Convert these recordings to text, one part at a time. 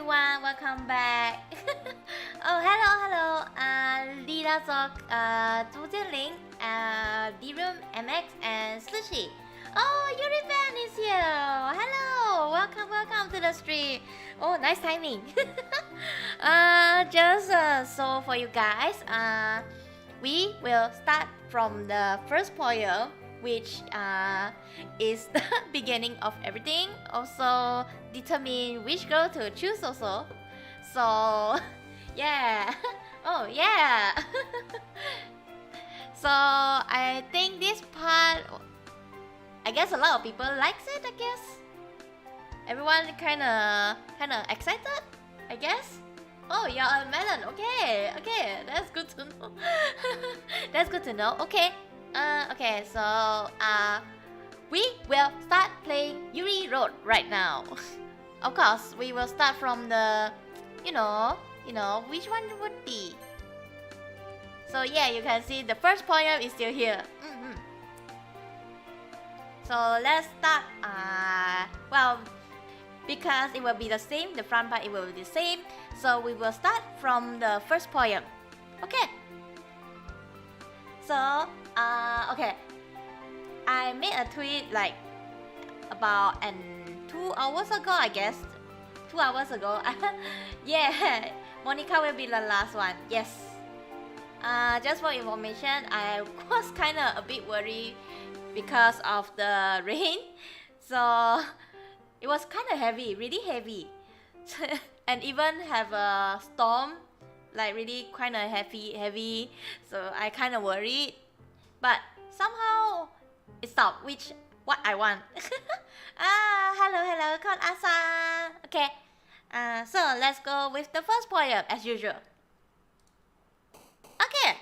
everyone, welcome back. Oh, hello. Ddlc, 朱建林, D-Room, MX, and Sushi. Oh, Yuri fan is here. Hello, welcome to the stream. Oh, nice timing. So for you guys, we will start from the first poem, which is the beginning of everything. Also determine which girl to choose also. So yeah. Oh yeah. So I think this part, I guess a lot of people likes it. I guess everyone kinda excited, I guess. Oh, you're a melon. Okay, that's good to know. That's good to know. Okay. So we will start playing Yuri Road right now. Of course, we will start from the, you know, which one would be. So yeah, you can see the first poem is still here. So let's start. Well, because it will be the same, the front part it will be the same. So we will start from the first poem. Okay. So okay, I made a tweet like about 2 hours ago, I guess. 2 hours ago. Yeah, Monica will be the last one. Yes. Just for information, I was kinda a bit worried because of the rain. So it was kinda heavy, really heavy. And even have a storm, like really kinda heavy. So I kinda worried. But somehow it stopped, which what I want. Hello, Kon Asa. Okay. So let's go with the first poem as usual. Okay.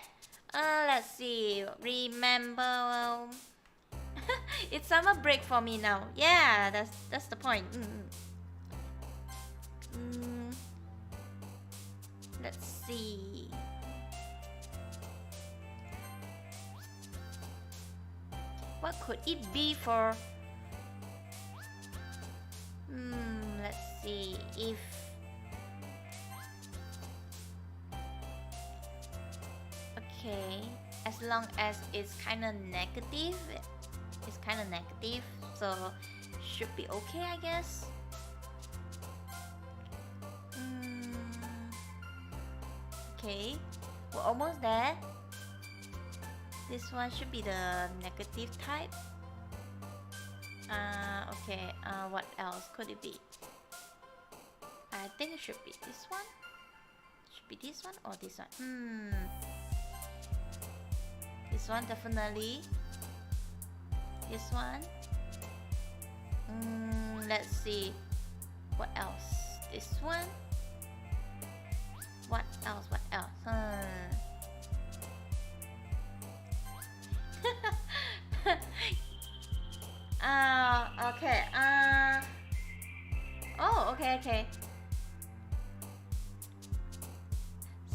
Let's see. Remember. It's summer break for me now. Yeah, that's the point. Let's see. What could it be for? Let's see if okay, as long as it's kind of negative, so should be okay, I guess. Okay, we're almost there. This one should be the negative type. Okay, what else could it be? I think it should be this one. Should be this one or this one? This one definitely. This one. Let's see. What else? This one. What else? Okay. Oh, okay.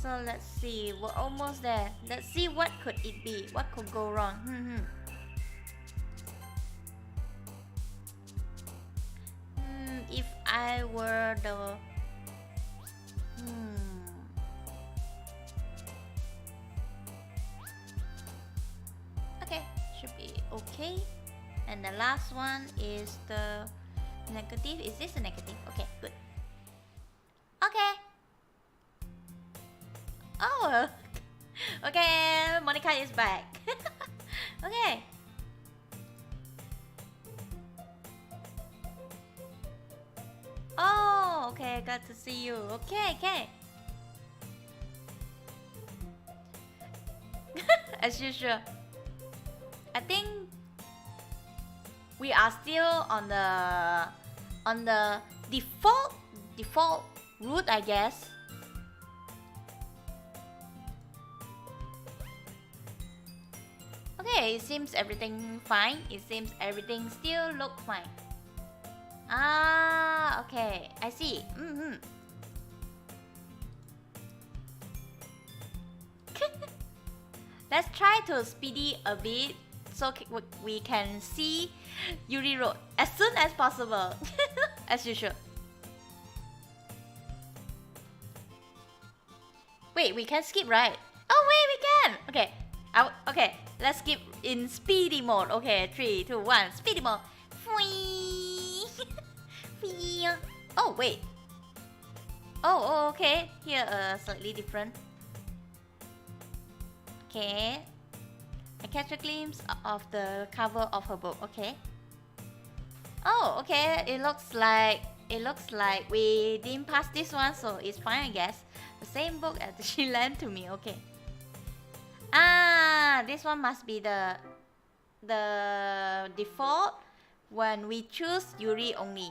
So let's see. We're almost there. Let's see what could it be. What could go wrong? If I were the okay, should be okay. And the last one is the negative. Is this a negative? Okay, good. Okay. Oh, okay. Monica is back. Okay. Oh, okay. Glad to see you. Okay. As usual, I think we are still on the default route, I guess. Okay, it seems everything fine. It seems everything still look fine. Okay, I see. Let's try to speedy a bit so we can see Yuri Road as soon as possible. As usual. Wait, we can skip, right? Oh wait, we can. Okay. Okay, let's skip in speedy mode. Okay, 3, 2, 1, speedy mode. Oh wait. Oh, okay. Here, slightly different. Okay. I catch a glimpse of the cover of her book. Okay. Oh, okay. It looks like we didn't pass this one, so it's fine, I guess. The same book that she lent to me. Okay. Ah, this one must be the default when we choose Yuri only.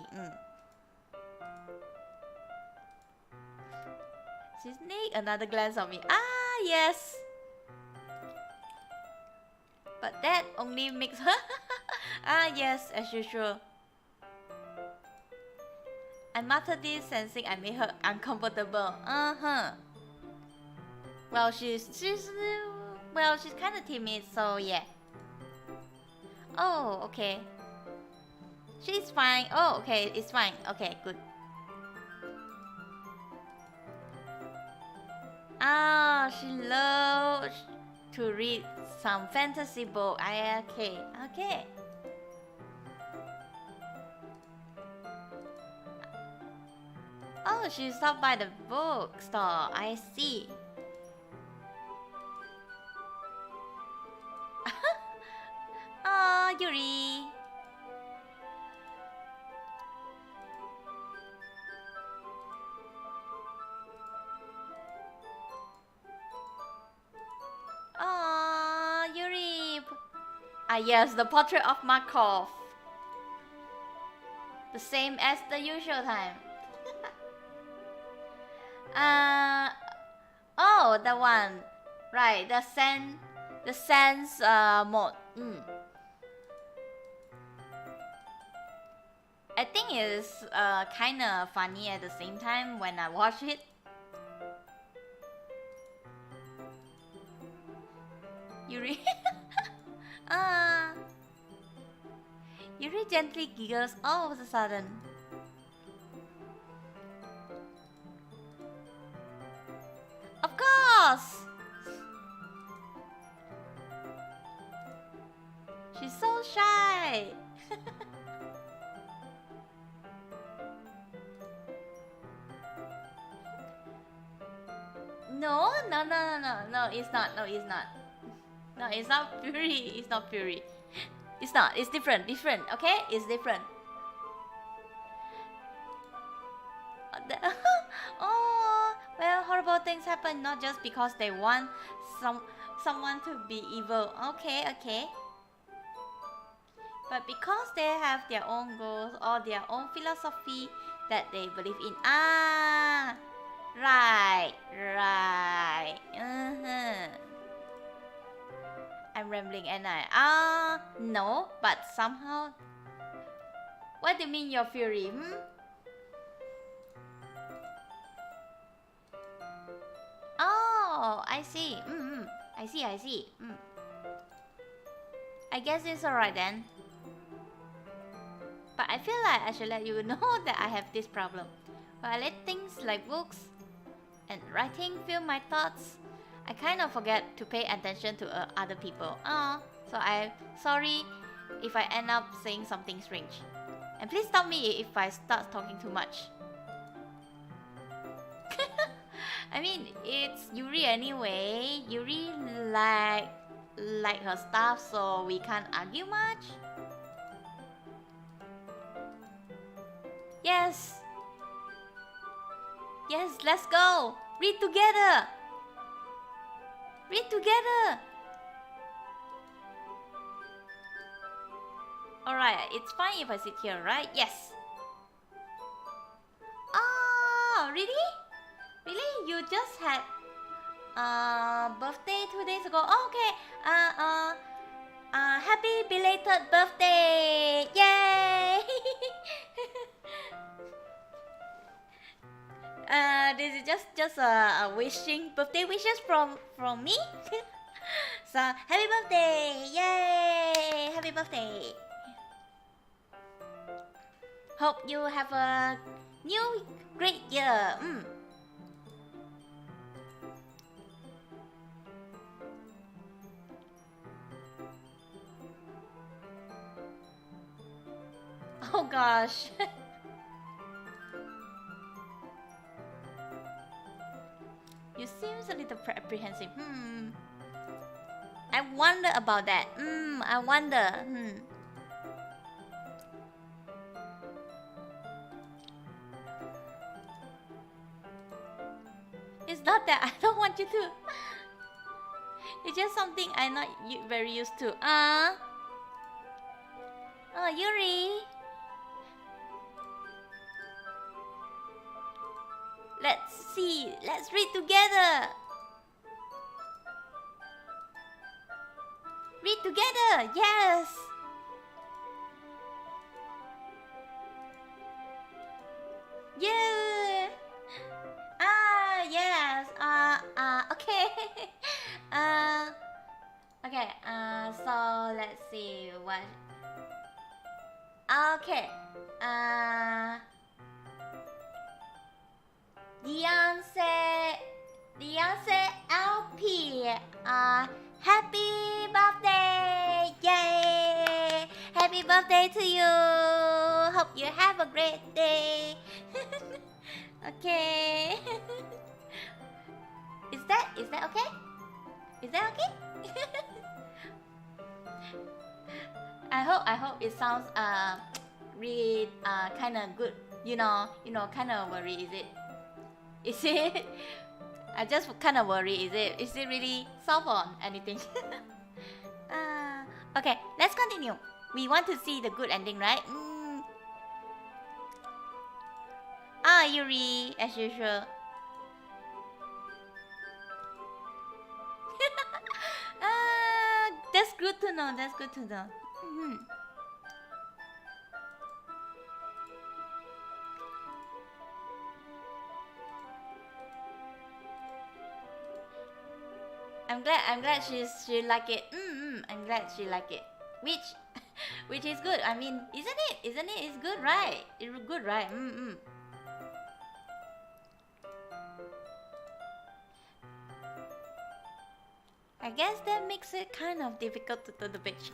She sneak another glance at me. Ah, yes. But that only makes her. Ah, yes, as usual. I muttered this, sensing I made her uncomfortable. Well, she's kind of timid, so yeah. Oh, okay. She's fine. Oh, okay, it's fine. Okay, good. Ah, she loves to read some fantasy book. Okay. Oh, she stopped by the bookstore. I see. Ah, Yuri. Ah, Yuri. Ah, yes, the portrait of Markov. The same as the usual time. Oh, the one. Right, the sense mode. I think it's kind of funny at the same time when I watch it. Yuri. Yuri gently giggles all of a sudden. Of course! She's so shy. No, it's not. No, it's not Fury. It's not Fury. It's not. It's different. Okay? It's different. Oh, well, horrible things happen not just because they want someone to be evil. Okay. But because they have their own goals or their own philosophy that they believe in. Ah, right. I'm rambling and no, but somehow. What do you mean you're Fury? Oh, I see. I see. I guess it's alright then. But I feel like I should let you know that I have this problem. When I let things like books and writing fill my thoughts, I kind of forget to pay attention to other people. So I'm sorry if I end up saying something strange. And please stop me if I start talking too much. I mean, it's Yuri anyway. Yuri like her stuff, so we can't argue much. Yes, let's go. Read together. Alright, it's fine if I sit here, right? Yes. Oh, really? You just had birthday 2 days ago. Oh, okay. Happy belated birthday! Yay! This is just a birthday wishes from me. So happy birthday! Yay! Happy birthday! Hope you have a new great year. gosh. You seems a little apprehensive. I wonder about that. I wonder. It's not that I don't want you to. It's just something I'm not very used to. Oh, Yuri. Let's see. Let's read together. Read together. Yes. Yeah. Yes. Okay. Okay. So let's see what. Okay. Ddlc LP. Happy birthday! Yay! Happy birthday to you. Hope you have a great day. Okay. Is that okay? Is that okay? I hope it sounds really kind of good. You know, kind of worry. Is it? I just kind of worry. Is it really soft on anything? Okay, let's continue. We want to see the good ending, right? Yuri, as usual. That's good to know. That's good to know. I'm glad she like it. I'm glad she like it. Which is good. I mean, isn't it? It's good, right? It's good, right? I guess that makes it kind of difficult to do the page.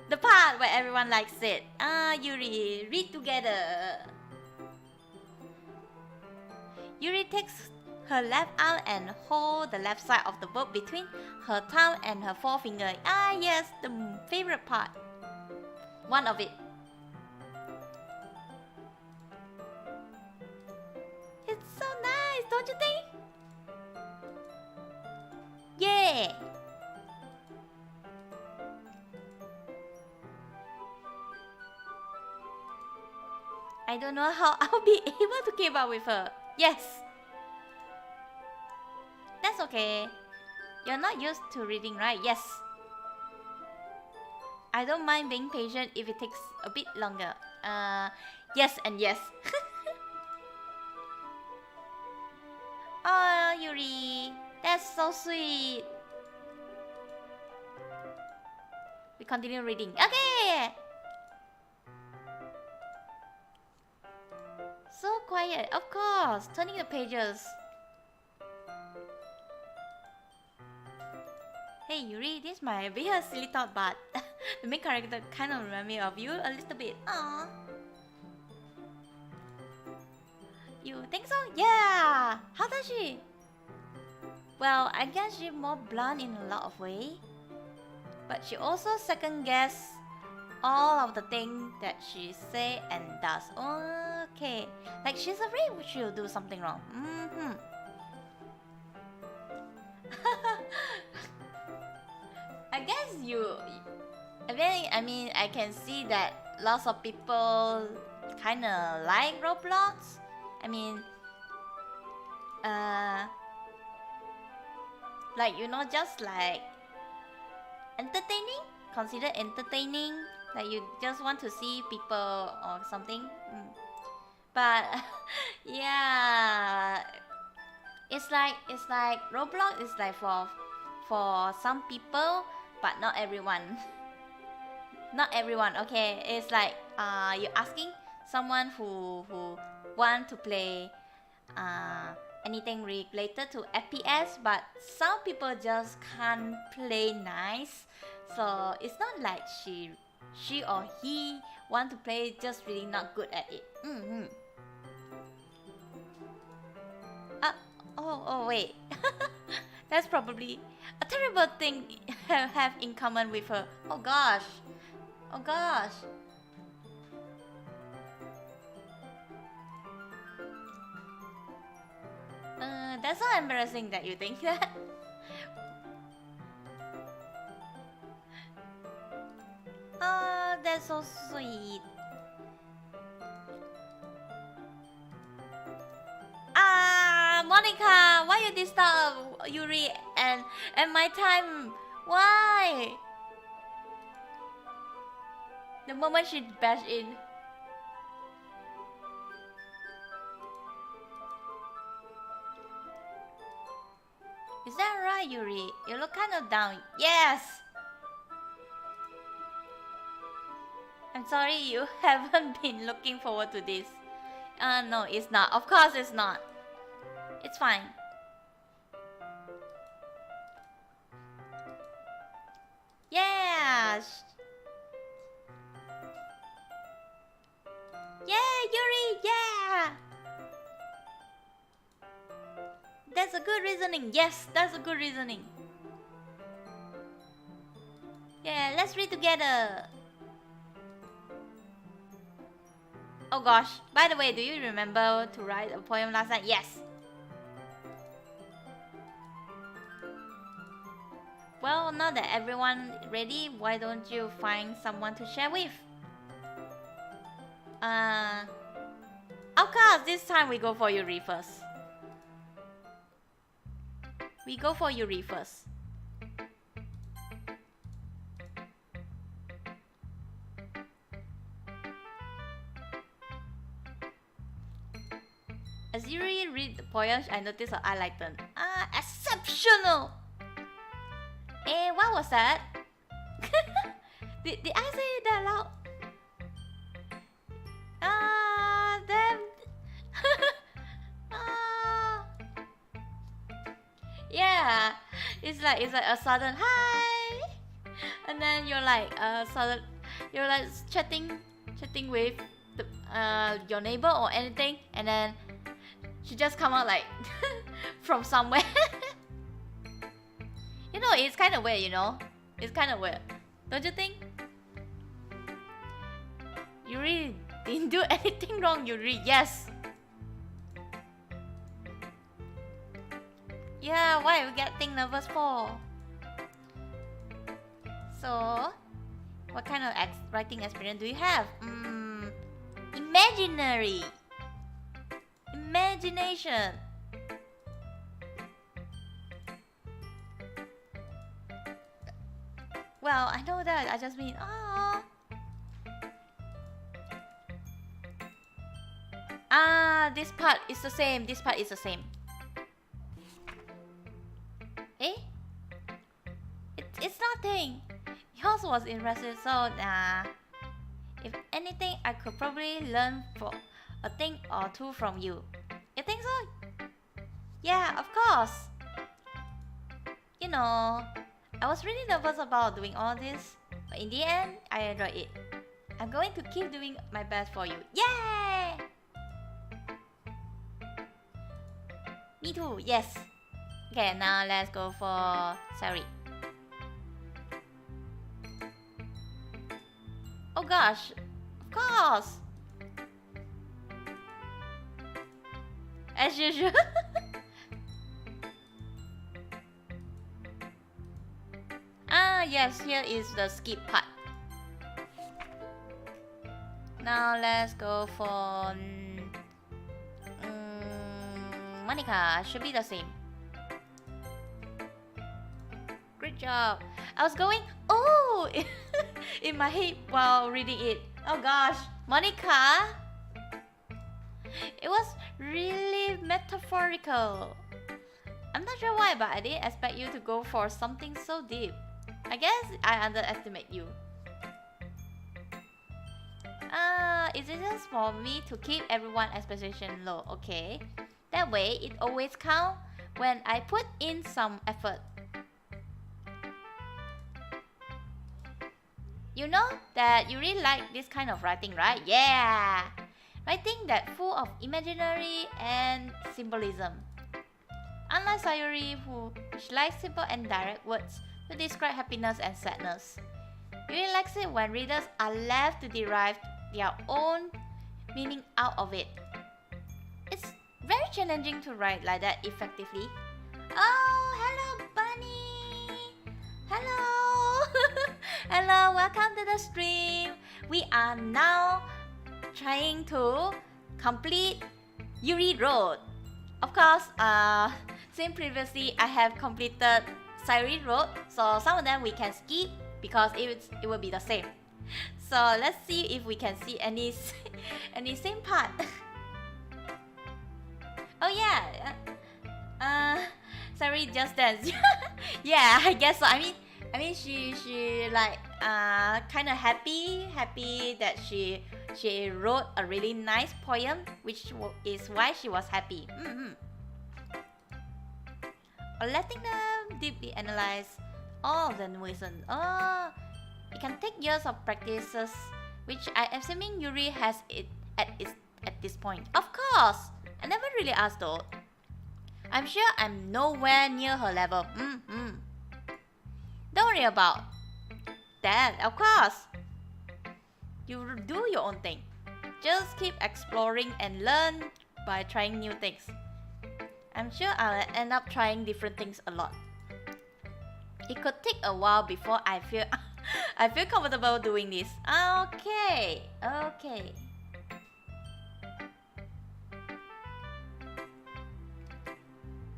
The part where everyone likes it. Yuri, read together. Yuri takes her left arm and hold the left side of the book between her thumb and her forefinger. Yes, the favorite part. One of it. It's so nice, don't you think? Yeah! I don't know how I'll be able to keep up with her. Yes! That's okay. You're not used to reading, right? Yes. I don't mind being patient if it takes a bit longer. Yes and yes. Oh, Yuri. That's so sweet. We continue reading. Okay! So quiet, of course. Turning the pages. Hey Yuri, this might be a silly thought, but the main character kind of reminds me of you a little bit. Aww. You think so? Yeah! How does she? Well, I guess she's more blunt in a lot of ways. But she also second guess all of the things that she say and does. Okay. Like she's afraid she'll do something wrong. I guess I mean, I can see that lots of people kind of like Roblox. I mean, like, just like entertaining, consider entertaining, like you just want to see people or something. But yeah, it's like Roblox is like for some people, but not everyone. Not everyone. Okay, it's like you're asking someone who want to play anything related to FPS, but some people just can't play nice. So it's not like she or he want to play, just really not good at it. Oh wait. That's probably a terrible thing have in common with her. Oh gosh. That's so embarrassing that you think that. That's so sweet. Monica, why you disturb Yuri and my time? Why? The moment she bashed in. Is that right, Yuri? You look kind of down. Yes! I'm sorry you haven't been looking forward to this. No, it's not. Of course it's not. It's fine. Yeah! Yeah, Yuri! Yeah! That's a good reasoning. Yes, that's a good reasoning. Yeah, let's read together. Oh gosh, by the way, do you remember to write a poem last night? Yes. Well, now that everyone ready, why don't you find someone to share with? Of course, this time we go for Yuri first. As Yuri read the poem, I noticed her eye lightened. Exceptional! What was that? did I say that loud? Damn. Yeah, it's like a sudden hi, and then you're like chatting with your neighbor or anything, and then she just come out like from somewhere. You know, it's kind of weird, It's kind of weird. Don't you think? Yuri didn't do anything wrong, Yuri. Yes. Yeah, why we getting nervous for? So, what kind of writing experience do you have? Imaginary. Imagination. Well, I know that. I just mean, this part is the same. This part is the same. It's nothing. Yours was impressive, so if anything, I could probably learn for a thing or two from you. You think so? Yeah, of course. I was really nervous about doing all this, but in the end, I enjoyed it. I'm going to keep doing my best for you. Yay! Me too, yes. Okay, now let's go for Sari. Oh gosh, of course. As usual. Yes, here is the skip part. Now let's go for Monica. Should be the same. Great job. I was going in my head while reading it. Oh gosh, Monica. It was really metaphorical. I'm not sure why, but I didn't expect you to go for something so deep. I guess I underestimate you. It's just for me to keep everyone's expectation low, okay? That way, it always counts when I put in some effort. You know that you really like this kind of writing, right? Yeah! Writing that full of imaginary and symbolism. Unlike Sayuri, who likes simple and direct words to describe happiness and sadness. Yuri likes it when readers are left to derive their own meaning out of it. It's very challenging to write like that effectively. Oh, hello Bunny! Hello! Hello, welcome to the stream. We are now trying to complete Yuri Road. Of course, since previously I have completed Sayuri Road, so some of them we can skip because it will be the same. So let's see if we can see any same part. Oh yeah, Sayuri just dance. Yeah, I guess so. I mean she like kind of happy that she wrote a really nice poem, which is why she was happy. Or letting them deeply analyze all of the nuisance. Oh, it can take years of practices, which I am assuming Yuri has it at this point. Of course, I never really asked though. I'm sure I'm nowhere near her level. Don't worry about that, of course. You do your own thing. Just keep exploring and learn by trying new things. I'm sure I'll end up trying different things a lot. It could take a while before I feel comfortable doing this. Okay.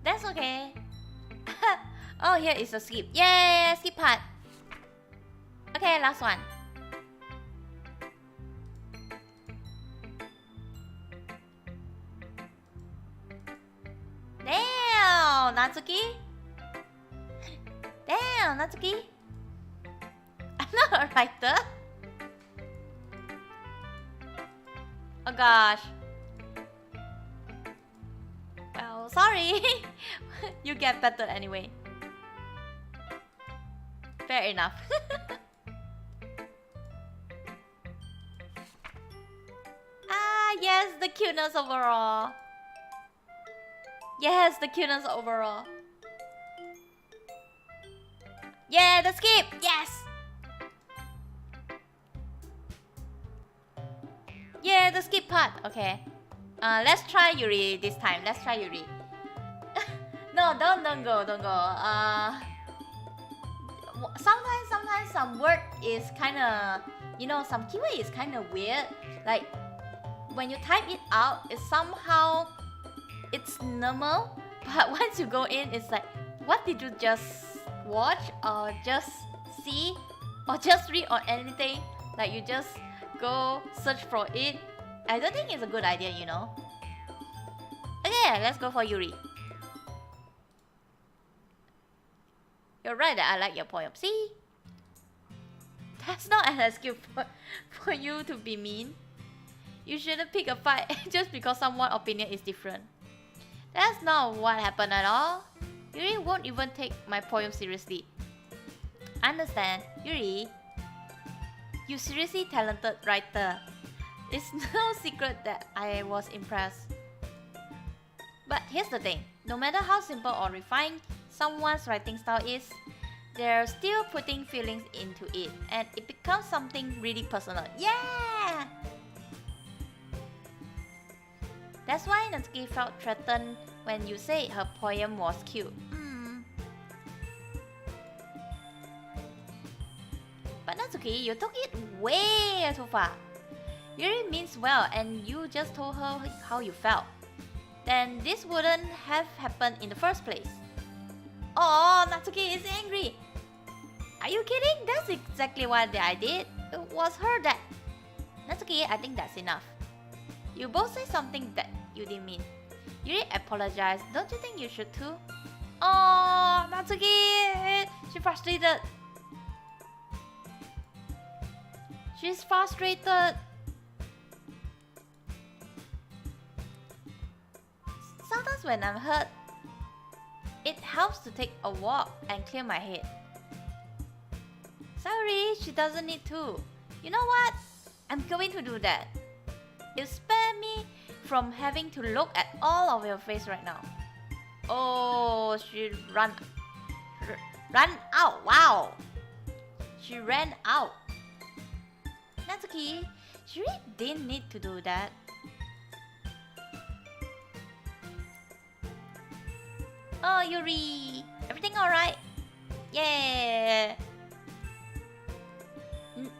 That's okay. Oh, here is a skip. Yay, skip part. Okay, last one. Damn, Natsuki. Damn, Natsuki. I'm not a writer. Oh gosh. Well, sorry. You get better anyway. Fair enough. Yes, the cuteness overall. Yes, the cuteness overall. Yeah, the skip. Yes. Yeah, the skip part. Okay. Let's try Yuri this time. Let's try Yuri. No, don't go. Sometimes some word is kind of, some keyword is kind of weird. Like when you type it out, it's normal, but once you go in, it's like, what did you just watch or just see or just read or anything? Like you just go search for it. I don't think it's a good idea, Okay, let's go for Yuri. You're right that I like your poem. See? That's not an excuse for you to be mean. You shouldn't pick a fight just because someone's opinion is different. That's not what happened at all. Yuri won't even take my poem seriously. Understand, Yuri? You seriously talented writer. It's no secret that I was impressed. But here's the thing. No matter how simple or refined someone's writing style is, they're still putting feelings into it, and it becomes something really personal. Yeah! That's why Natsuki felt threatened when you said her poem was cute. But Natsuki, you took it way too far. Yuri means well and you just told her how you felt. Then this wouldn't have happened in the first place. Oh, Natsuki is angry. Are you kidding? That's exactly what I did. It was her that... Natsuki, I think that's enough. You both say something that you didn't mean. Yuri apologized. Don't you think you should too? Oh, Natsuki! She's frustrated. She's frustrated. Sometimes when I'm hurt, it helps to take a walk and clear my head. Sorry, she doesn't need to. You know what? I'm going to do that. You spare me from having to look at all of your face right now. Oh, she run out. Wow. She ran out. Natsuki, she really didn't need to do that. Oh, Yuri, everything alright? Yeah.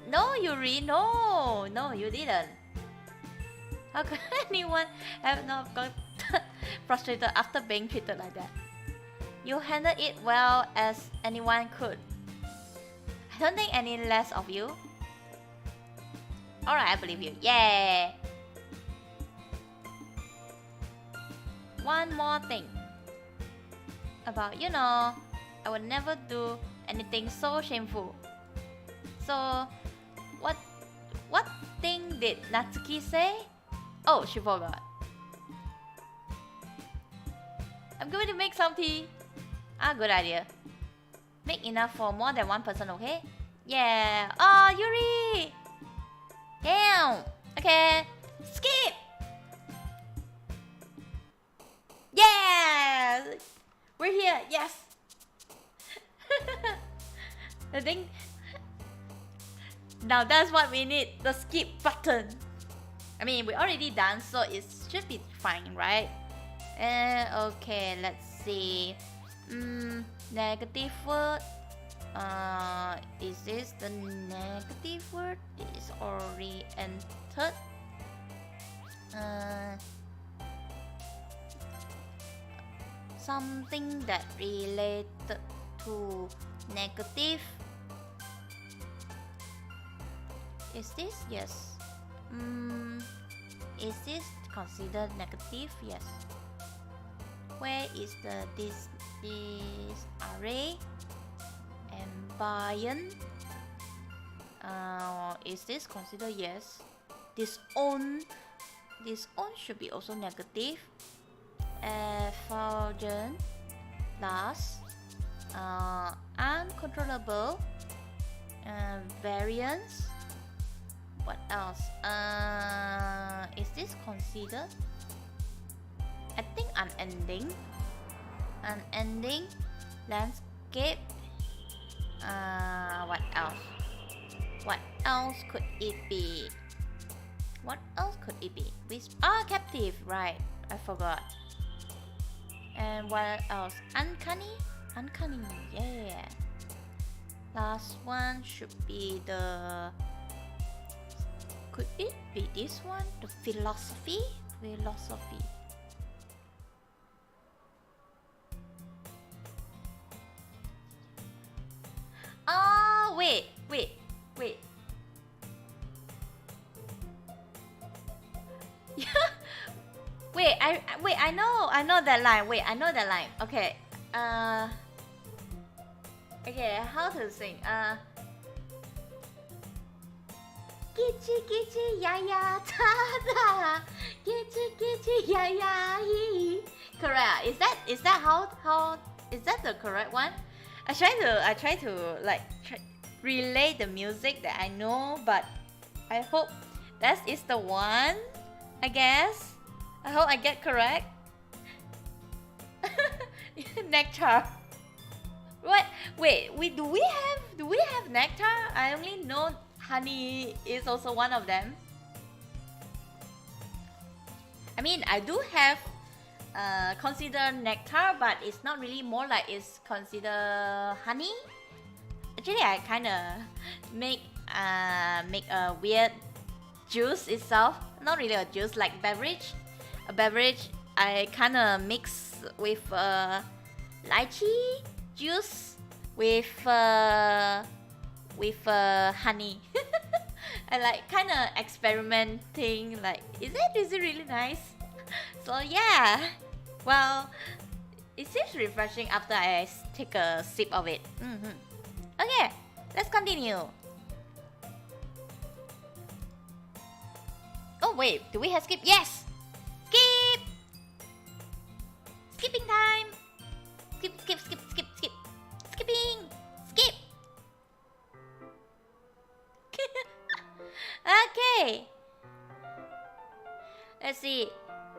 No, Yuri, no, you didn't. How could anyone have not got frustrated after being treated like that? You handled it well as anyone could. I don't think any less of you. Alright, I believe you. Yeah. One more thing. About, I would never do anything so shameful. So, what thing did Natsuki say? Oh, she forgot. I'm going to make some tea. Good idea. Make enough for more than one person, okay? Yeah. Oh, Yuri! Damn! Okay. Skip! Yeah! We're here, yes! I think now that's what we need, the skip button. I mean, we already done, so it should be fine, right? Okay, let's see. Negative word. Is this the negative word? It is oriented. Something that related to negative. Is this? Yes. Is this considered negative? Yes. Where is this array? Ambient. Is this considered? Yes. Disown should be also negative. Effulgent. Last. Uncontrollable. Variance. What else? Is this considered? I think unending. Unending. Landscape. What else? What else could it be? What else could it be? Captive. Right. I forgot. And what else? Uncanny. Uncanny. Yeah. Last one should be the. Could it be this one? The philosophy? Philosophy. Oh, wait. I know that line. Wait, I know that line. Okay. Okay, how to sing? Kichi kichi ya ya ta da. Kichi kichi ya ya he. Correct. Is that how is that the correct one? I try to like relay the music that I know, but I hope that is the one. I guess. I hope I get correct. Nectar. What? Wait. Do we have nectar? I only know honey is also one of them. I mean, I do have consider nectar, but it's not really, more like it's consider honey. Actually, I kind of make a weird juice itself. Not really a juice, like beverage. A beverage I kind of mix with lychee juice with honey. I like kind of experimenting. Like, is it really nice? So yeah. Well, it seems refreshing after I take a sip of it. Okay, let's continue. Oh wait, do we have skip? Yes! Skip! Skipping time! Skip. Skipping! Skip! Let's see.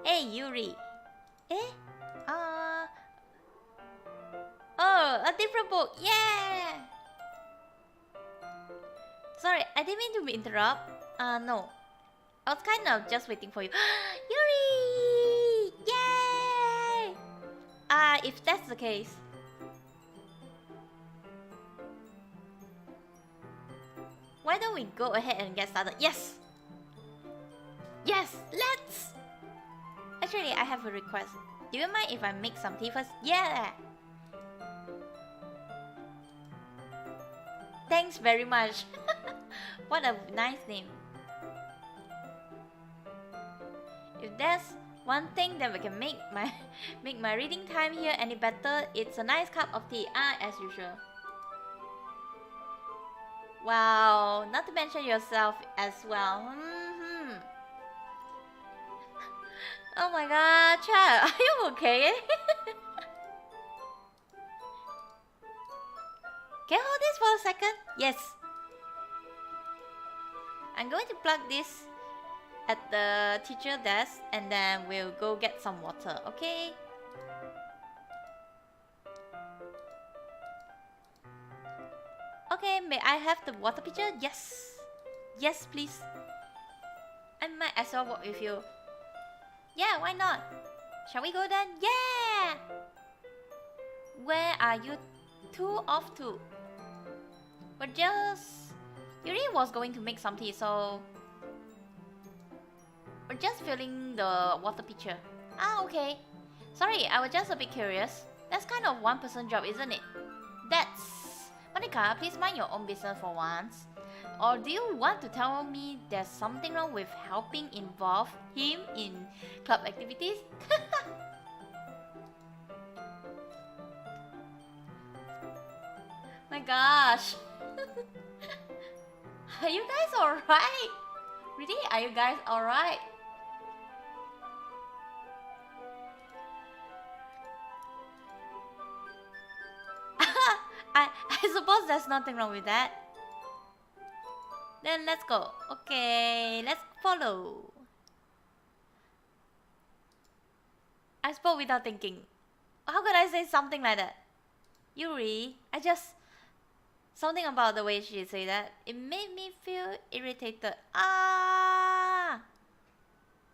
Hey, Yuri. Eh? Oh, a different book. Yeah! Sorry, I didn't mean to interrupt. No. I was kind of just waiting for you. Yuri! Yay! If that's the case. Why don't we go ahead and get started? Yes! Yes, let's! Actually, I have a request. Do you mind if I make some tea first? Yeah! Thanks very much. What a nice name. If there's one thing that we can make my reading time here any better, it's a nice cup of tea. As usual. Wow, not to mention yourself as well. Oh my god, Chad, are you okay? Can you hold this for a second? Yes. I'm going to plug this at the teacher desk and then we'll go get some water, okay? Okay, may I have the water pitcher? Yes. Yes, please. I might as well walk with you. Yeah, why not? Shall we go then? Yeah! Where are you two off to? Yuri was going to make some tea, so we're just filling the water pitcher. Okay. Sorry, I was just a bit curious. That's kind of one person job, isn't it? Monica, please mind your own business for once. Or do you want to tell me there's something wrong with helping involve him in club activities? My gosh. Are you guys alright? Really? Are you guys alright? I suppose there's nothing wrong with that. Then let's go. Okay, let's follow. I spoke without thinking. How could I say something like that? Yuri, something about the way she said that, it made me feel irritated.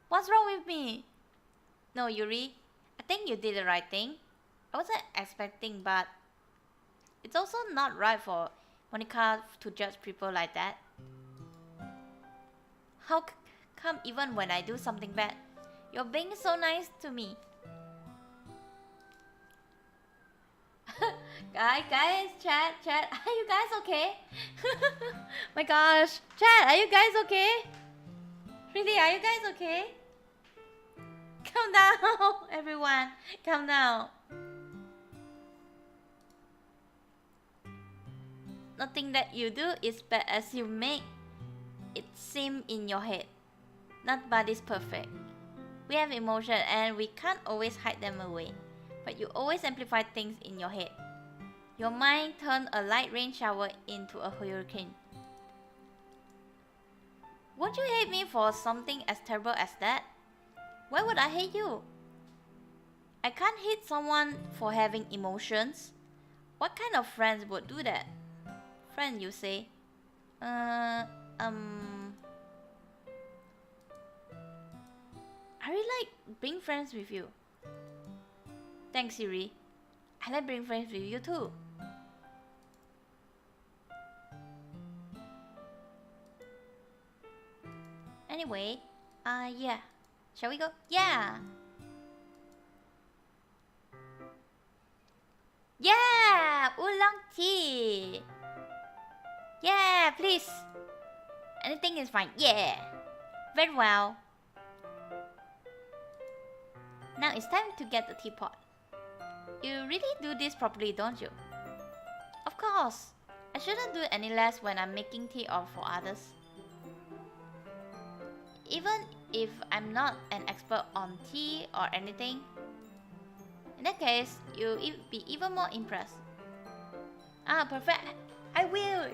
What's wrong with me? No, Yuri, I think you did the right thing. I wasn't expecting, but it's also not right for Monica to judge people like that. How come even when I do something bad, you're being so nice to me? Guys, chat, are you guys okay? My gosh, chat, are you guys okay? Really, are you guys okay? Calm down, everyone, calm down. Nothing that you do is bad as you make it seem in your head. Nobody's perfect. We have emotion and we can't always hide them away. But you always amplify things in your head. Your mind turned a light rain shower into a hurricane. Won't you hate me for something as terrible as that? Why would I hate you? I can't hate someone for having emotions. What kind of friends would do that? Friend, you say? I really like being friends with you. Thanks, Yuri. I like being friends with you too. Anyway, yeah. Shall we go? Yeah! Yeah! Oolong tea! Yeah, please! Anything is fine. Yeah! Very well. Now it's time to get the teapot. You really do this properly, don't you? Of course! I shouldn't do any less when I'm making tea or for others. Even if I'm not an expert on tea or anything, in that case, you'll be even more impressed. Perfect! I will!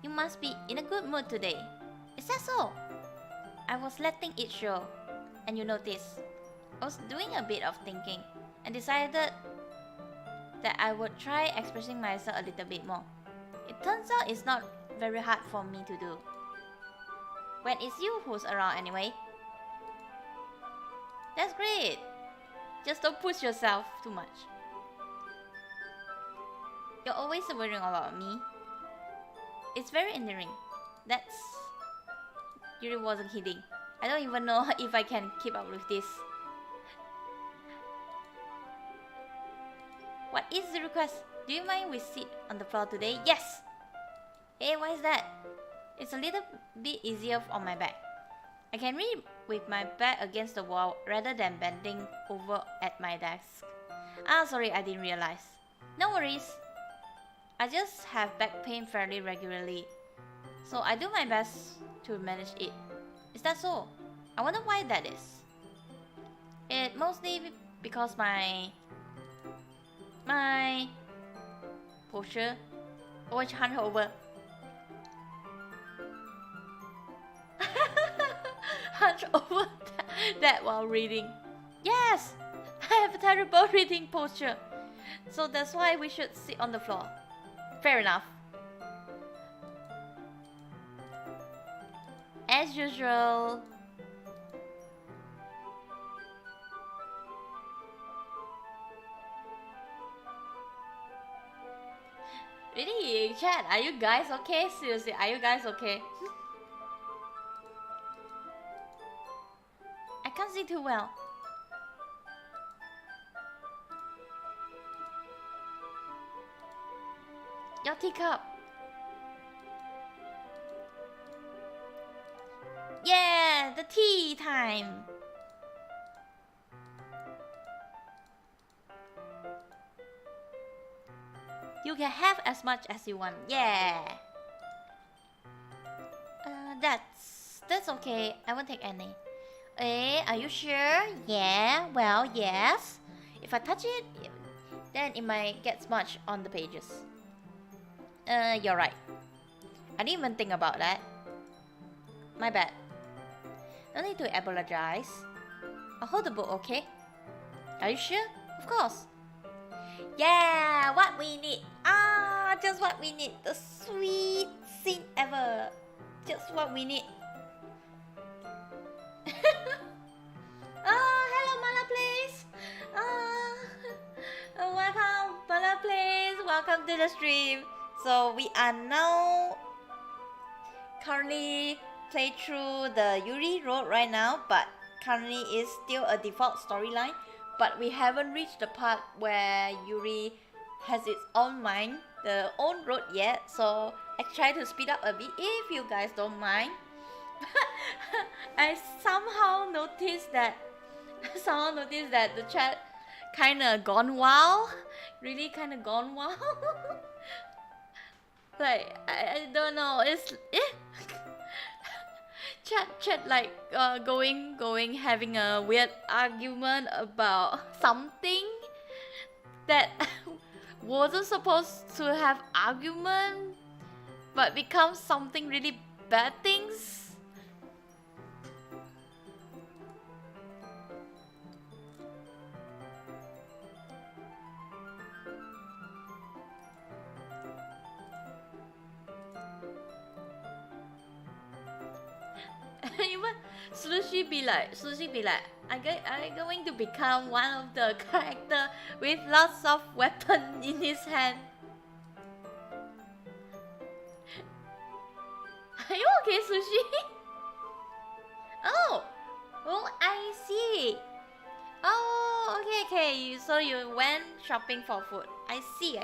You must be in a good mood today. Is that so? I was letting it show, and you noticed. I was doing a bit of thinking, and decided that I would try expressing myself a little bit more. It turns out it's not very hard for me to do. When it's you who's around anyway. That's great. Just don't push yourself too much. You're always worrying about me. It's very endearing. That's... Yuri wasn't kidding. I don't even know if I can keep up with this. What is the request? Do you mind we sit on the floor today? Yes! Hey, why is that? It's a little bit easier on my back. I can read with my back against the wall rather than bending over at my desk. Ah, sorry, I didn't realize. No worries. I just have back pain fairly regularly, so I do my best to manage it. Is that so? I wonder why that is. It mostly because my posture always hunched over. Hunch over that while reading. Yes! I have a terrible reading posture, so that's why we should sit on the floor. Fair enough. As usual. Really? Chat, are you guys okay? Seriously, are you guys okay? I can't see too well. Your teacup. Yeah, the tea time. You can have as much as you want. Yeah. That's okay. I won't take any. Eh, are you sure? Yeah, well, yes. If I touch it, then it might get smudged on the pages. You're right. I didn't even think about that. My bad. No need to apologize. I'll hold the book, okay? Are you sure? Of course. Yeah, what we need. Ah, just what we need. The sweet scene ever. Just what we need. Oh, hello, Mala Place. Welcome, Mala Place. Welcome to the stream. So we are now currently play through the Yuri road right now, but currently is still a default storyline. But we haven't reached the part where Yuri has its own mind, the own road yet. So I try to speed up a bit if you guys don't mind. I somehow noticed that the chat kinda gone wild. Really kinda gone wild. Like I don't know, it's chat like going having a weird argument about something that wasn't supposed to have argument but becomes something really bad things. Sushi be like, I going to become one of the character with lots of weapon in his hand. Are you okay, Sushi? Oh, I see. Oh, okay. So you went shopping for food. I see.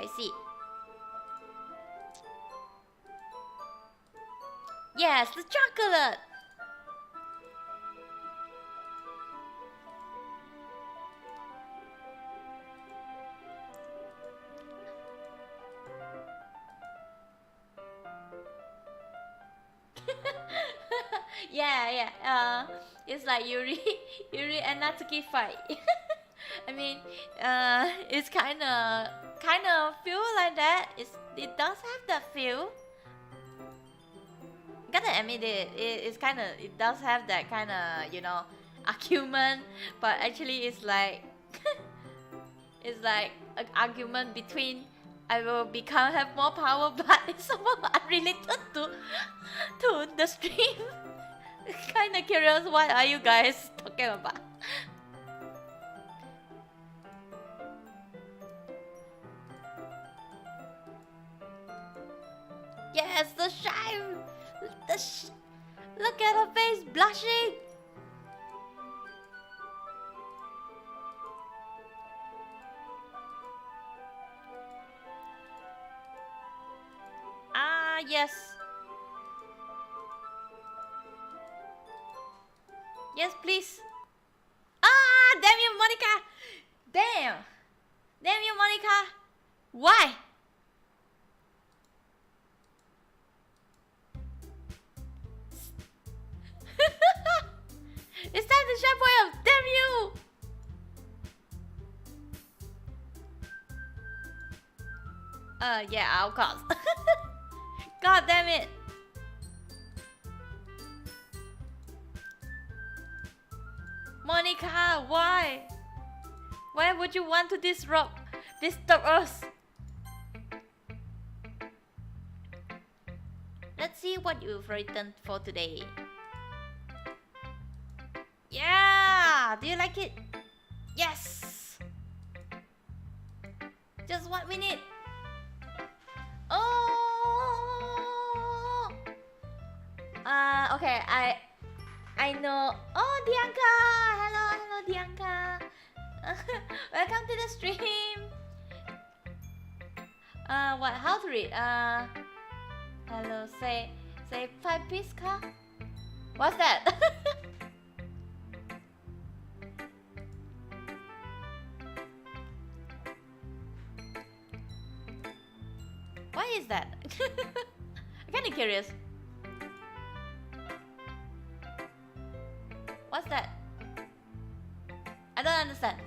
Yes, the chocolate. Yeah. It's like Yuri and Natsuki fight. I mean, it's kind of feel like that. It does have that feel. gotta admit it's kind of, it does have that kind of, you know, argument, but actually it's like it's like an argument between I will have more power, but it's somehow unrelated to the stream. Kind of curious, what are you guys talking about? Yes, the shine! Look at her face, blushing! Ah, yes. Yes, please. Ah, damn you, Monica! Damn! Damn you, Monica! Why? It's time to share for you! Damn you! Yeah, of course. God damn it! Monica, why? Why would you want to disturb us? Let's see what you've written for today. Yeah! Do you like it? Yes! Just what we need. Oh! Okay, I know. Oh, Dianca! Hello, Dianca. Welcome to the stream. What? How to read? Hello. Say 5 piece ka? What's that? What is that? I'm kinda curious. What's that? I don't understand.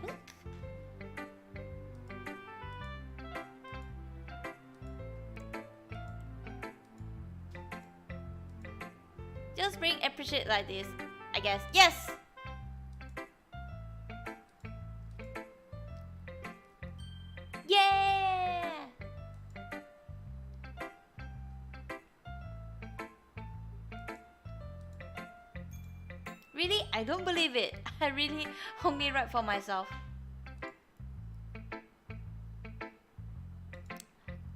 Just bring appreciate like this, I guess. Yes! Yeah! Really? I don't believe it. I really only write for myself.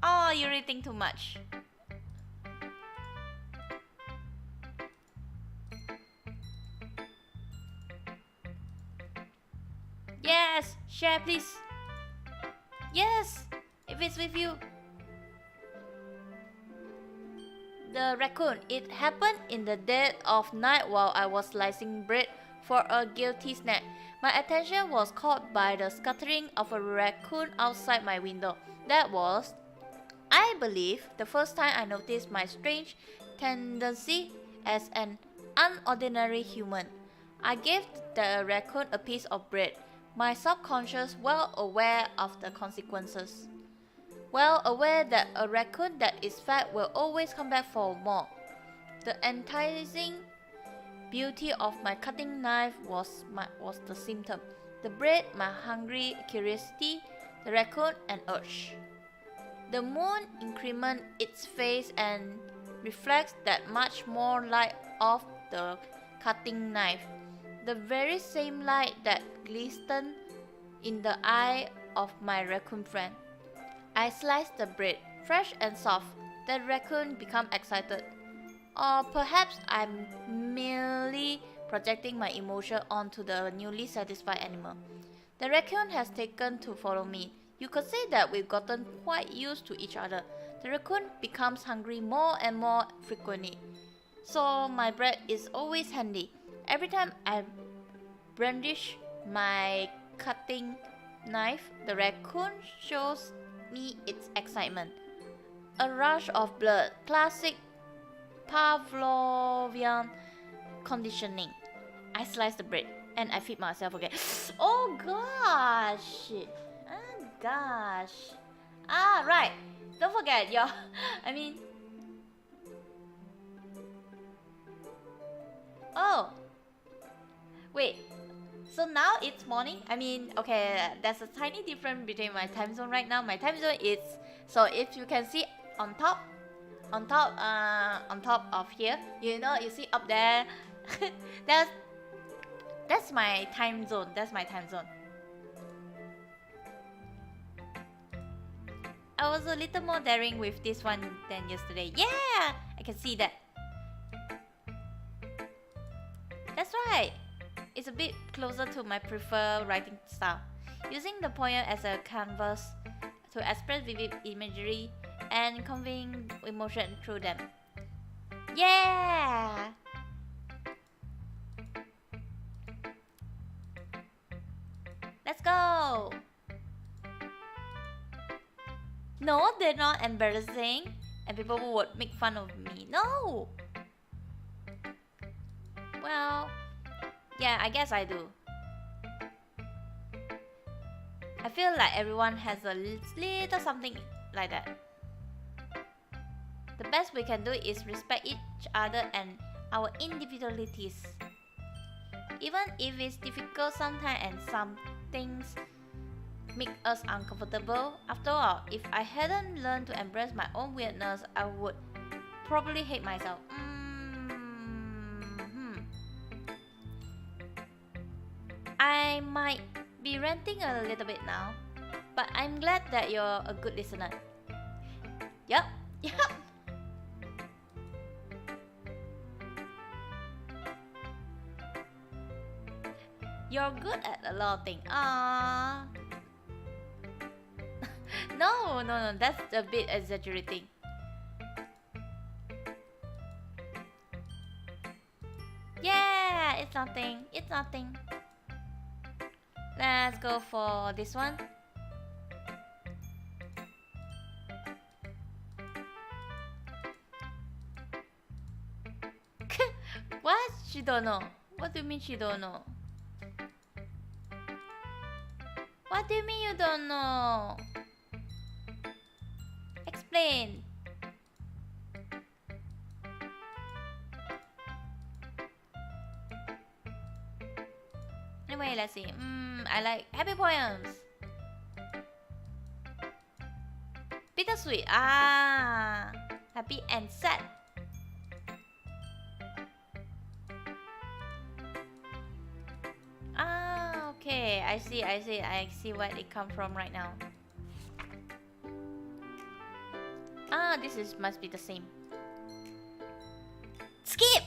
Oh, you really think too much. Yes! Share please! Yes! If it's with you. The raccoon. It happened in the dead of night while I was slicing bread for a guilty snack. My attention was caught by the scattering of a raccoon outside my window. That was, I believe, the first time I noticed my strange tendency as an unordinary human. I gave the raccoon a piece of bread, my subconscious well aware of the consequences. Well aware that a raccoon that is fed will always come back for more. The enticing beauty of my cutting knife was the symptom. The bread, my hungry curiosity, the raccoon, an urge. The moon increments its face and reflects that much more light of the cutting knife. The very same light that glistened in the eye of my raccoon friend. I sliced the bread, fresh and soft. The raccoon became excited. Or perhaps I'm merely projecting my emotion onto the newly satisfied animal. The raccoon has taken to follow me. You could say that we've gotten quite used to each other. The raccoon becomes hungry more and more frequently. So my bread is always handy. Every time I brandish my cutting knife, the raccoon shows me its excitement. A rush of blood, classic Pavlovian conditioning. I slice the bread and I feed myself again. Oh gosh! Oh gosh! Ah, right. Don't forget your. I mean, Wait, so now it's morning? I mean, okay, there's a tiny difference between my time zone right now. My time zone is, so if you can see on top of here, you know, you see up there, that's my time zone. That's my time zone. I was a little more daring with this one than yesterday. Yeah, I can see that. That's right. It's a bit closer to my preferred writing style. Using the poem as a canvas to express vivid imagery and conveying emotion through them. Yeah! Let's go! No, they're not embarrassing and people would make fun of me. No! Well, yeah, I guess I do. I feel like everyone has a little something like that. The best we can do is respect each other and our individualities. Even if it's difficult sometimes and some things make us uncomfortable. After all, if I hadn't learned to embrace my own weirdness, I would probably hate myself. I might be ranting a little bit now, but I'm glad that you're a good listener. Yup. You're good at a lot of things. No, that's a bit exaggerating. Yeah, it's nothing. Let's go for this one. What? She don't know. What do you mean she don't know? What do you mean you don't know? Explain. Anyway, let's see. I like happy poems. Bittersweet. Happy and sad. Okay, I see where it come from right now. This must be the same. Skip!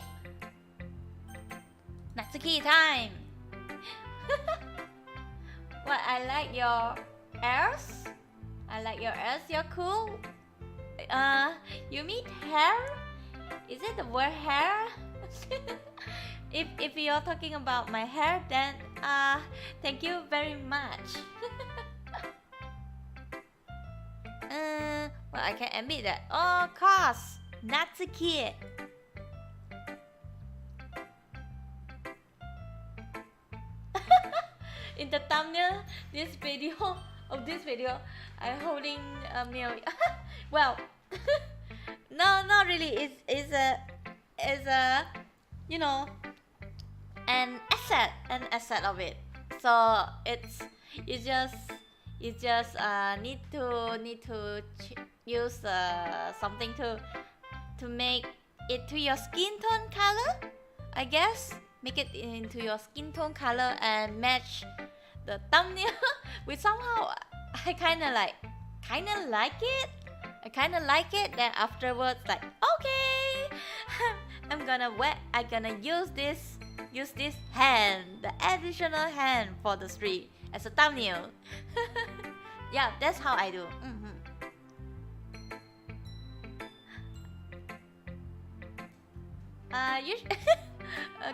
Natsuki time! What, I like your airs? You're cool? You mean hair? Is it the word hair? If you're talking about my hair, then thank you very much. Well, I can admit that. Oh, of course, Natsuki. In the thumbnail, this video, I'm holding a meal. Well, no, not really. It's a you know, an asset of it. So you just need to use something to make it to your skin tone color, I guess. Make it into your skin tone color and match the thumbnail with somehow I kinda like it. Then afterwards, like, okay, I'm gonna use this hand, the additional hand for the stream as a thumbnail. Yeah, that's how I do.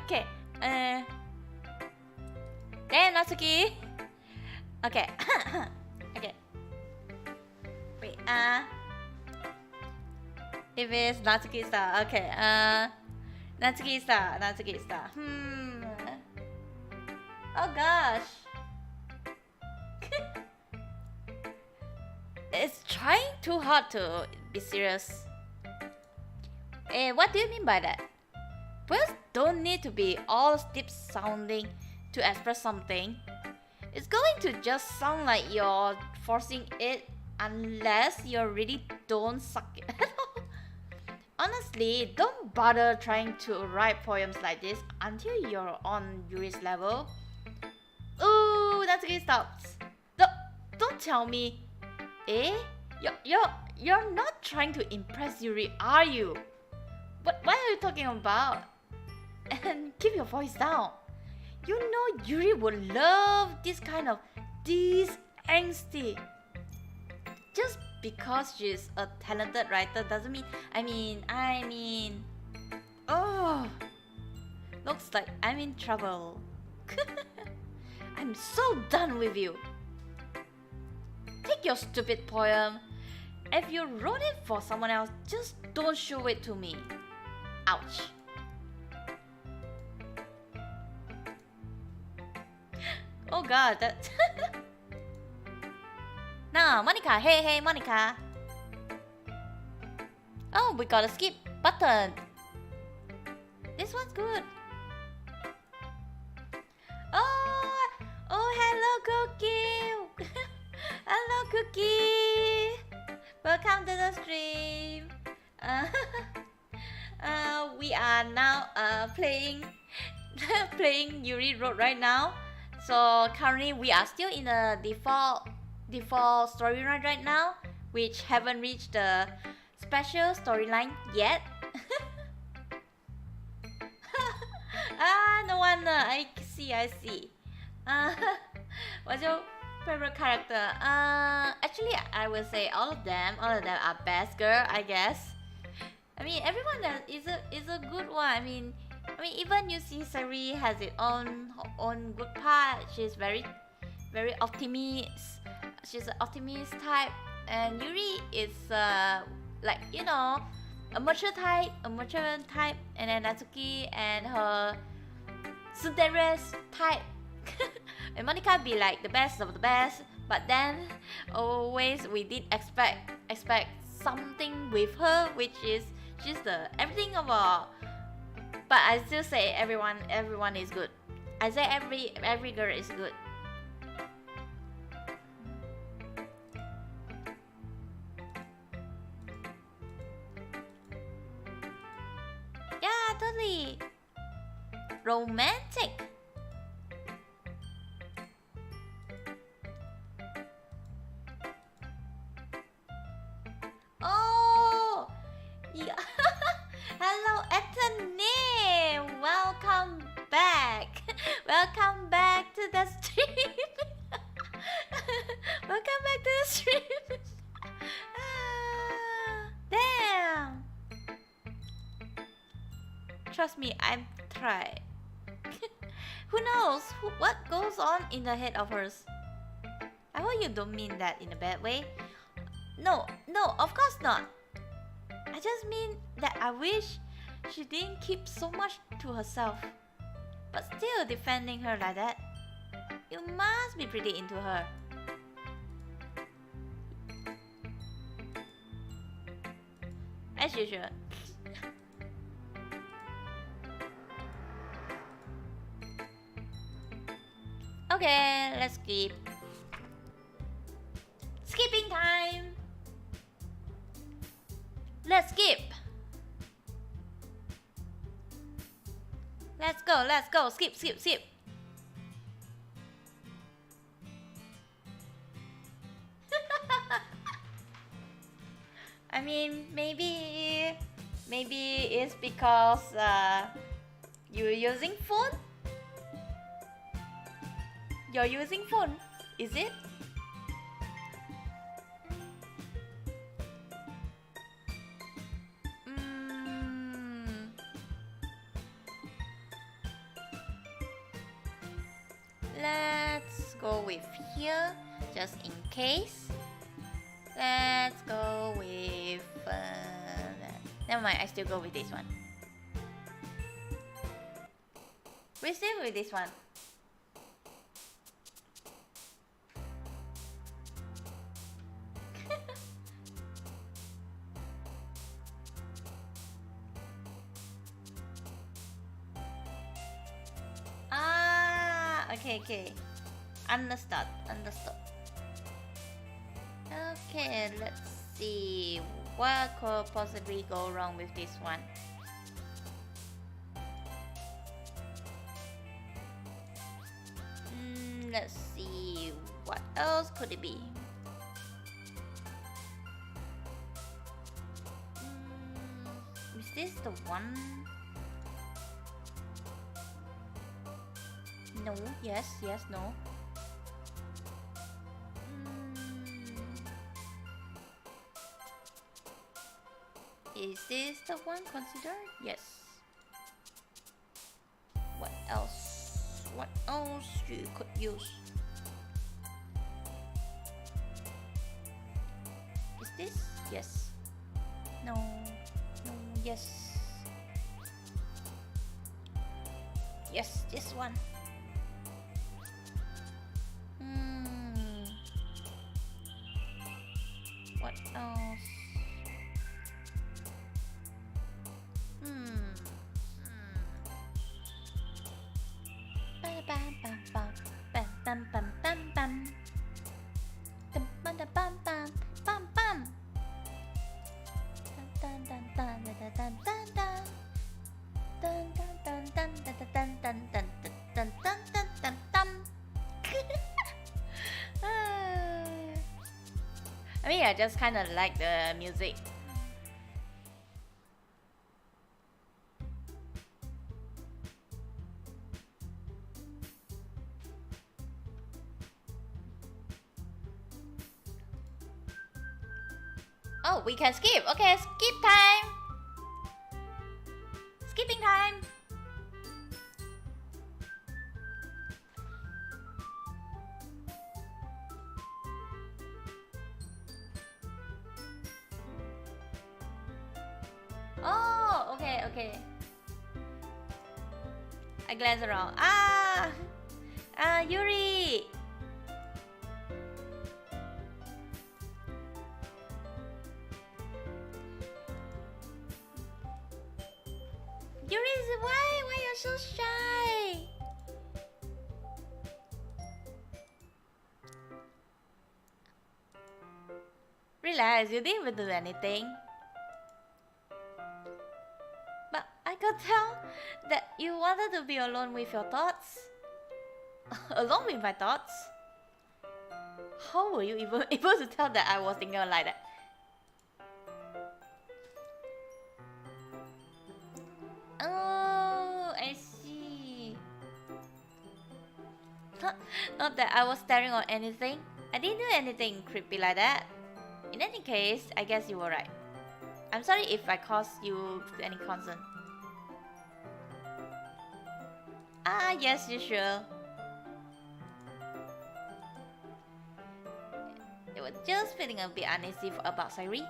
Okay. Damn, Natsuki. Okay. Okay. Wait. If it's Natsuki star, okay. Natsuki star. Oh gosh. It's trying too hard to be serious. What do you mean by that? Poems don't need to be all deep sounding to express something. It's going to just sound like you're forcing it unless you really don't suck it at all. Honestly, don't bother trying to write poems like this until you're on Yuri's level. Ooh, that's good stops. Don't tell me. Eh? You're not trying to impress Yuri, are you? What are you talking about? And keep your voice down. You know Yuri would love this kind of angsty. Just because she's a talented writer doesn't mean I mean oh, looks like I'm in trouble. I'm so done with you. Take your stupid poem. If you wrote it for someone else, just don't show it to me. Ouch. Oh god, that Now, Monica, hey Monica. Oh, we got a skip button. This one's good. Oh, hello Cookie. Hello Cookie. Welcome to the stream. We are now playing Yuri Road right now. So currently we are still in the default storyline right now, which haven't reached the special storyline yet. No wonder. I see. What's your favorite character? Actually, I would say all of them are best girl, I guess. I mean, everyone is a good one. I mean, even you see Sari has its own good part. She's very optimist. She's an optimist type, and Yuri is like, you know, a mature type, and then Natsuki and her tsundere type. And Monica be like the best of the best, but then always we did expect something with her, which is she's the everything of all. But I still say everyone is good. I say every girl is good. Yeah, totally. Romantic. Oh, yeah. Hello, Anthony. Welcome back. Welcome back to the stream. Welcome back to the stream. Damn. Trust me, I'm tried. Who knows what goes on in the head of hers? I hope you don't mean that in a bad way. No, of course not. I just mean that I wish she didn't keep so much to herself. But still defending her like that. You must be pretty into her. As usual. Okay, let's skip. Skipping time! Let's skip! Let's go, skip. I mean, maybe it's because you're using phone? You're using phone, is it? Let's go with here, just in case. Let's go with... never mind, I still go with this one. We still with this one. okay. Understood. Okay, let's see. What could possibly go wrong with this one? Let's see. What else could it be? Is this the one? No, yes, no. Is this the one considered? Yes. What else? What else you could use? Is this? Yes. No, yes. Yes, this one. What else? I mean, I just kind of like the music. Oh, we can skip. Okay, skip time. Skipping time. Oh, okay. I glance around. Yuri. Yuri, why you're so shy? Relax, you didn't even do anything. But I could tell that you wanted to be alone with your thoughts. Alone with my thoughts? How were you even able to tell that I was thinking like that? Oh, I see. Not that I was staring on anything. I didn't do anything creepy like that. In any case, I guess you were right. I'm sorry if I caused you any concern. Yes, you sure. You were just feeling a bit uneasy about Sairi.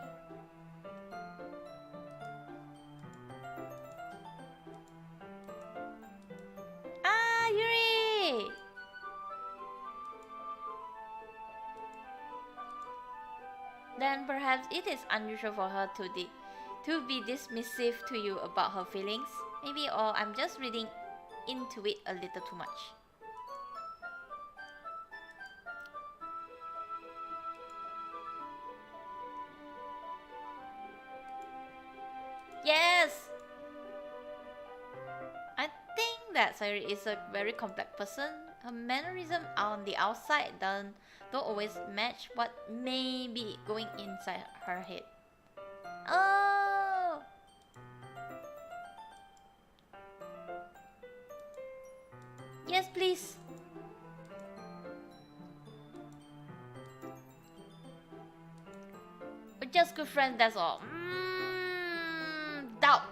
Yuri! Then perhaps it is unusual for her to be dismissive to you about her feelings. Maybe, or I'm just reading into it a little too much. Yes! I think that Sairi is a very complex person. Her mannerisms on the outside don't always match what may be going inside her head. Oh! Yes, please. We're just good friends, that's all. Doubt.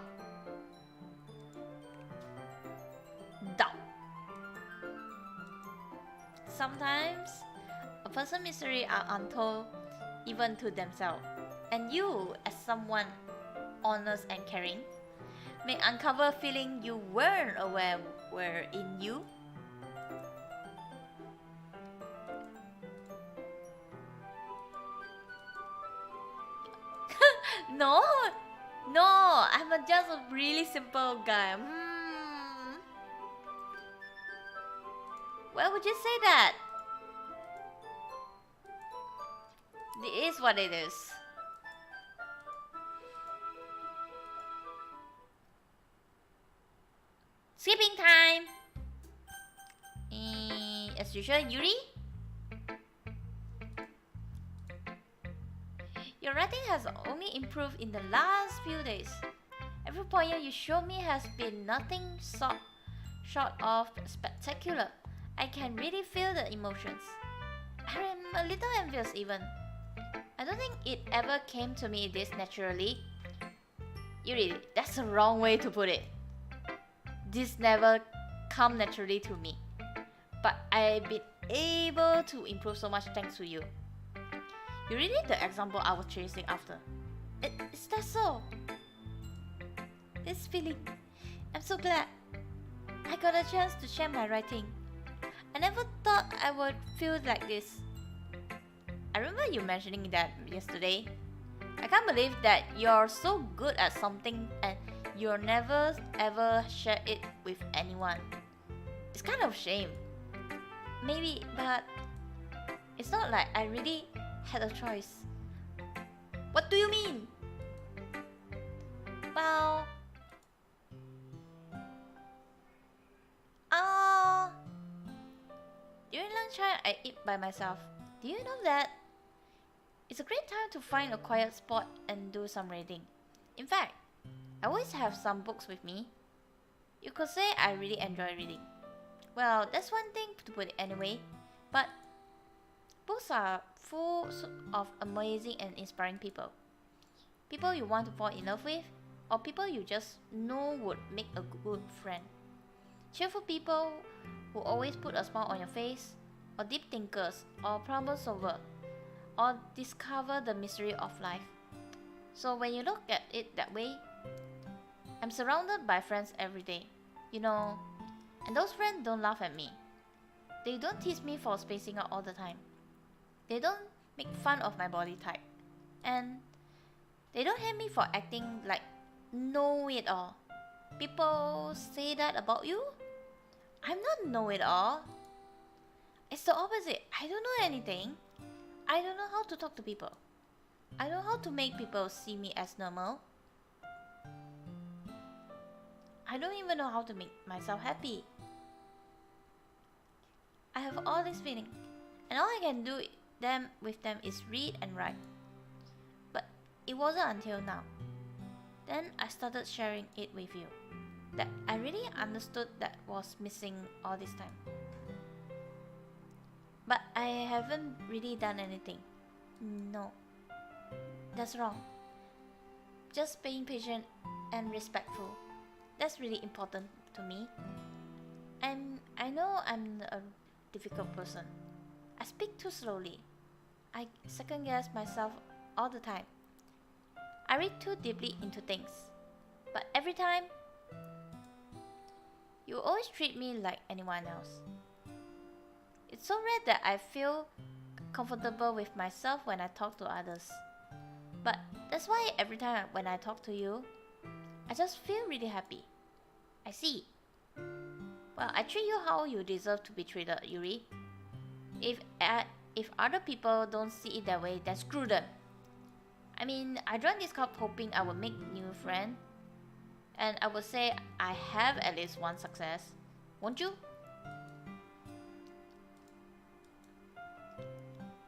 Sometimes a person's mystery are untold even to themselves, and you, as someone honest and caring, may uncover feelings you weren't aware were in you. No, I'm just a really simple guy. Why would you say that? It is what it is. Skipping time! As usual, Yuri? Your writing has only improved in the last few days. Every poem you show me has been nothing short of spectacular. I can really feel the emotions. I am a little envious even. I don't think it ever came to me this naturally. Yuri, that's the wrong way to put it. This never come naturally to me. But I've been able to improve so much thanks to you. You're really the example I was chasing after. Is that so? This feeling, I'm so glad. I got a chance to share my writing. I never thought I would feel like this. I remember you mentioning that yesterday. I can't believe that you're so good at something and you'll never ever share it with anyone. It's kind of a shame. Maybe, but it's not like I really had a choice. What do you mean? Well, during lunchtime I eat by myself. Do you know that? It's a great time to find a quiet spot and do some reading. In fact, I always have some books with me. You could say I really enjoy reading. Well, that's one thing to put it anyway, but books are full of amazing and inspiring people. People you want to fall in love with, or people you just know would make a good friend. Cheerful people who always put a smile on your face, or deep thinkers, or problem solver, or discover the mystery of life. So when you look at it that way, I'm surrounded by friends every day, you know, and those friends don't laugh at me. They don't tease me for spacing out all the time. They don't make fun of my body type. And they don't hate me for acting like know-it-all. People say that about you? I'm not know-it-all. It's the opposite. I don't know anything. I don't know how to talk to people. I know how to make people see me as normal. I don't even know how to make myself happy. I have all this feeling, and all I can do with them is read and write. But it wasn't until now. Then I started sharing it with you, that I really understood that was missing all this time. But I haven't really done anything. No, that's wrong. Just being patient and respectful. That's really important to me. I know I'm a difficult person. I speak too slowly. I second guess myself all the time. I read too deeply into things. But every time, you always treat me like anyone else. It's so rare that I feel comfortable with myself when I talk to others. But that's why every time when I talk to you, I just feel really happy. I see. Well, I treat you how you deserve to be treated, Yuri. If other people don't see it that way, then screw them. I mean, I joined this club hoping I would make new friends. And I would say I have at least one success. Won't you?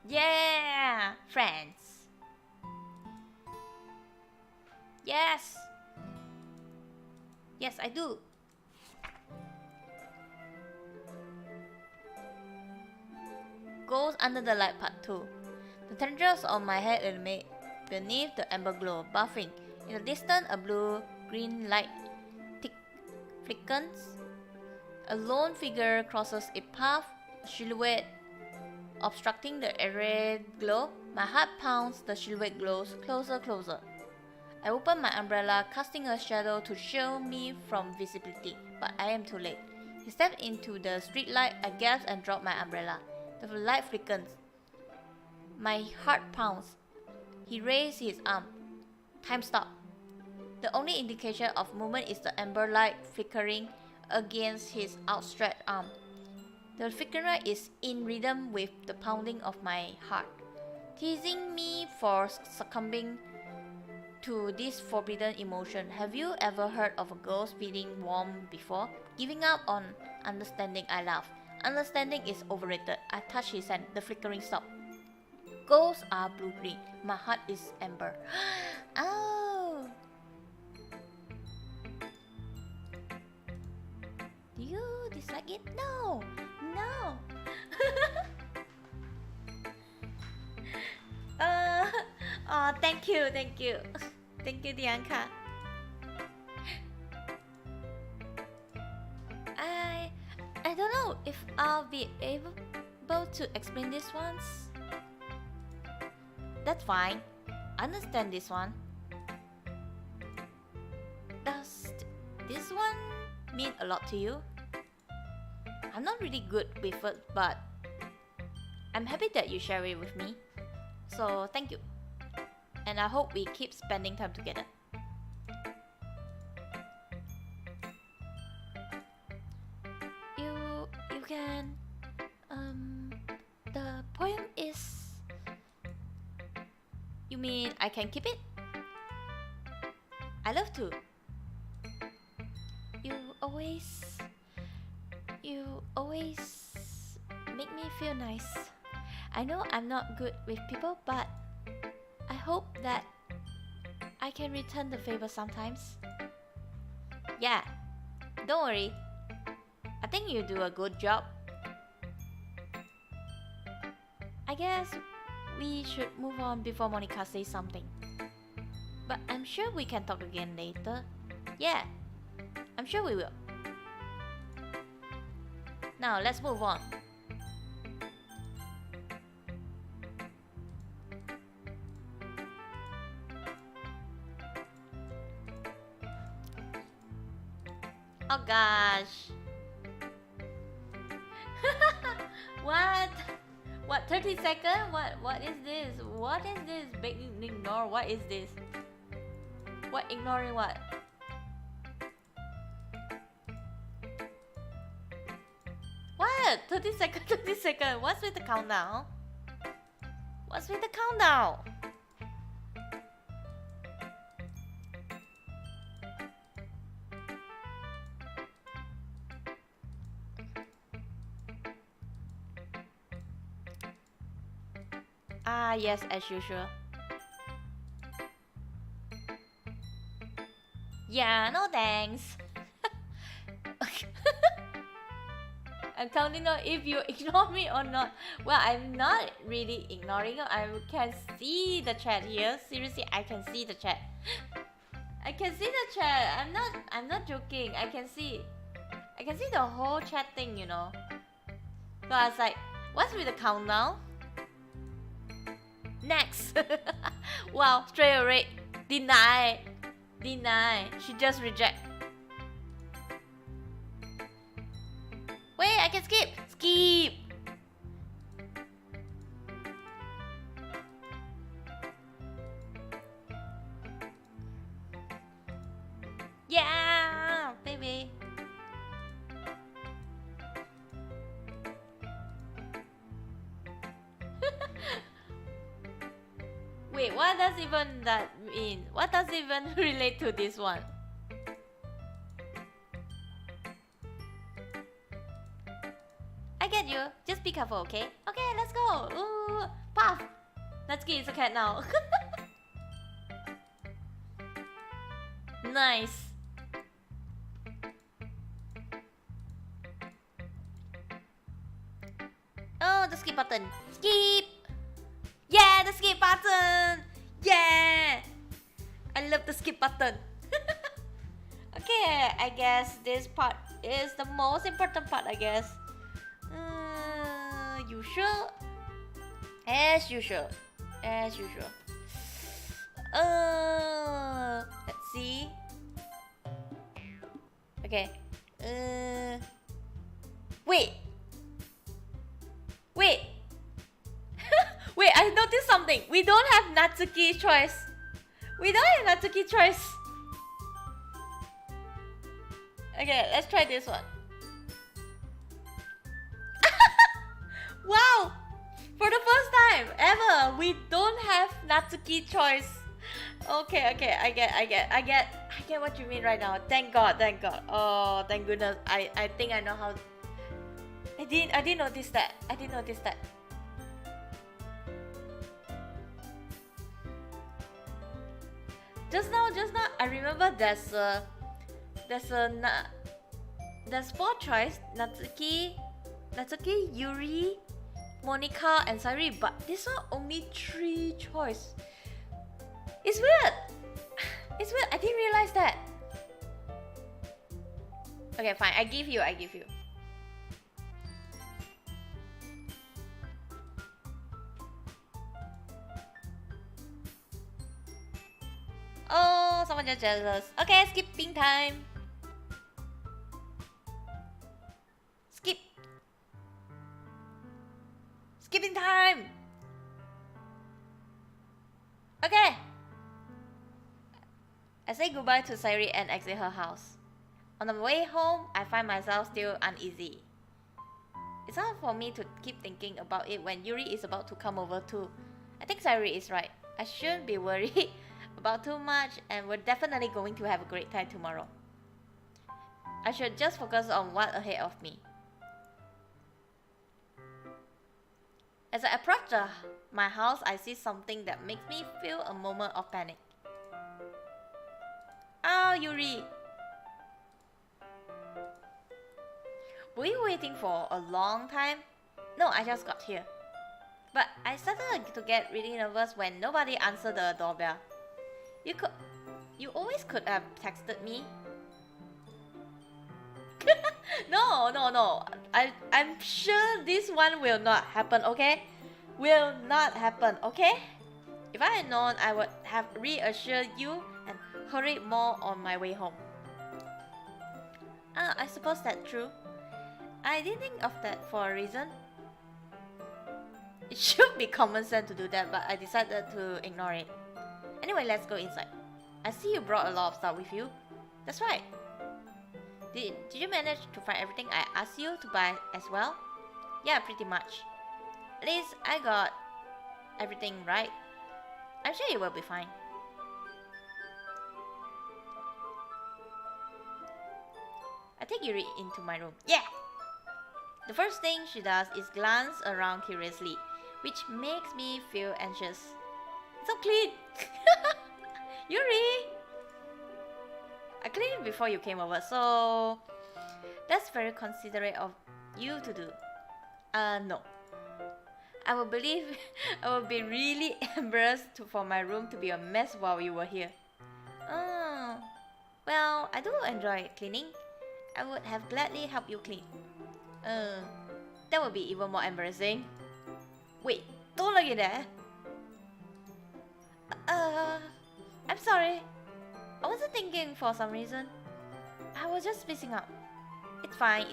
Yeah! Friends! Yes! Yes, I do. Goes under the light part 2. The tendrils on my head illuminate beneath the amber glow, buffing. In the distance, a blue-green light flickers. A lone figure crosses a path, a silhouette obstructing the red glow. My heart pounds, the silhouette glows closer. I open my umbrella, casting a shadow to shield me from visibility, but I am too late. He stepped into the streetlight. I gasp and drop my umbrella. The light flickers. My heart pounds. He raised his arm. Time stop. The only indication of movement is the amber light flickering against his outstretched arm. The flicker is in rhythm with the pounding of my heart, teasing me for succumbing to this forbidden emotion. Have you ever heard of a girl feeling warm before? Giving up on understanding, I laugh. Understanding is overrated. I touch his hand. The flickering stopped. Ghosts are blue-green. My heart is amber. Oh! Do you dislike it? No! No! Oh, thank you. Thank you, Dianca. I don't know if I'll be able to explain this once. That's fine. Understand this one. Does this one mean a lot to you? I'm not really good with it, but I'm happy that you share it with me. So thank you. And I hope we keep spending time together. You can the poem is, you mean I can keep it? I love to. You always make me feel nice. I know I'm not good with people, but I hope that I can return the favor sometimes. Yeah, don't worry. I think you do a good job. I guess we should move on before Monica says something. But I'm sure we can talk again later. Yeah, I'm sure we will. Now let's move on. Oh gosh. What 30 seconds? What is this? What is this? Big ignore. What is this? What ignoring what? What? 30 seconds, 30 seconds. What's with the countdown? What's with the countdown? Ah, yes, as usual. Yeah, no thanks. I'm counting on if you ignore me or not. Well, I'm not really ignoring you. I can see the chat here. Seriously, I can see the chat. I can see the chat. I'm not joking. I can see the whole chat thing, you know. So I was like, what's with the countdown? Next. Wow, straight away. Deny. She just reject. Wait, I can skip. Skip. Yeah, baby. Wait, what does even that mean? What does even relate to this one? I get you. Just be careful, okay? Okay, let's go. Ooh, Puff. Natsuki is a cat now. Nice. Oh, the skip button. Skip. Yeah, the skip button. Yeah. I love the skip button. Okay, I guess this part is the most important part, I guess. Usual. As usual. Let's see. Okay. Wait. Wait, I noticed something. We don't have Natsuki choice. Okay, let's try this one. For the first time ever, we don't have Natsuki choice. Okay, I get what you mean right now. Thank God. Oh, thank goodness. I think I know how. I didn't notice that. Just now, I remember there's 4 choice: Natsuki, Yuri, Monica, and Sairi. But this one only 3 choice. It's weird. I didn't realize that. Okay, fine. I give you. Oh, someone just jealous. Okay, skipping time. Skipping time. Okay. I say goodbye to Sairi and exit her house. On the way home, I find myself still uneasy. It's hard for me to keep thinking about it when Yuri is about to come over too. I think Sairi is right. I shouldn't be worried about too much, and we're definitely going to have a great time tomorrow. I should just focus on what's ahead of me. As I approach my house, I see something that makes me feel a moment of panic. Oh, Yuri! Were you waiting for a long time? No, I just got here. But I started to get really nervous when nobody answered the doorbell. You always could have texted me. No. I'm sure this one will not happen, okay? Will not happen, okay? If I had known, I would have reassured you and hurried more on my way home. I suppose that's true. I didn't think of that for a reason. It should be common sense to do that, but I decided to ignore it. Anyway, let's go inside. I see you brought a lot of stuff with you. That's right. Did you manage to find everything I asked you to buy as well? Yeah, pretty much. At least I got everything right. I'm sure you will be fine. I take Yuri into my room. Yeah! The first thing she does is glance around curiously, which makes me feel anxious. It's so clean! Yuri! I cleaned it before you came over, so that's very considerate of you to do. No. I will be really embarrassed for my room to be a mess while you were here. Well, I do enjoy cleaning. I would have gladly helped you clean. That would be even more embarrassing. Wait, don't look at that. I'm sorry. I wasn't thinking for some reason. I was just spacing out. It's fine.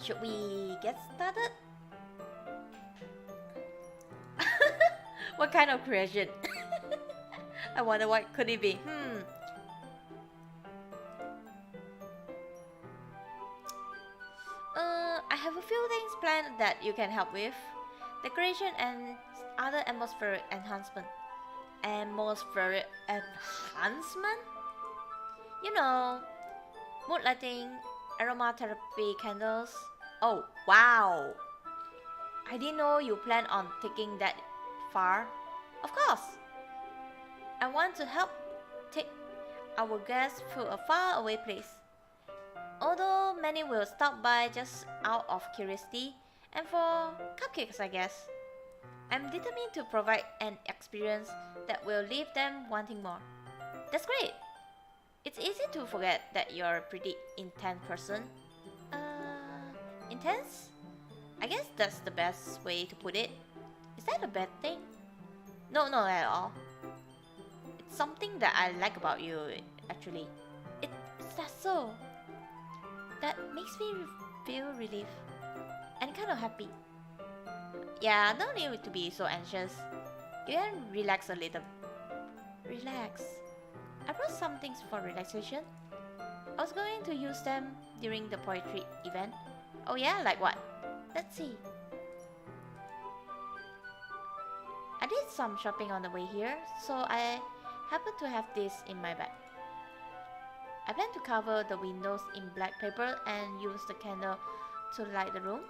Should we get started? What kind of creation? I wonder what could it be. I have a few things planned that you can help with. Decoration and other atmospheric enhancement. Atmospheric enhancement? You know, mood lighting, aromatherapy candles. Oh, wow! I didn't know you plan on taking that far. Of course! I want to help take our guests to a faraway place. Although many will stop by just out of curiosity and for cupcakes, I guess. I'm determined to provide an experience that will leave them wanting more. That's great! It's easy to forget that you're a pretty intense person. Intense? I guess that's the best way to put it. Is that a bad thing? No, not at all. It's something that I like about you, actually. It's that so. That makes me feel relief and kind of happy. Yeah, no need to be so anxious. You can relax a little. Relax. I brought some things for relaxation. I was going to use them during the poetry event. Oh yeah, like what? Let's see. I did some shopping on the way here, so I happen to have this in my bag. I plan to cover the windows in black paper and use the candle to light the room.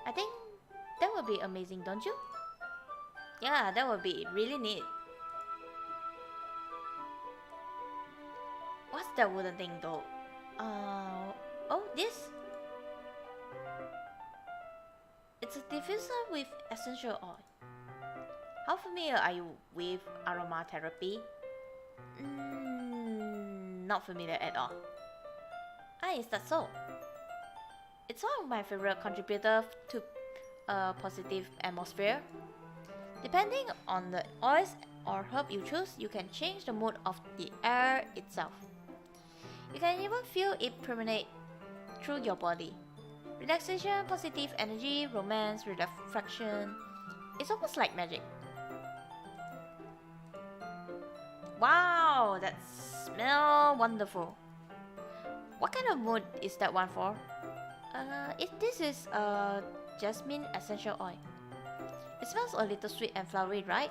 I think that would be amazing, don't you? Yeah, that would be really neat. What's that wooden thing though? Oh, this? It's a diffuser with essential oil. How familiar are you with aromatherapy? Not familiar at all. Ah, is that so? It's one of my favorite contributors to a positive atmosphere. Depending on the oils or herb you choose, you can change the mood of the air itself. You can even feel it permeate through your body. Relaxation, positive energy, romance, reflection. It's almost like magic. Wow, that smells wonderful. What kind of mood is that one for? This is jasmine essential oil. It smells a little sweet and flowery, right?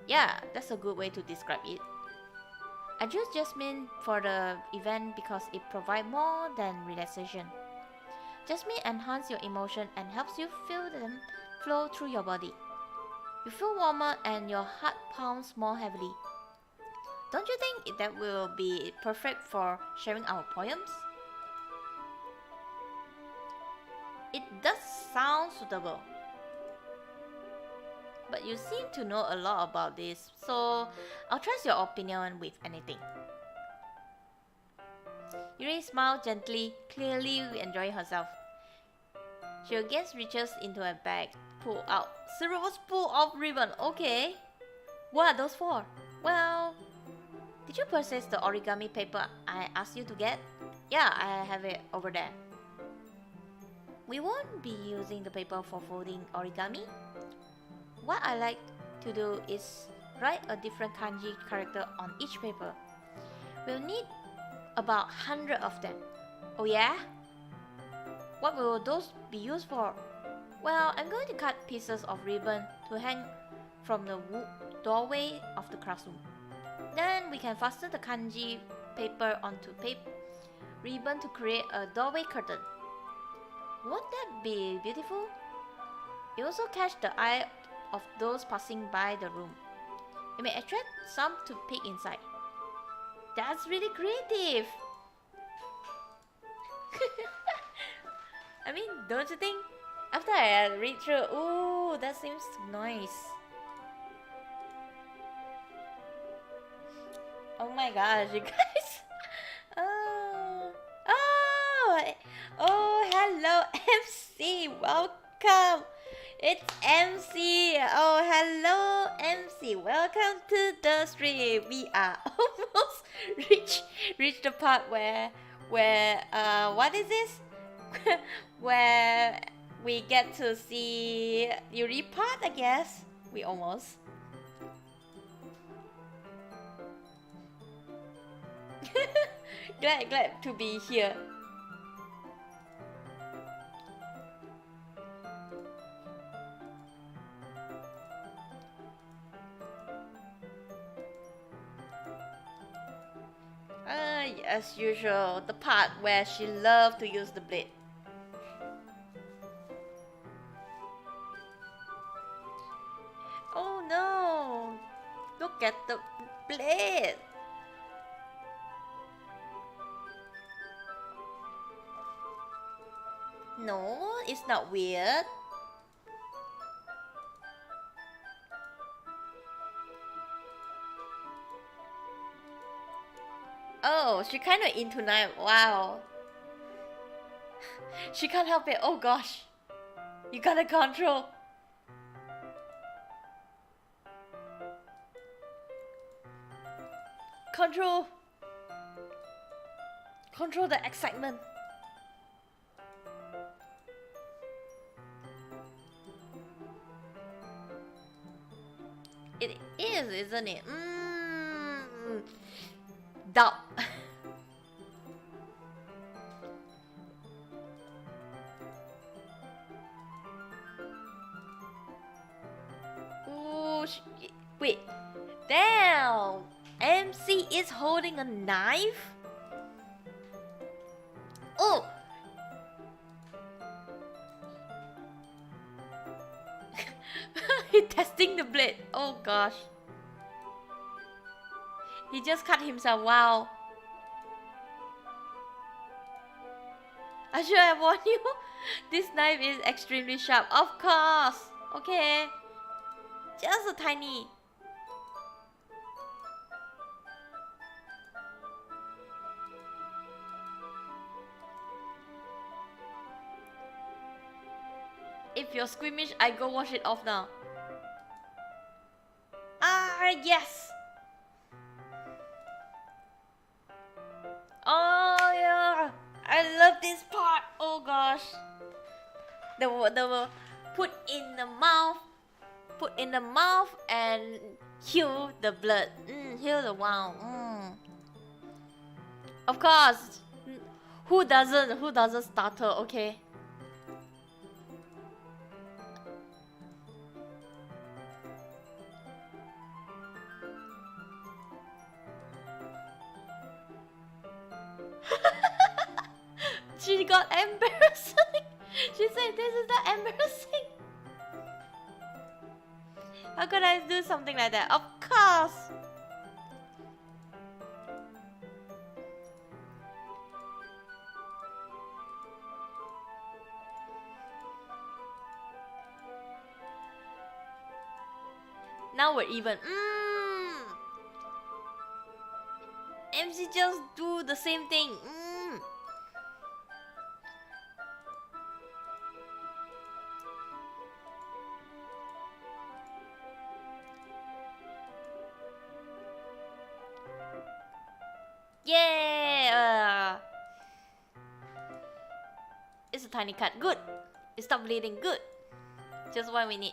Yeah, that's a good way to describe it. I choose jasmine for the event because it provides more than relaxation. Jasmine enhances your emotion and helps you feel them flow through your body. You feel warmer and your heart pounds more heavily. Don't you think that will be perfect for sharing our poems? It does sound suitable. But you seem to know a lot about this, so I'll trust your opinion with anything. Yuri smiled gently, clearly enjoying herself. She again reaches into her bag, pull out several spool of ribbon. Okay. What are those for? Well, did you purchase the origami paper I asked you to get? Yeah, I have it over there. We won't be using the paper for folding origami. What I like to do is write a different kanji character on each paper. We'll need about 100 of them. Oh yeah? What will those be used for? Well, I'm going to cut pieces of ribbon to hang from the doorway of the classroom. Then we can fasten the kanji paper onto ribbon to create a doorway curtain. Won't that be beautiful? It also catch the eye of those passing by the room. It may attract some to peek inside. That's really creative! I mean, don't you think? After I read through, ooh, that seems nice. Oh my gosh, you guys! Oh, hello, MC, welcome. It's MC. Oh, hello, MC. Welcome to the stream. We are almost reached the part where what is this? Where we get to see Yuri part, I guess. We almost. glad to be here. As usual, the part where she loved to use the blade. Oh no! Look at the blade! No, it's not weird. Oh, she kinda into knife. Wow. She can't help it. Oh gosh. You gotta control. Control the excitement. It is, isn't it? Doubt. Wait, damn! MC is holding a knife? Oh! He's testing the blade. Oh gosh. He just cut himself. Wow. I should have warned you. This knife is extremely sharp. Of course. Okay. Just a tiny. If you're squeamish, I go wash it off now. Ah, yes. Oh yeah. I love this part. Oh gosh. The put in the mouth. Put in the mouth and heal the blood. Heal the wound. Of course. Who doesn't starter, okay? She got embarrassing. She said this is not embarrassing. How could I do something like that? Of course. Now we're even. MC just do the same thing. Yeah! It's a tiny cut. Good! It stopped bleeding. Good! Just what we need.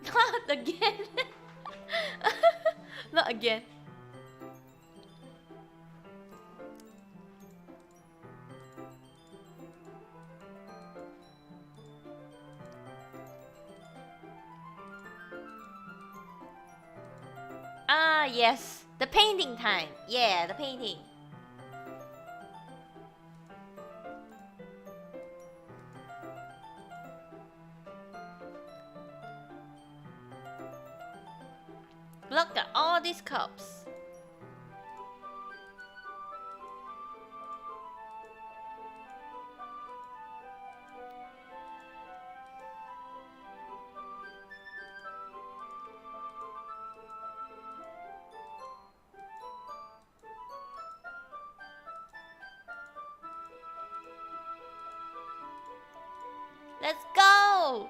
Not again! Not again. Ah, yes. The painting time. Yeah, the painting. Look at all these cups. Let's go!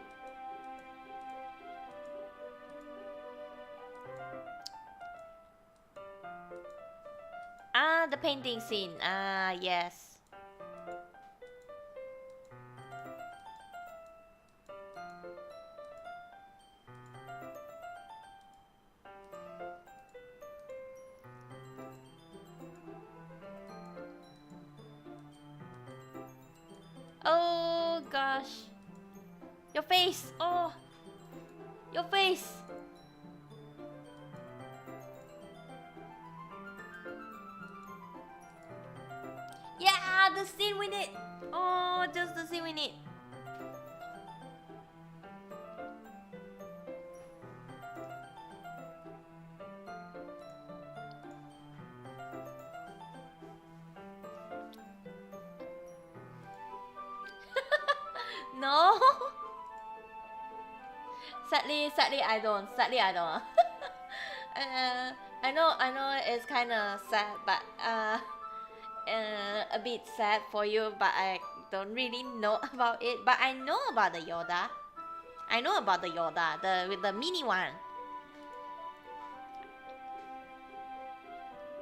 Ah, the painting scene. Ah, yes. Oh gosh. Your face. Oh. Your face. Yeah, the scene we need. Oh, just the scene we need. No. Sadly, I don't. Sadly, I don't. I know, it's kind of sad, but a bit sad for you. But I don't really know about it. But I know about the Yoda. I know about the Yoda, the mini one.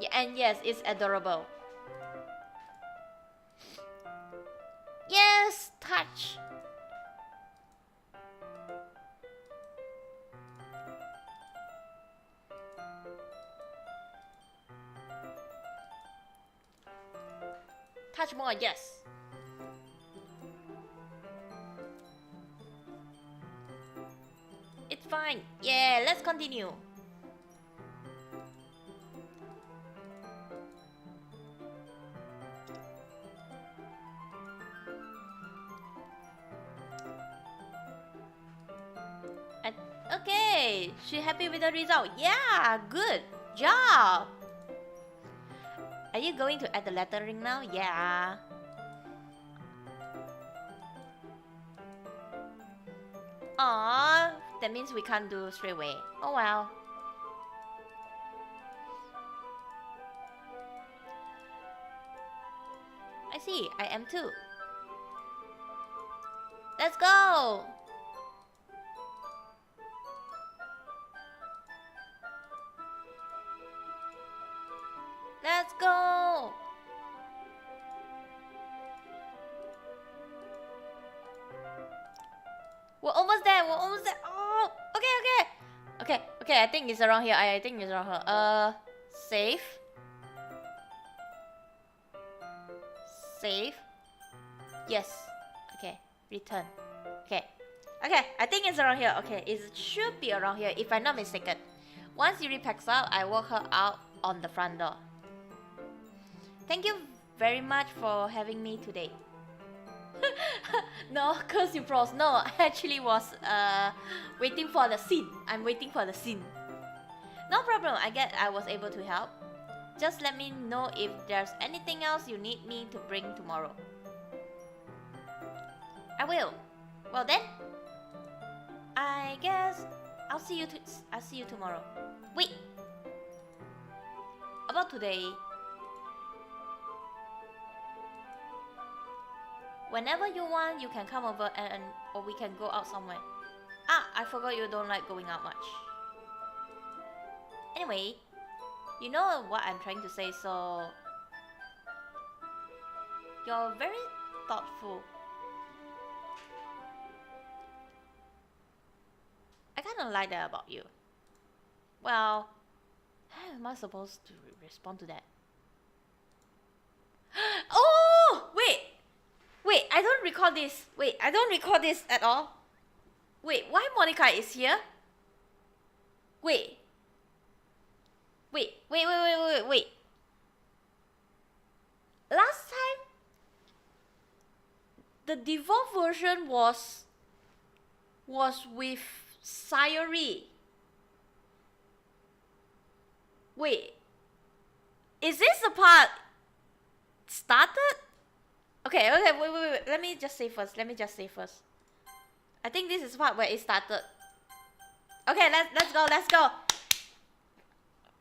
Yeah, and yes, it's adorable. Yes, touch. Touch more, yes. fine. Yeah, let's continue. Okay, she happy with the result. Yeah, good job. Are you going to add the lettering now? Yeah. Aww, that means we can't do straight away. Oh well. I see, I am too. Let's go! Let's go! We're almost there, we're almost there. Oh, okay, I think it's around here. I think it's around here. Save. Save. Yes. Okay, return. Okay, I think it's around here. Okay, it should be around here if I'm not mistaken. Once Yuri packs out, I walk her out on the front door. Thank you very much for having me today. No, curse you pros. No, I actually was waiting for the scene. I'm waiting for the scene. No problem, I get I was able to help. Just let me know if there's anything else you need me to bring tomorrow. I will. Well then, I guess I'll see you tomorrow. Wait. About today. Whenever you want, you can come over or we can go out somewhere. Ah, I forgot you don't like going out much. Anyway, you know what I'm trying to say, so you're very thoughtful. I kinda like that about you. Well, how am I supposed to respond to that? Oh! Wait, I don't recall this. Wait, I don't recall this at all. Wait, why Monica is here? Wait. Last time, the default version was with Sayuri. Wait, is this the part started? Okay, wait. Let me just say first. I think this is the part where it started. Okay, let's go.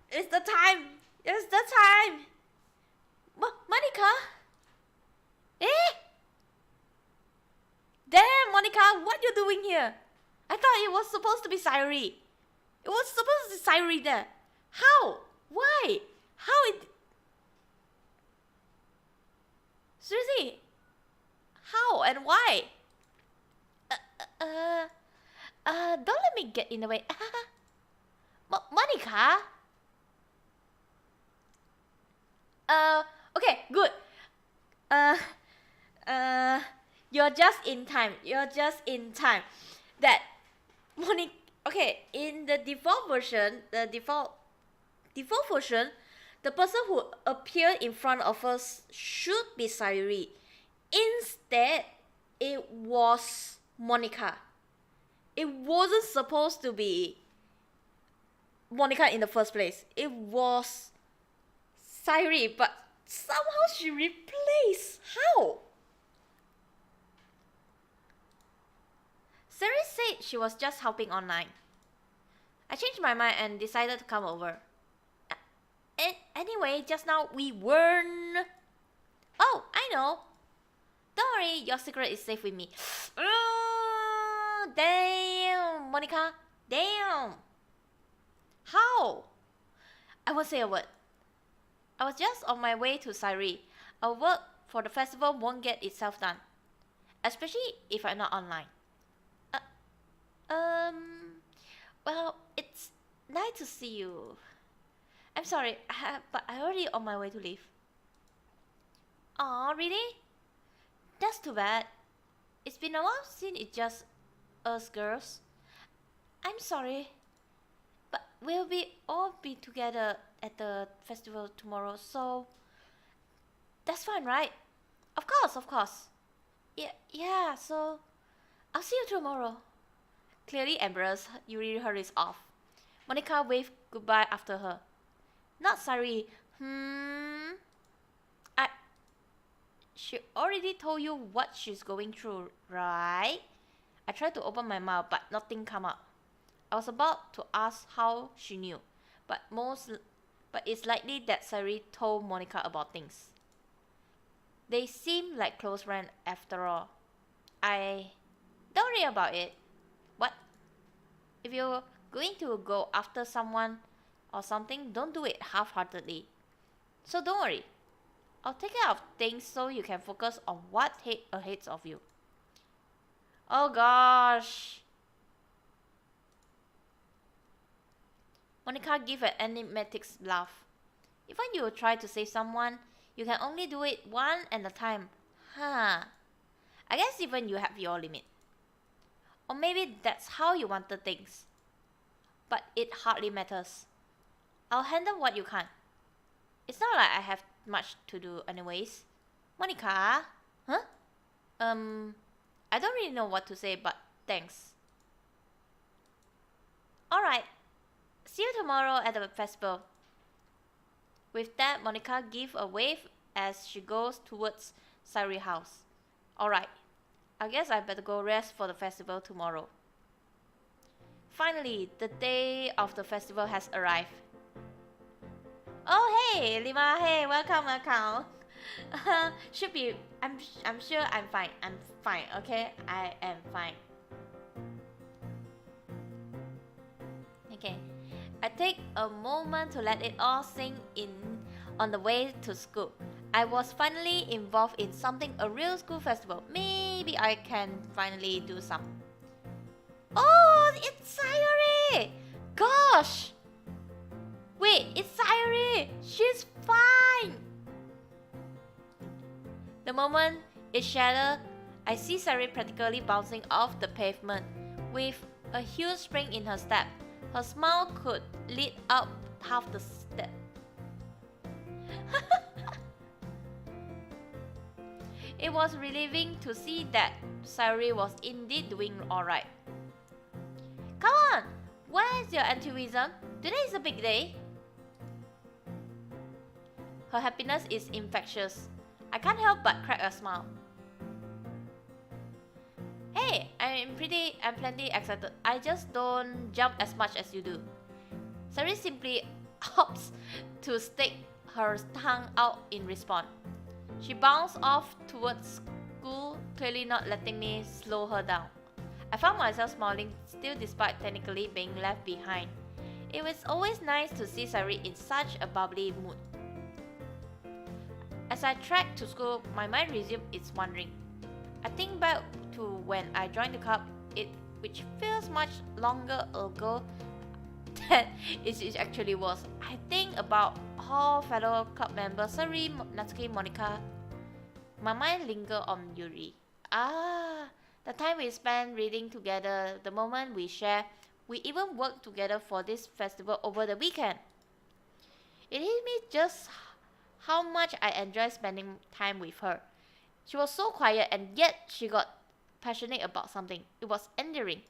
It's the time. Monica? Eh? Damn, Monica, what you doing here? I thought it was supposed to be Sayuri. It was supposed to be Sayuri there. How? Why? How it... Seriously? How and why? Don't let me get in the way. Monica? Okay, good. You're just in time. That Monica, okay, in the default version, the person who appeared in front of us should be Sayuri. Instead, it was Monica. It wasn't supposed to be Monica in the first place. It was Sayuri, but somehow she replaced. How? Sayuri said she was just helping online. I changed my mind and decided to come over. Anyway, just now we weren't... Oh, I know. Don't worry, your secret is safe with me. Damn, Monica. Damn. How? I won't say a word. I was just on my way to Sayuri. Our work for the festival won't get itself done. Especially if I'm not online. Well, it's nice to see you. I'm sorry, but I'm already on my way to leave. Aw, really? That's too bad. It's been a while since it's just us girls. I'm sorry, but we'll all be together at the festival tomorrow, so that's fine, right? Of course. Yeah, so I'll see you tomorrow. Clearly embarrassed, Yuri hurries off. Monica waved goodbye after her. Not sorry. She already told you what she's going through, right? I tried to open my mouth, but nothing came out. I was about to ask how she knew, but it's likely that Sari told Monica about things. They seem like close friends after all. Don't worry about it. What? If you're going to go after someone or something, don't do it half-heartedly. So don't worry. I'll take care of things so you can focus on what ahead of you. Oh gosh. Monica gave an enigmatic laugh. If when you try to save someone, you can only do it one at a time. I guess even you have your limit. Or maybe that's how you wanted things. But it hardly matters. I'll handle what you can. It's not like I have much to do anyways. Monica? Huh? I don't really know what to say, but thanks. Alright. See you tomorrow at the festival. With that, Monica gives a wave as she goes towards Sari's house. Alright. I guess I better go rest for the festival tomorrow. Finally, the day of the festival has arrived. Oh hey, Lima, hey, welcome. Should be, I'm sure I'm fine. I'm fine, okay? I am fine. Okay. I take a moment to let it all sink in on the way to school. I was finally involved in something, a real school festival. Maybe I can finally do some. Oh, it's Sayuri! Gosh! Wait, it's Sayuri! She's fine! The moment it shattered, I see Sayuri practically bouncing off the pavement with a huge spring in her step. Her smile could lead up half the step. It was relieving to see that Sayuri was indeed doing alright. Come on! Where's your enthusiasm? Today is a big day. Her happiness is infectious. I can't help but crack a smile. Hey, I'm plenty excited. I just don't jump as much as you do. Sayuri simply opts to stick her tongue out in response. She bounced off towards school, clearly not letting me slow her down. I found myself smiling still despite technically being left behind. It was always nice to see Sayuri in such a bubbly mood. As I trekked to school, my mind resumed its wandering. I think back to when I joined the club, which feels much longer ago than it actually was. I think about all fellow club members, Sari, Natsuki, Monica. My mind lingered on Yuri. The time we spent reading together, the moment we shared, we even worked together for this festival over the weekend. It hit me just how much I enjoyed spending time with her. She was so quiet and yet she got passionate about something. It was endearing.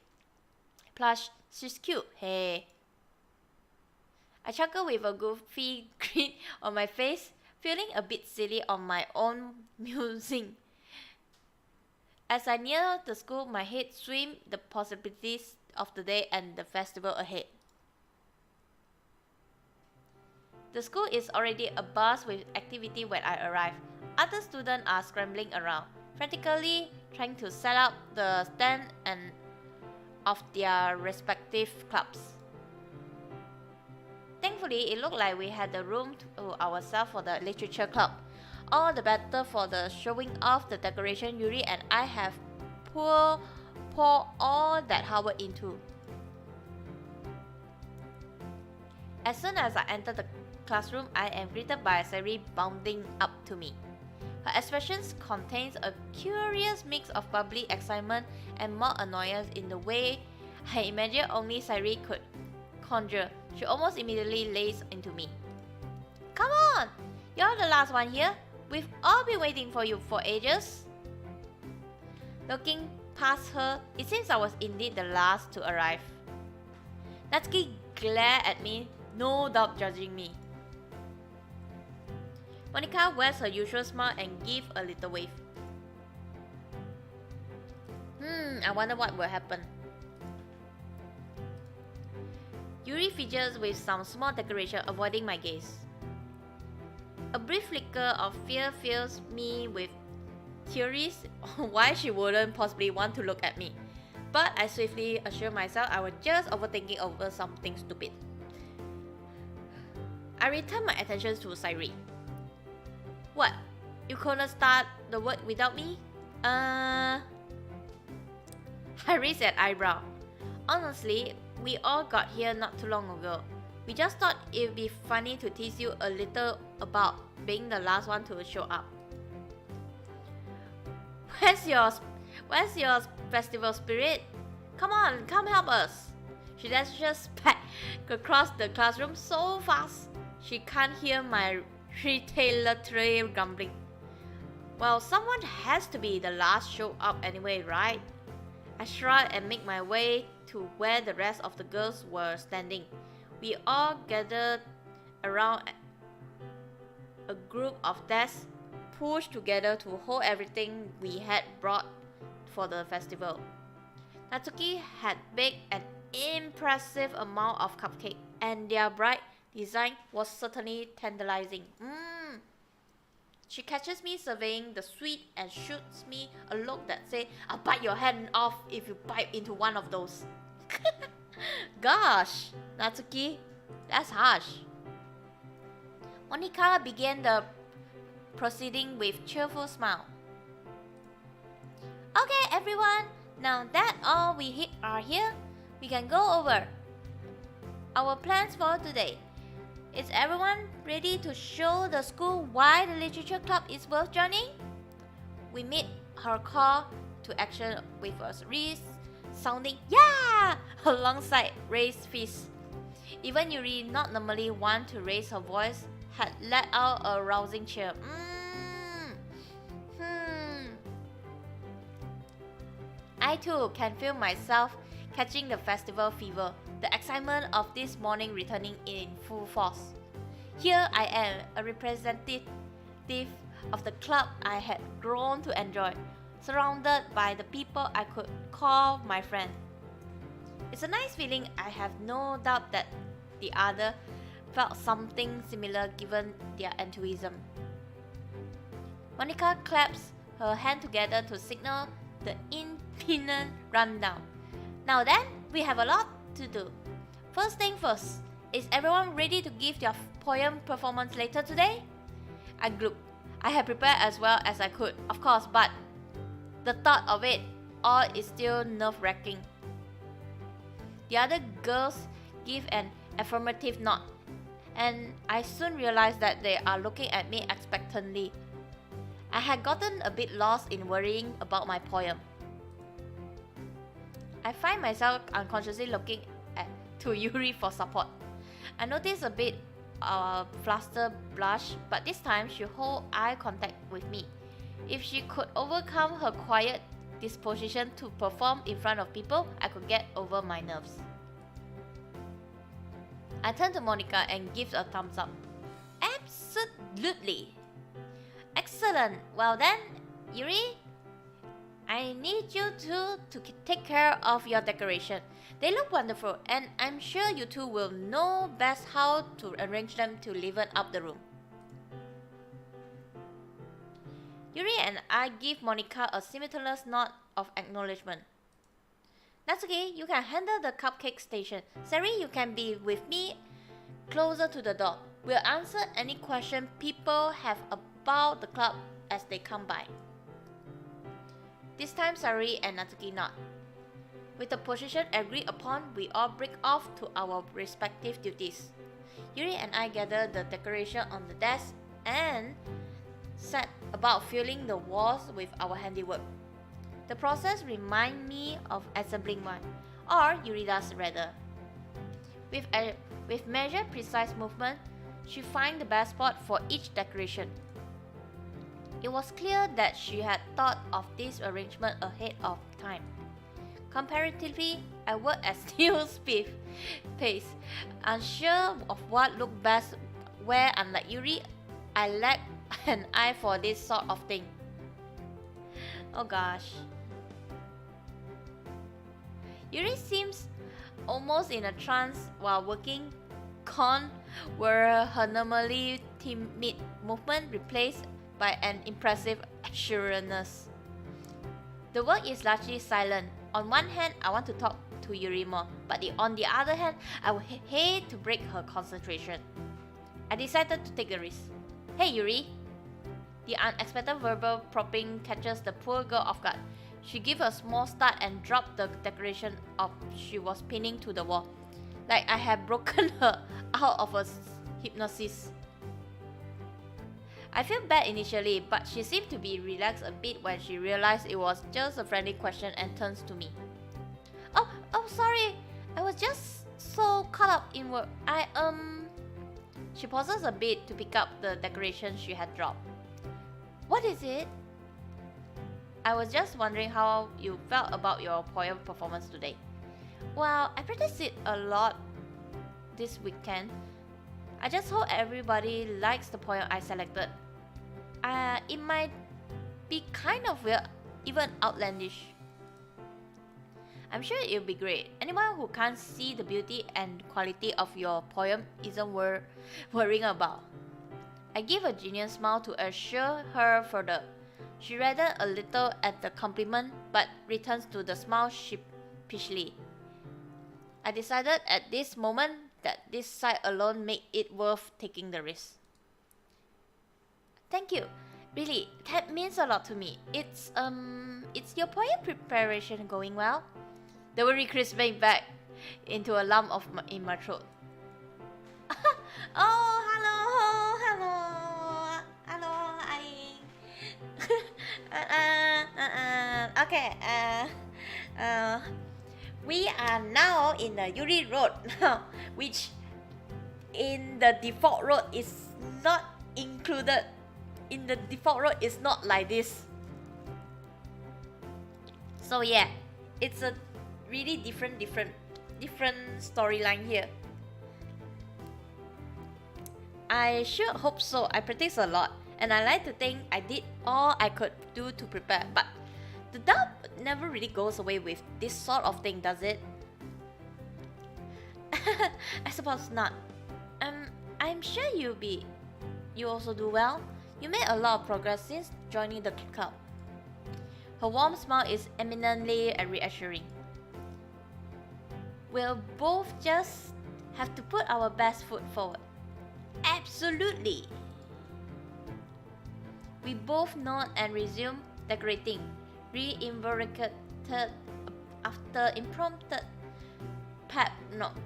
Plus, she's cute, hey. I chuckled with a goofy grin on my face, feeling a bit silly on my own musing. As I neared the school, my head swam the possibilities of the day and the festival ahead. The school is already abuzz with activity when I arrive. Other students are scrambling around, frantically trying to set up the stand of their respective clubs. Thankfully, it looked like we had the room to ourselves for the literature club. All the better for the showing off the decoration Yuri and I have poured all that hard work into. As soon as I enter the classroom, I am greeted by Sari bounding up to me. Her expressions contains a curious mix of bubbly excitement and mock annoyance in the way I imagine only Sairi could conjure. She almost immediately lays into me. Come on! You're the last one here. We've all been waiting for you for ages. Looking past her, it seems I was indeed the last to arrive. Natsuki glared at me, no doubt judging me. Monika wears her usual smile and gives a little wave. I wonder what will happen. Yuri fidgets with some small decoration, avoiding my gaze. A brief flicker of fear fills me with theories on why she wouldn't possibly want to look at me. But I swiftly assure myself I was just overthinking over something stupid. I return my attention to Sairi. What? You couldn't start the work without me? I raised an eyebrow. Honestly, we all got here not too long ago. We just thought it'd be funny to tease you a little about being the last one to show up. Where's your festival spirit? Come on, come help us. She dashes back across the classroom so fast she can't hear my retaliatory grumbling. Well, someone has to be the last show up anyway, right? I shrug and make my way to where the rest of the girls were standing. We all gathered around a group of desks pushed together to hold everything we had brought for the festival. Natsuki had baked an impressive amount of cupcake, and their bright design was certainly tantalizing. She catches me surveying the sweet and shoots me a look that says, I'll bite your hand off if you bite into one of those. Gosh, Natsuki, that's harsh. Monika began the proceeding with cheerful smile. Okay, everyone, now that all we are here, we can go over our plans for today. Is everyone ready to show the school why the literature club is worth joining? We meet her call to action with a resounding "Yeah!" alongside raised fists. Even Yuri, not normally one to raise her voice, had let out a rousing cheer. I too can feel myself catching the festival fever, the excitement of this morning returning in full force. Here I am, a representative of the club I had grown to enjoy, surrounded by the people I could call my friend. It's a nice feeling. I have no doubt that the other felt something similar given their enthusiasm. Monika claps her hand together to signal the imminent rundown. Now then, we have a lot to do. First thing first, is everyone ready to give their poem performance later today? I glooped. I had prepared as well as I could, of course, but the thought of it all is still nerve-wracking. The other girls give an affirmative nod, and I soon realized that they are looking at me expectantly. I had gotten a bit lost in worrying about my poem. I find myself unconsciously looking to Yuri for support. I noticed a bit flustered blush, but this time she held eye contact with me. If she could overcome her quiet disposition to perform in front of people, I could get over my nerves. I turned to Monika and give a thumbs up. Absolutely! Excellent! Well then, Yuri, I need you two to take care of your decoration. They look wonderful, and I'm sure you two will know best how to arrange them to liven up the room. Yuri and I give Monika a simultaneous nod of acknowledgement. Natsuki, you can handle the cupcake station. Sari, you can be with me closer to the door. We'll answer any question people have about the club as they come by. This time Sari and Natsuki nod. With the position agreed upon, we all break off to our respective duties. Yuri and I gather the decoration on the desk and set about filling the walls with our handiwork. The process reminds me of assembling one. or Yuri does rather. With measured, precise movement, she finds the best spot for each decoration. It was clear that she had thought of this arrangement ahead of time. Comparatively, I worked at snail's pace, unsure of what looked best where, unlike Yuri, I lack an eye for this sort of thing. Oh gosh. Yuri seems almost in a trance while working. Con were her normally timid movement replaced by an impressive assuredness. The work is largely silent. On one hand, I want to talk to Yuri more, but on the other hand, I would hate to break her concentration. I decided to take the risk. Hey Yuri! The unexpected verbal prompting catches the poor girl off guard. She gave a small start and dropped the decoration she was pinning to the wall, like I had broken her out of a hypnosis. I felt bad initially, but she seemed to be relaxed a bit when she realized it was just a friendly question and turns to me. Oh, sorry. I was just so caught up in work. She pauses a bit to pick up the decoration she had dropped. What is it? I was just wondering how you felt about your poem performance today. Well, I practiced it a lot this weekend. I just hope everybody likes the poem I selected. It might be kind of weird, even outlandish. I'm sure it'll be great. Anyone who can't see the beauty and quality of your poem isn't worth worrying about. I give a genuine smile to assure her further. She reddened a little at the compliment, but returns to the smile sheepishly. I decided at this moment that this sight alone made it worth taking the risk. Thank you. Really, that means a lot to me. It's your poem preparation going well? The worry crisped me back into a lump in my throat. Oh, hello, hi. Okay, we are now in the Yuri Road, which in the default road is not included. In the default road is not like this. So yeah, it's a really different storyline here. I sure hope so. I practice a lot, and I like to think I did all I could do to prepare, but the doubt never really goes away with this sort of thing, does it? I suppose not. I'm sure you also do well. You made a lot of progress since joining the club. Her warm smile is eminently reassuring. We'll both just have to put our best foot forward. Absolutely! We both nod and resume decorating, reinvigorated after impromptu pep talk.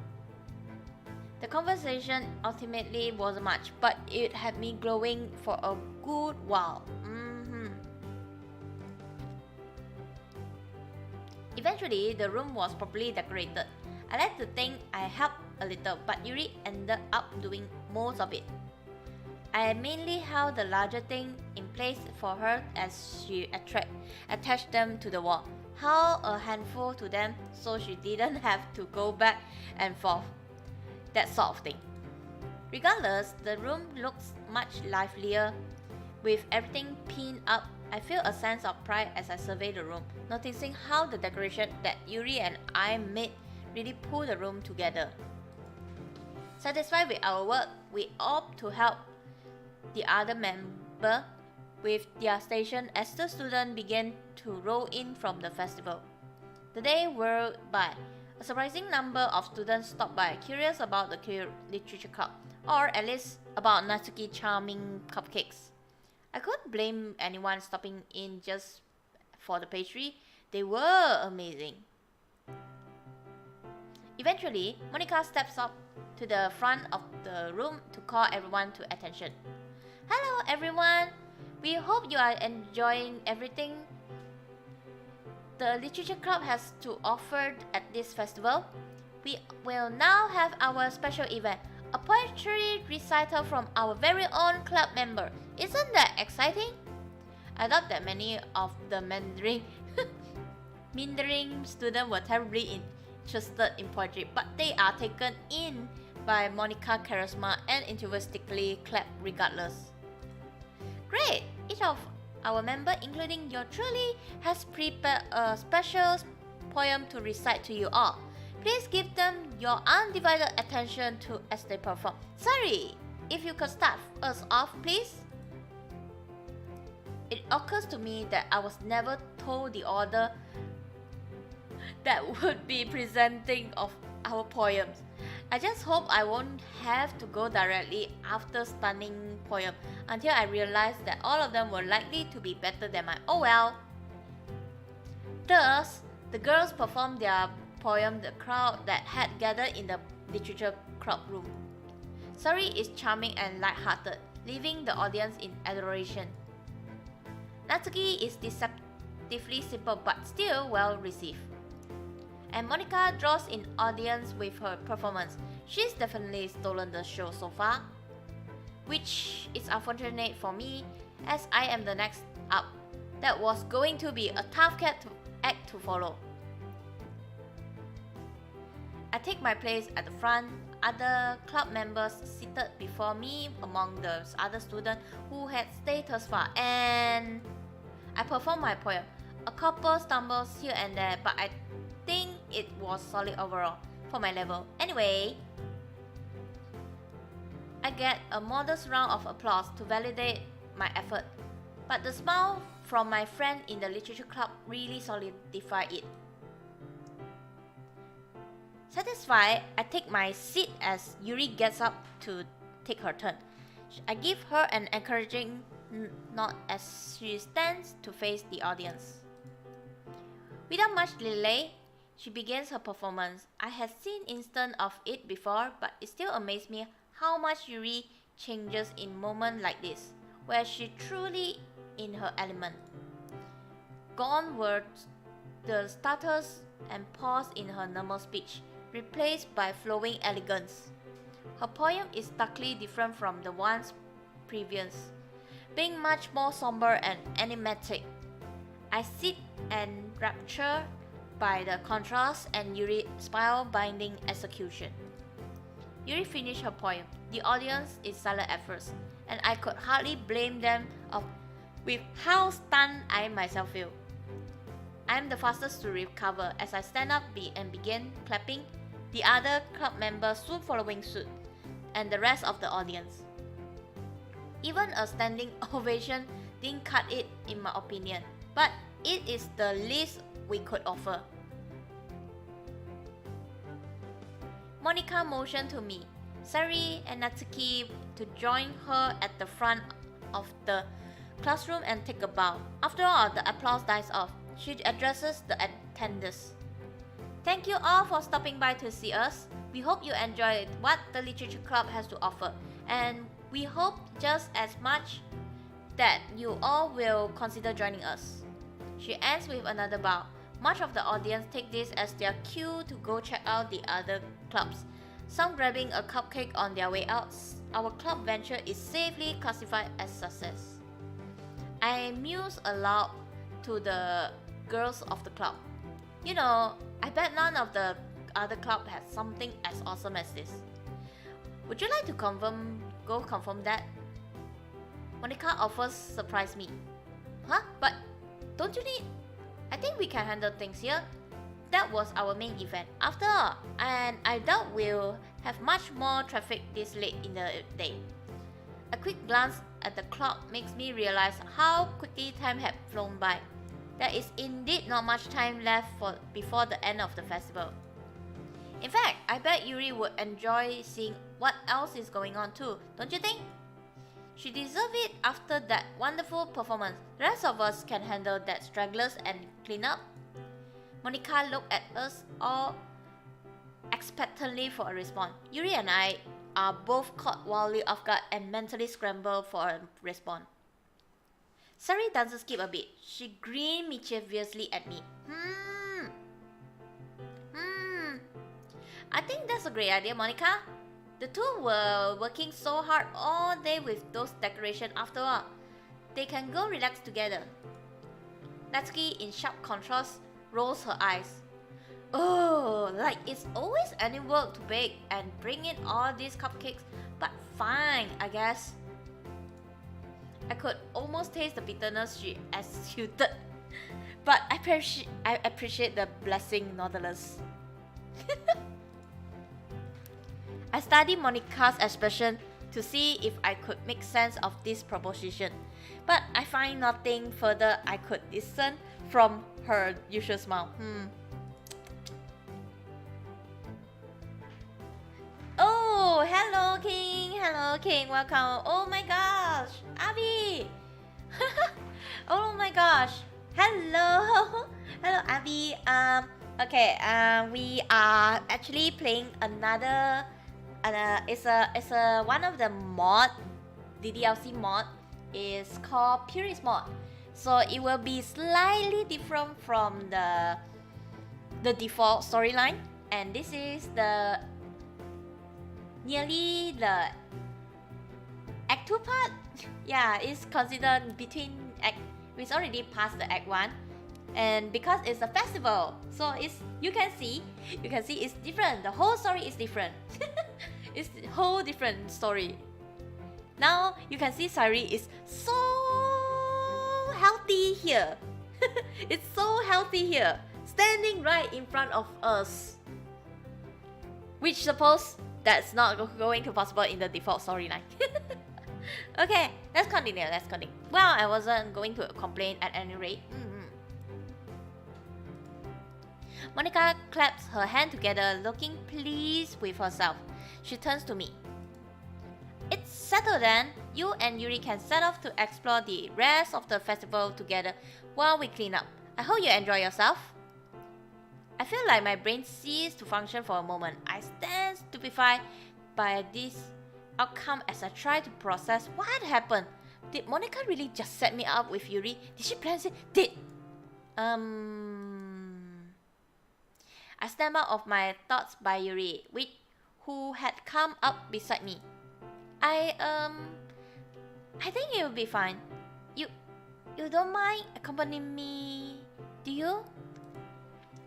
The conversation ultimately wasn't much, but it had me glowing for a good while. Eventually, the room was properly decorated. I like to think I helped a little, but Yuri ended up doing most of it. I mainly held the larger thing in place for her as she attached them to the wall. Held a handful to them so she didn't have to go back and forth. That sort of thing. Regardless, the room looks much livelier. With everything pinned up, I feel a sense of pride as I survey the room, noticing how the decoration that Yuri and I made really pull the room together. Satisfied with our work, we opt to help the other member with their station as the students began to roll in from the festival. The day whirled by. A surprising number of students stopped by, curious about the literature club, or at least about Natsuki's charming cupcakes. I couldn't blame anyone stopping in just for the pastry. They were amazing. Eventually, Monica steps up to the front of the room to call everyone to attention. Hello everyone! We hope you are enjoying everything the literature club has to offer at this festival. We will now have our special event, a poetry recital from our very own club member. Isn't that exciting? I thought that many of the Mandarin students were terribly interested in poetry, but they are taken in by Monica's charisma and enthusiastically clap regardless. Great! Each of our members, including your truly, has prepared a special poem to recite to you all. Please give them your undivided attention as they perform. Sorry, if you could start us off, please. It occurs to me that I was never told the order that would be presenting of our poems. I just hope I won't have to go directly after stunning poem until I realized that all of them were likely to be better than mine. Oh well. Thus, the girls performed their poem. The crowd that had gathered in the literature club room. Sari is charming and light-hearted, leaving the audience in adoration. Natsuki is deceptively simple but still well received. And Monica draws in audience with her performance. She's definitely stolen the show so far, which is unfortunate for me as I am the next up. That was going to be a tough act to follow. I take my place at the front, other club members seated before me among the other students who had stayed thus far, and I perform my poem. A couple stumbles here and there, but I think it was solid overall for my level. Anyway, I get a modest round of applause to validate my effort, but the smile from my friend in the literature club really solidified it. Satisfied, I take my seat as Yuri gets up to take her turn. I give her an encouraging nod as she stands to face the audience. Without much delay, she begins her performance. I had seen instances of it before, but it still amazed me how much Yuri changes in moments like this, where she truly in her element. Gone were the stutters and pause in her normal speech, replaced by flowing elegance. Her poem is starkly different from the ones previous, being much more somber and enigmatic. I sit enraptured by the contrast and Yuri's spellbinding execution. Yuri finished her poem. The audience is silent at first, and I could hardly blame them with how stunned I myself feel. I am the fastest to recover as I stand up and begin clapping, the other club members soon following suit, and the rest of the audience. Even a standing ovation didn't cut it in my opinion, but it is the least we could offer. Monica motioned to me, Sari and Natsuki to join her at the front of the classroom and take a bow. After all, the applause dies off. She addresses the attendants. Thank you all for stopping by to see us. We hope you enjoyed what the Literature Club has to offer, and we hope just as much that you all will consider joining us. She ends with another bow. Much of the audience take this as their cue to go check out the other clubs, some grabbing a cupcake on their way out. Our club venture is safely classified as success. I muse aloud to the girls of the club. You know, I bet none of the other club has something as awesome as this. Would you like to go confirm that? Monica offers surprise me. Huh? But don't you need... I think we can handle things here. That was our main event. After all, and I doubt we'll have much more traffic this late in the day. A quick glance at the clock makes me realize how quickly time had flown by. There is indeed not much time left before the end of the festival. In fact, I bet Yuri would enjoy seeing what else is going on too, don't you think? She deserves it after that wonderful performance. The rest of us can handle that stragglers and clean up. Monica looked at us all expectantly for a response. Yuri and I are both caught wildly off guard and mentally scramble for a response. Sari doesn't skip a bit. She grinned mischievously at me. I think that's a great idea, Monica. The two were working so hard all day with those decorations after all. They can go relax together. Natsuki, in sharp contrast, rolls her eyes. Oh, like it's always any work to bake and bring in all these cupcakes, but fine, I guess. I could almost taste the bitterness she exuded, but I appreciate the blessing nonetheless. I studied Monica's expression to see if I could make sense of this proposition, but I find nothing further I could discern from her usual smile. Oh, hello King, welcome. Oh my gosh, Abby. Oh my gosh, hello, hello Abby. Okay, we are actually playing another. It's a one of the mod, the Ddlc mod is called Purist mod. So it will be slightly different from the default storyline, and this is the nearly the Act 2 part. Yeah, it's considered between Act. It's already past the Act 1, and because it's a festival, so you can see it's different. The whole story is different. It's a whole different story. Now you can see Sari is so healthy here. It's so healthy here, standing right in front of us. Which suppose that's not going to possible in the default storyline. Okay, let's continue. Well, I wasn't going to complain at any rate. Monica claps her hand together, looking pleased with herself. She turns to me. It's settled then. You and Yuri can set off to explore the rest of the festival together while we clean up. I hope you enjoy yourself. I feel like my brain ceased to function for a moment. I stand stupefied by this outcome as I try to process what had happened. Did Monica really just set me up with Yuri? Did she plan it? I snap out of my thoughts by Yuri, who had come up beside me. I think it will be fine. You don't mind accompanying me, do you?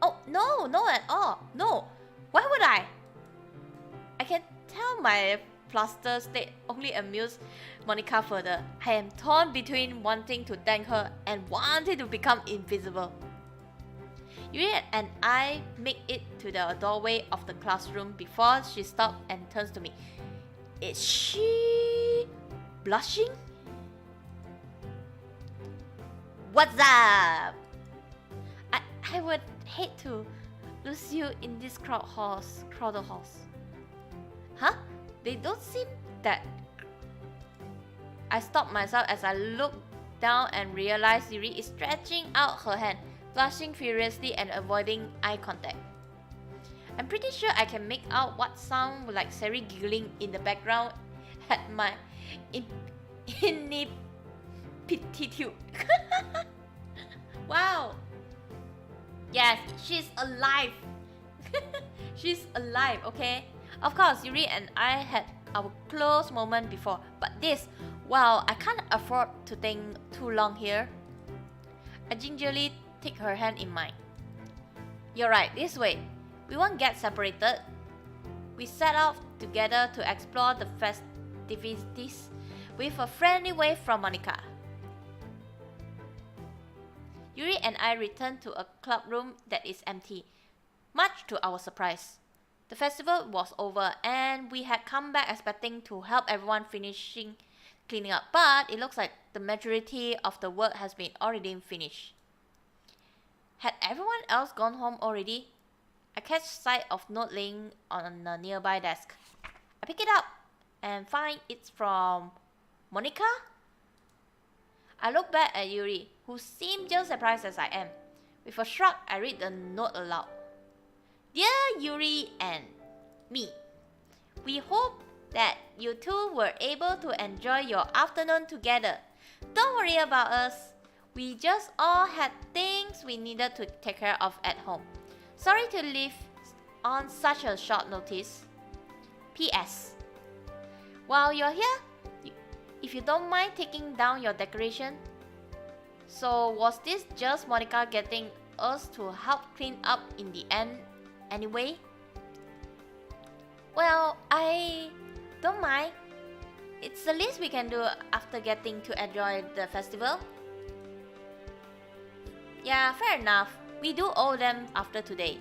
Oh, no, not at all. No, why would I? I can tell my flustered state only amused Monica further. I am torn between wanting to thank her and wanting to become invisible. Yuri and I make it to the doorway of the classroom before she stops and turns to me. Is she blushing? What's up? I would hate to lose you in this crowded halls. Huh? They don't seem that. I stop myself as I look down and realize Yuri is stretching out her hand, blushing furiously and avoiding eye contact. I'm pretty sure I can make out what sounds like Sari giggling in the background at my ineptitude. Wow! Yes, she's alive! She's alive, okay? Of course, Yuri and I had our close moment before, but this, wow, I can't afford to think too long here. I gingerly take her hand in mine. You're right, this way. We won't get separated. We set off together to explore the festivities with a friendly wave from Monica. Yuri and I returned to a club room that is empty, much to our surprise. The festival was over and we had come back expecting to help everyone finishing cleaning up, but it looks like the majority of the work has been already finished. Had everyone else gone home already? I catch sight of a note laying on a nearby desk. I pick it up and find it's from Monica? I look back at Yuri, who seemed just surprised as I am. With a shrug, I read the note aloud. Dear Yuri and me, we hope that you two were able to enjoy your afternoon together. Don't worry about us. We just all had things we needed to take care of at home. Sorry to leave on such a short notice. P.S. While you're here, if you don't mind taking down your decoration. So was this just Monica getting us to help clean up in the end anyway? Well, I don't mind. It's the least we can do after getting to enjoy the festival. Yeah, fair enough. We do owe them after today.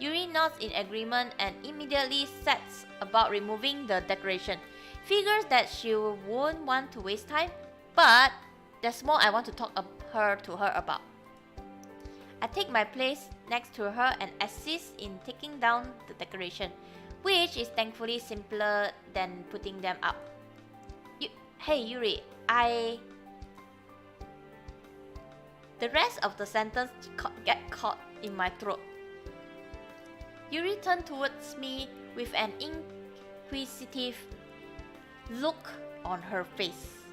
Yuri nods in agreement and immediately sets about removing the decoration. Figures that she won't want to waste time, but there's more I want to talk to her about. I take my place next to her and assist in taking down the decoration, which is thankfully simpler than putting them up. Hey Yuri, The rest of the sentence get caught in my throat. Yuri turned towards me with an inquisitive look on her face.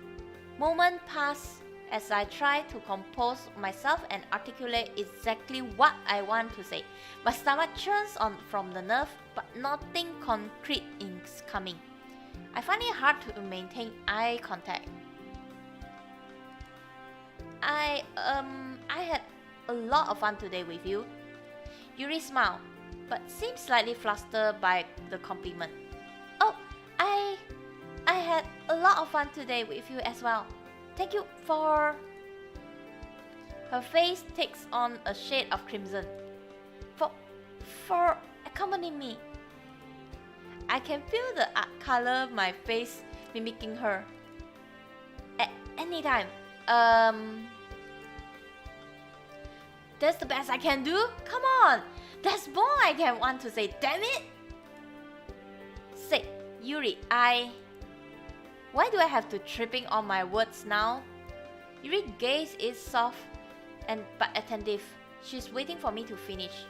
Moment passed as I tried to compose myself and articulate exactly what I want to say. My stomach churns from the nerve, but nothing concrete is coming. I find it hard to maintain eye contact. I had a lot of fun today with you. Yuri smiled, but seemed slightly flustered by the compliment. Oh, I had a lot of fun today with you as well. Thank you for... Her face takes on a shade of crimson. For accompanying me. I can feel the color my face mimicking her. At any time. That's the best I can do? Come on! There's more I can want to say, damn it! Say, Yuri, Why do I have to tripping on my words now? Yuri's gaze is soft but attentive. She's waiting for me to finish.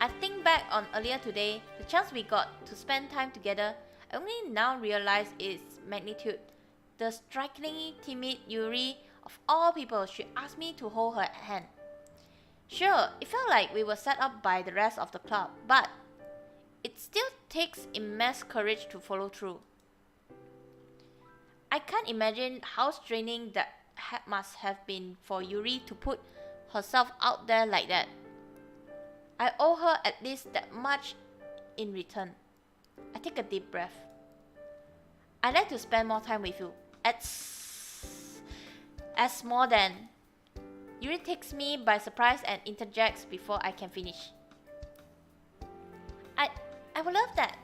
I think back on earlier today, the chance we got to spend time together. I only now realize its magnitude. The strikingly timid Yuri, of all people, she asked me to hold her hand. Sure, it felt like we were set up by the rest of the club, but it still takes immense courage to follow through. I can't imagine how straining that must have been for Yuri to put herself out there like that. I owe her at least that much in return. I take a deep breath. I'd like to spend more time with you. As more than... Yuri takes me by surprise and interjects before I can finish. I would love that.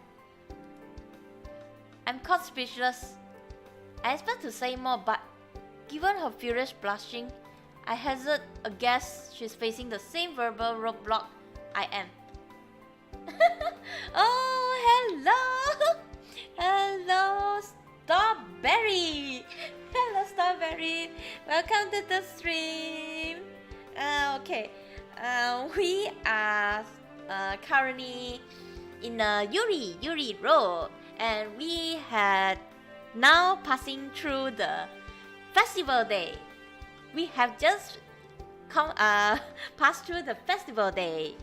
I'm caught speechless. I expect to say more, but given her furious blushing, I hazard a guess she's facing the same verbal roadblock I am. Oh, hello! Hello, Strawberry! Hello, Strawberry! Welcome to the stream! Okay, we are currently in Yuri Road, and we had now passing through the festival day. We have just passed through the festival day.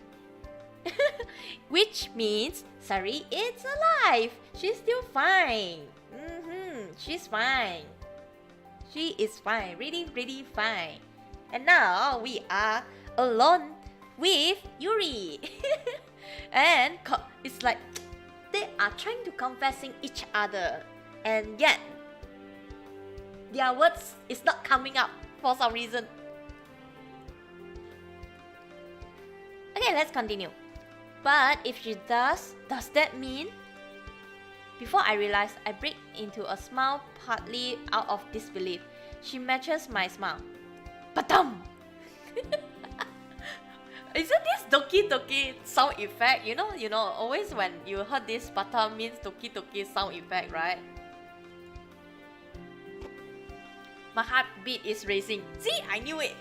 Which means Sari is alive. She's still fine. She's fine. She is fine. Really, really fine. And now we are alone with Yuri. And it's like they are trying to confessing each other, and yet their words is not coming up for some reason. Okay, let's continue. But if she does that mean? Before I realize, I break into a smile partly out of disbelief. She matches my smile. Badum! Isn't this doki sound effect? You know, always when you heard this badum means doki sound effect, right? My heartbeat is racing. See, I knew it.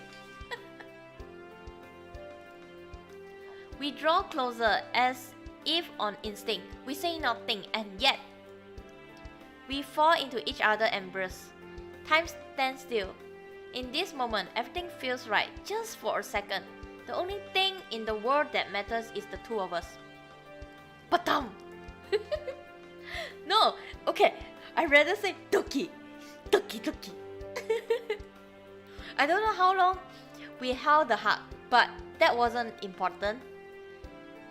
We draw closer as if on instinct. We say nothing, and yet We fall into each other's embrace. Time stands still. In this moment, everything feels right, just for a second. The only thing in the world that matters is the two of us. Batam! No, okay, I'd rather say Doki. Doki. I don't know how long we held the hug, but that wasn't important.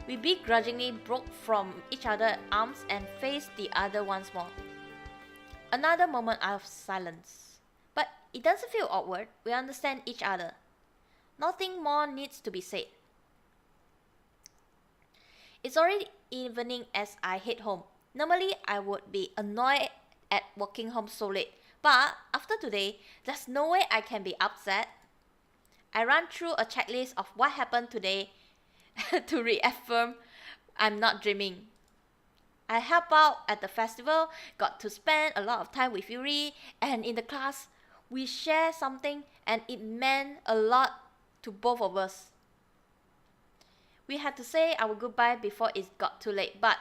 We begrudgingly broke from each other's arms and faced the other once more. Another moment of silence. But it doesn't feel awkward. We understand each other. Nothing more needs to be said. It's already evening as I head home. Normally, I would be annoyed at walking home so late. But after today, there's no way I can be upset. I run through a checklist of what happened today to reaffirm I'm not dreaming. I help out at the festival, got to spend a lot of time with Yuri, and in the class, we share something and it meant a lot to both of us. We had to say our goodbye before it got too late, but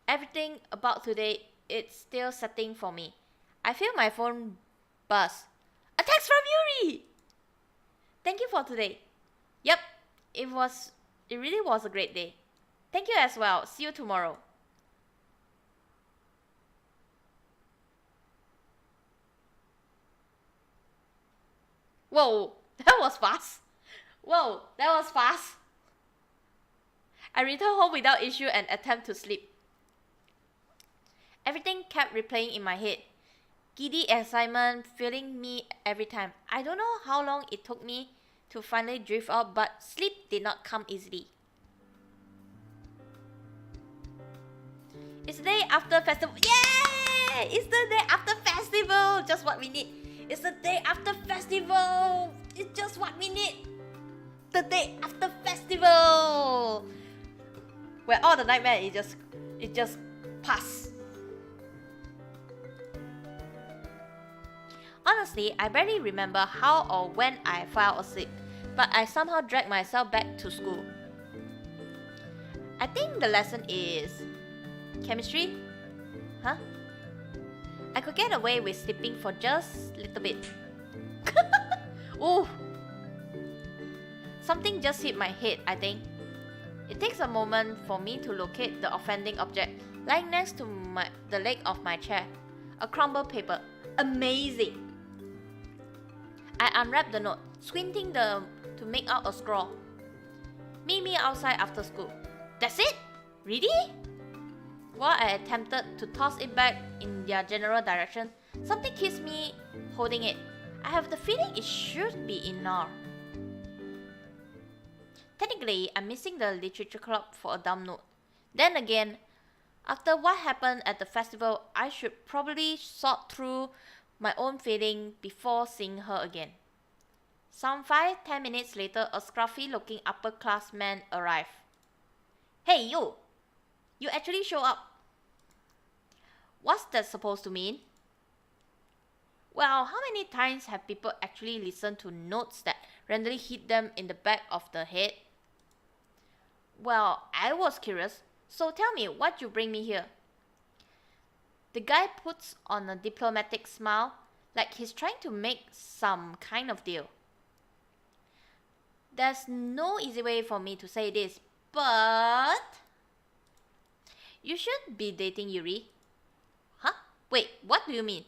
everything about today, it's still setting for me. I feel my phone buzz. A text from Yuri! Thank you for today. Yep, it really was a great day. Thank you as well. See you tomorrow. Whoa, that was fast. Whoa, that was fast. I returned home without issue and attempt to sleep. Everything kept replaying in my head. Giddy excitement filling me every time. I don't know how long it took me to finally drift out, but sleep did not come easily. It's the day after festival. Yay! It's the day after festival. Just what we need. It's the day after festival. It's just what we need. The day after festival. Where all the nightmare it just passed. Honestly, I barely remember how or when I fell asleep, but I somehow dragged myself back to school. I think the lesson is chemistry? Huh? I could get away with sleeping for just a little bit. Ooh! Something just hit my head, I think. It takes a moment for me to locate the offending object lying next to the leg of my chair. A crumpled paper. Amazing! I unwrapped the note, squinting to make out a scrawl. Meet me outside after school. That's it? Really? While I attempted to toss it back in their general direction, something kissed me holding it. I have the feeling it should be in now. Technically, I'm missing the literature club for a dumb note. Then again, after what happened at the festival, I should probably sort through my own feeling before seeing her again. Some 5-10 minutes later, a scruffy-looking upper-class man arrived. Hey, you! You actually show up. What's that supposed to mean? Well, how many times have people actually listened to notes that randomly hit them in the back of the head? Well, I was curious, so tell me what you bring me here. The guy puts on a diplomatic smile, like he's trying to make some kind of deal. There's no easy way for me to say this, but you should be dating Yuri. Huh? Wait, what do you mean?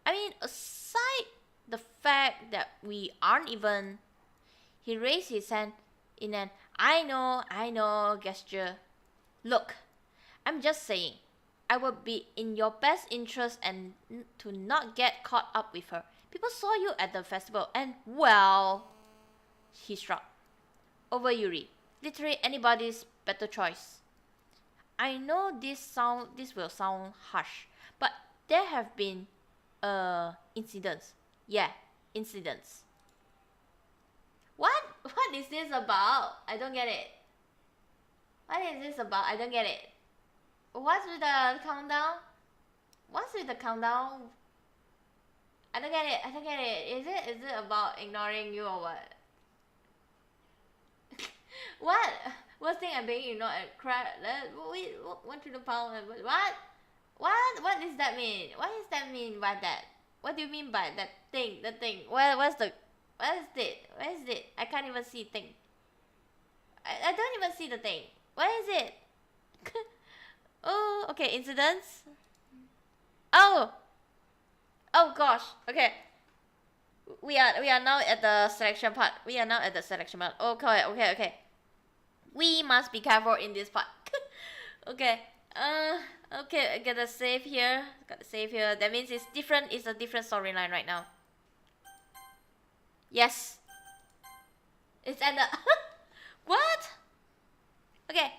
I mean, aside the fact that we aren't even... He raised his hand in an I know gesture. Look, I'm just saying, I would be in your best interest and to not get caught up with her. People saw you at the festival and, well... He shrugged. Over Yuri. Literally anybody's better choice. I know this will sound harsh, but there have been incidents. Yeah, incidents. What is this about? I don't get it. What is this about? I don't get it. What's with the countdown? What's with the countdown? I don't get it. Is it about ignoring you or what? What? Worst thing I'm being ignored and crap. Wait, 1 to the power. What? What does that mean? What does that mean by that? What do you mean by that thing? The thing. Where's it? Where is it? I can't even see thing. I don't even see the thing. Where is it? Oh, okay. Incidents. Oh. Oh gosh. Okay. We are now at the selection part. Okay. We must be careful in this part. Okay. Okay. I gotta save here. That means it's different. It's a different storyline right now. Yes. It's ended. What? Okay.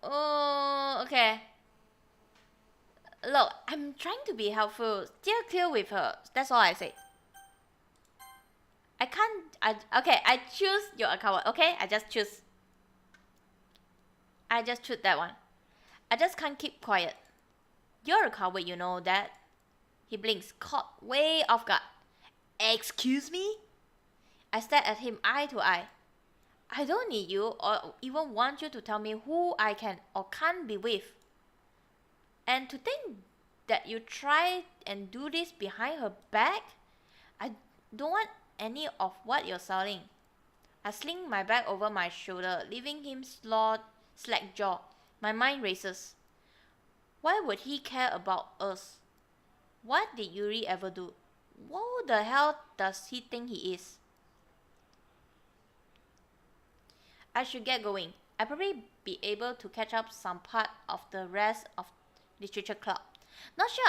Oh. Okay. Look, I'm trying to be helpful. Steer clear with her. That's all I say. I can't. Okay. I choose your account. Okay. I just choose that one. I just can't keep quiet. You're a coward, you know that. He blinks, caught way off guard. Excuse me? I stared at him eye to eye. I don't need you or even want you to tell me who I can or can't be with. And to think that you try and do this behind her back? I don't want any of what you're selling. I sling my bag over my shoulder, leaving him slack jaw. My mind races. Why would he care about us? What did Yuri ever do? Who the hell does he think he is? I should get going. I'll probably be able to catch up some part of the rest of literature club. Not sure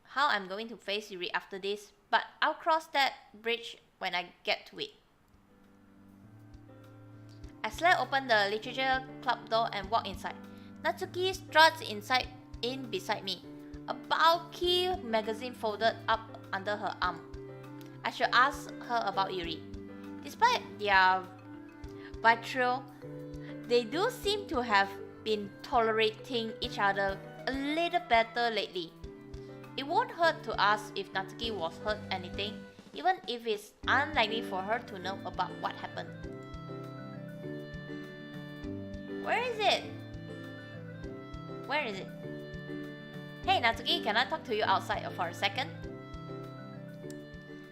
how I'm going to face Yuri after this, but I'll cross that bridge when I get to it. I slid open the literature club door and walked inside. Natsuki struts in beside me, a bulky magazine folded up under her arm. I should ask her about Yuri. Despite their vitriol, they do seem to have been tolerating each other a little better lately. It won't hurt to ask if Natsuki was hurt anything, even if it's unlikely for her to know about what happened. Where is it? Hey Natsuki, can I talk to you outside for a second?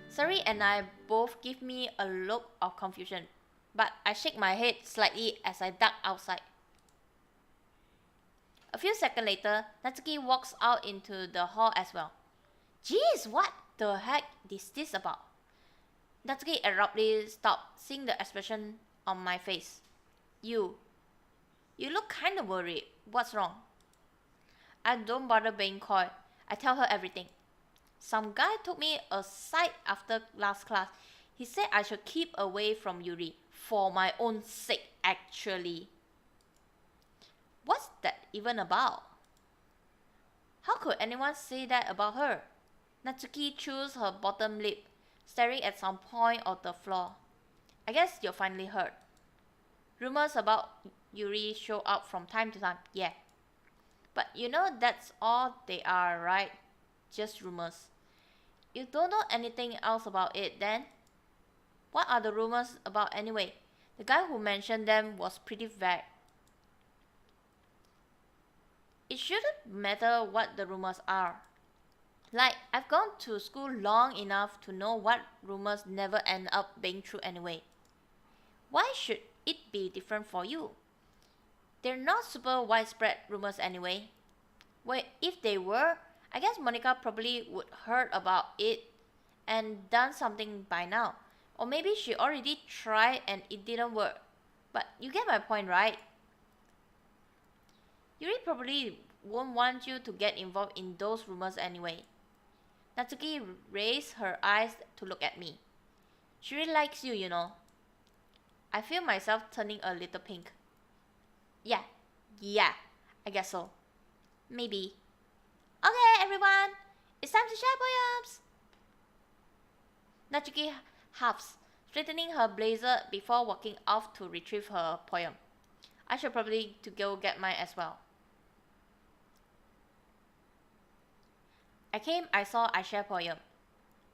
Sari and I both give me a look of confusion, but I shake my head slightly as I duck outside. A few seconds later, Natsuki walks out into the hall as well. Jeez, what the heck is this about? Natsuki abruptly stopped, seeing the expression on my face. You look kinda worried. What's wrong? I don't bother being coy. I tell her everything. Some guy took me aside after last class. He said I should keep away from Yuri, for my own sake actually. What's that even about? How could anyone say that about her? Natsuki chews her bottom lip, staring at some point of the floor. I guess you're finally heard. Rumors about Yuri show up from time to time, yeah. But you know that's all they are, right? Just rumors. You don't know anything else about it then? What are the rumors about anyway? The guy who mentioned them was pretty vague. It shouldn't matter what the rumors are. Like, I've gone to school long enough to know what rumors never end up being true anyway. Why should it be different for you? They're not super widespread rumors anyway. Well, if they were, I guess Monica probably would heard about it and done something by now. Or maybe she already tried and it didn't work. But you get my point, right? Yuri probably won't want you to get involved in those rumors anyway. Natsuki raised her eyes to look at me. She really likes you, you know. I feel myself turning a little pink. Yeah, I guess so. Maybe. Okay, everyone, it's time to share poems. Natsuki huffs, straightening her blazer before walking off to retrieve her poem. I should probably to go get mine as well. I saw I share poem,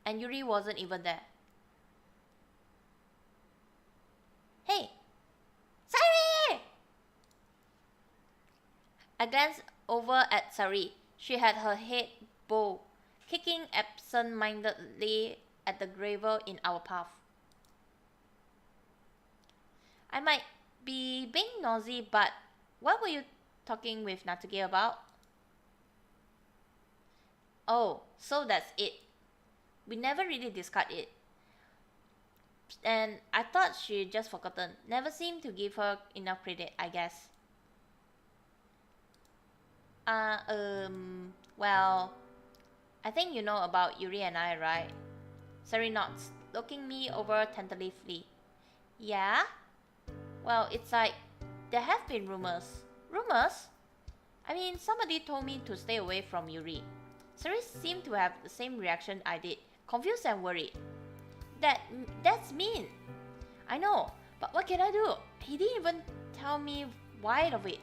and Yuri wasn't even there. Hey! Sari! I glanced over at Sari. She had her head bowed, kicking absent-mindedly at the gravel in our path. I might be being nosy, but what were you talking with Natsuki about? Oh, so that's it. We never really discussed it. And I thought she'd just forgotten. Never seemed to give her enough credit, I guess. Well, I think you know about Yuri and I, right? Sari nods, looking me over tentatively. Yeah? Well, it's like, there have been rumors. Rumors? I mean, somebody told me to stay away from Yuri. Sari seemed to have the same reaction I did, confused and worried. That's mean. I know, but what can I do? He didn't even tell me why of it.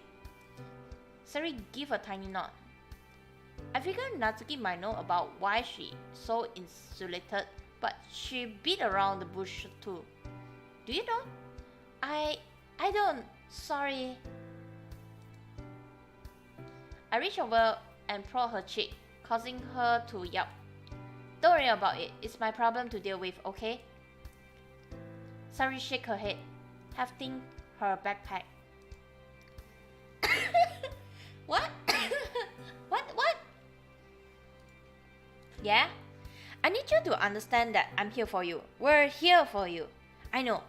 Sari gave a tiny nod. I figured Natsuki might know about why she so insulated, but she beat around the bush too. Do you know? I don't. Sorry. I reached over and prodded her cheek, causing her to yelp. Don't worry about it. It's my problem to deal with, okay? Sari shook her head, hefting her backpack. What? What? Yeah? I need you to understand that I'm here for you. We're here for you. I know.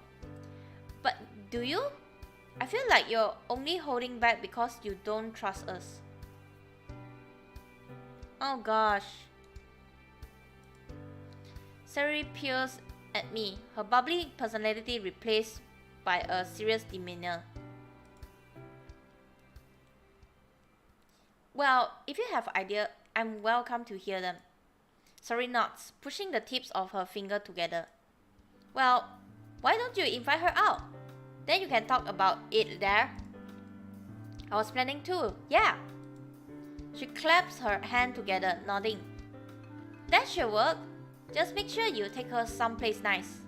But do you? I feel like you're only holding back because you don't trust us. Oh gosh. Sari peers at me, her bubbly personality replaced by a serious demeanor. Well, if you have ideas, I'm welcome to hear them. Sari nods, pushing the tips of her finger together. Well, why don't you invite her out? Then you can talk about it there. I was planning to, yeah. She claps her hand together, nodding. That should work. Just make sure you take her someplace nice.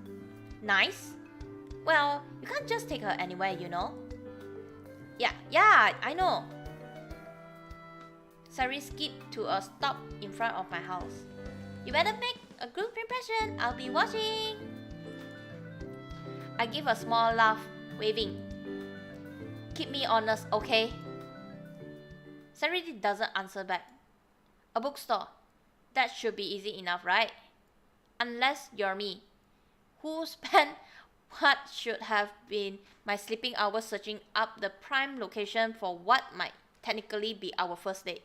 Nice? Well, you can't just take her anywhere, you know. Yeah, I know. Sari skipped to a stop in front of my house. You better make a good impression. I'll be watching. I give a small laugh, waving. Keep me honest, okay? Sari doesn't answer back. A bookstore. That should be easy enough, right? Unless you're me, who spent what should have been my sleeping hours searching up the prime location for what might technically be our first date,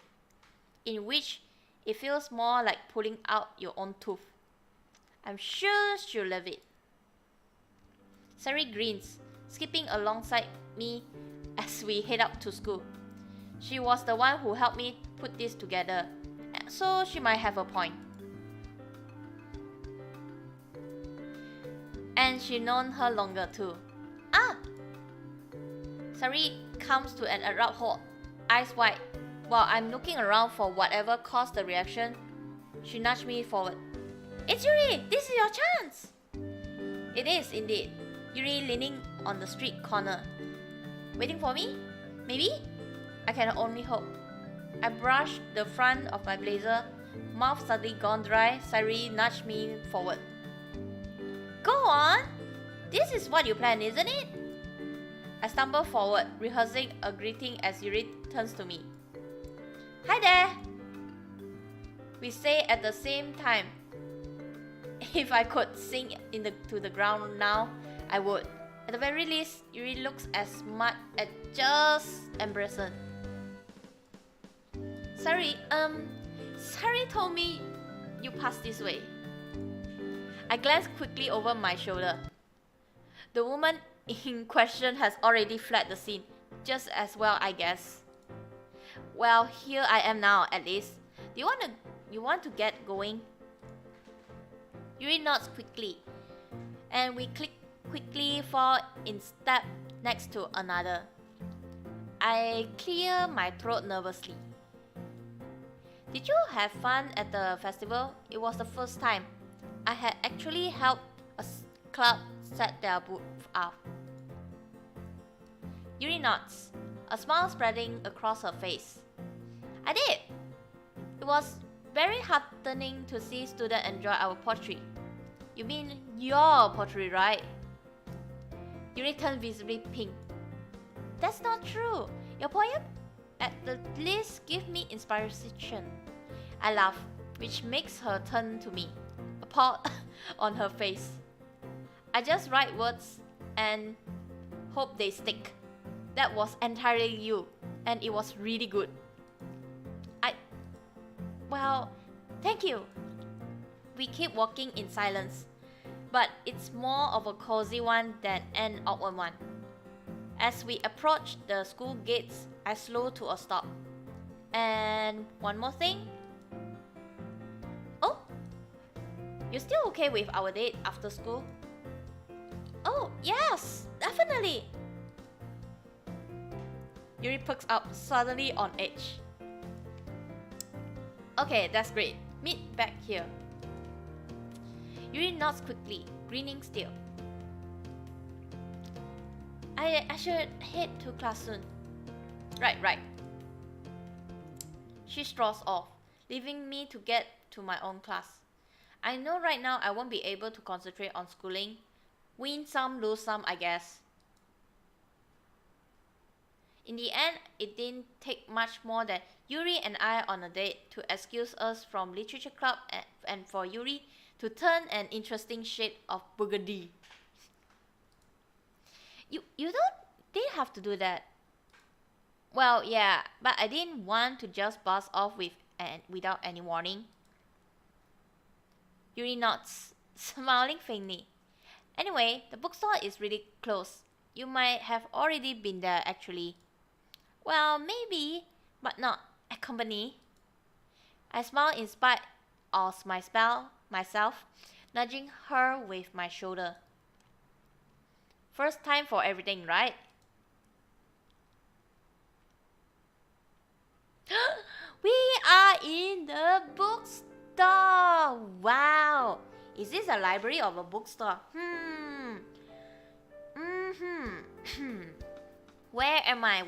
in which it feels more like pulling out your own tooth. I'm sure she'll love it. Sari grins, skipping alongside me as we head up to school. She was the one who helped me put this together, so she might have a point. And she known her longer too. Sari comes to an abrupt halt, eyes wide. While I'm looking around for whatever caused the reaction, she nudged me forward. It's Yuri! This is your chance! It is indeed. Yuri leaning on the street corner. Waiting for me? Maybe? I can only hope. I brushed the front of my blazer, mouth suddenly gone dry. Sari nudged me forward. Go on! This is what you planned, isn't it? I stumble forward, rehearsing a greeting as Yuri turns to me. Hi there! We say at the same time. If I could sink to the ground now, I would. At the very least, Yuri looks as smart as just embarrassing. Sorry, Sari told me you passed this way. I glanced quickly over my shoulder. The woman in question has already fled the scene, just as well, I guess. Well, here I am now, at least. Do you want to get going? Yuri nods quickly, and we quickly fall in step next to another. I clear my throat nervously. Did you have fun at the festival? It was the first time I had actually helped a club set their booth up. Yuri nods, a smile spreading across her face. I did! It was very heartening to see students enjoy our poetry. You mean your poetry, right? Yuri turned visibly pink. That's not true. Your poem at the least give me inspiration. I laugh, which makes her turn to me, a pout on her face. I just write words and hope they stick. That was entirely you, and it was really good. Well, thank you. We keep walking in silence, but it's more of a cozy one than an awkward one. As we approach the school gates, I slow to a stop. And one more thing. Oh, you're still okay with our date after school? Oh, yes, definitely. Yuri perks up, suddenly on edge. Okay, that's great. Meet back here. Yuri nods quickly, grinning still. I should head to class soon. Right. She strolls off, leaving me to get to my own class. I know right now I won't be able to concentrate on schooling. Win some, lose some, I guess. In the end, it didn't take much more than Yuri and I on a date to excuse us from literature club and for Yuri to turn an interesting shade of burgundy. You didn't have to do that. Well, yeah, but I didn't want to just buzz off without any warning. Yuri nods, smiling faintly. Anyway, the bookstore is really close. You might have already been there actually. Well, maybe, but not accompany. I smile in spite of myself, nudging her with my shoulder. First time for everything, right? We are in the bookstore! Wow! Is this a library or a bookstore? Where am I?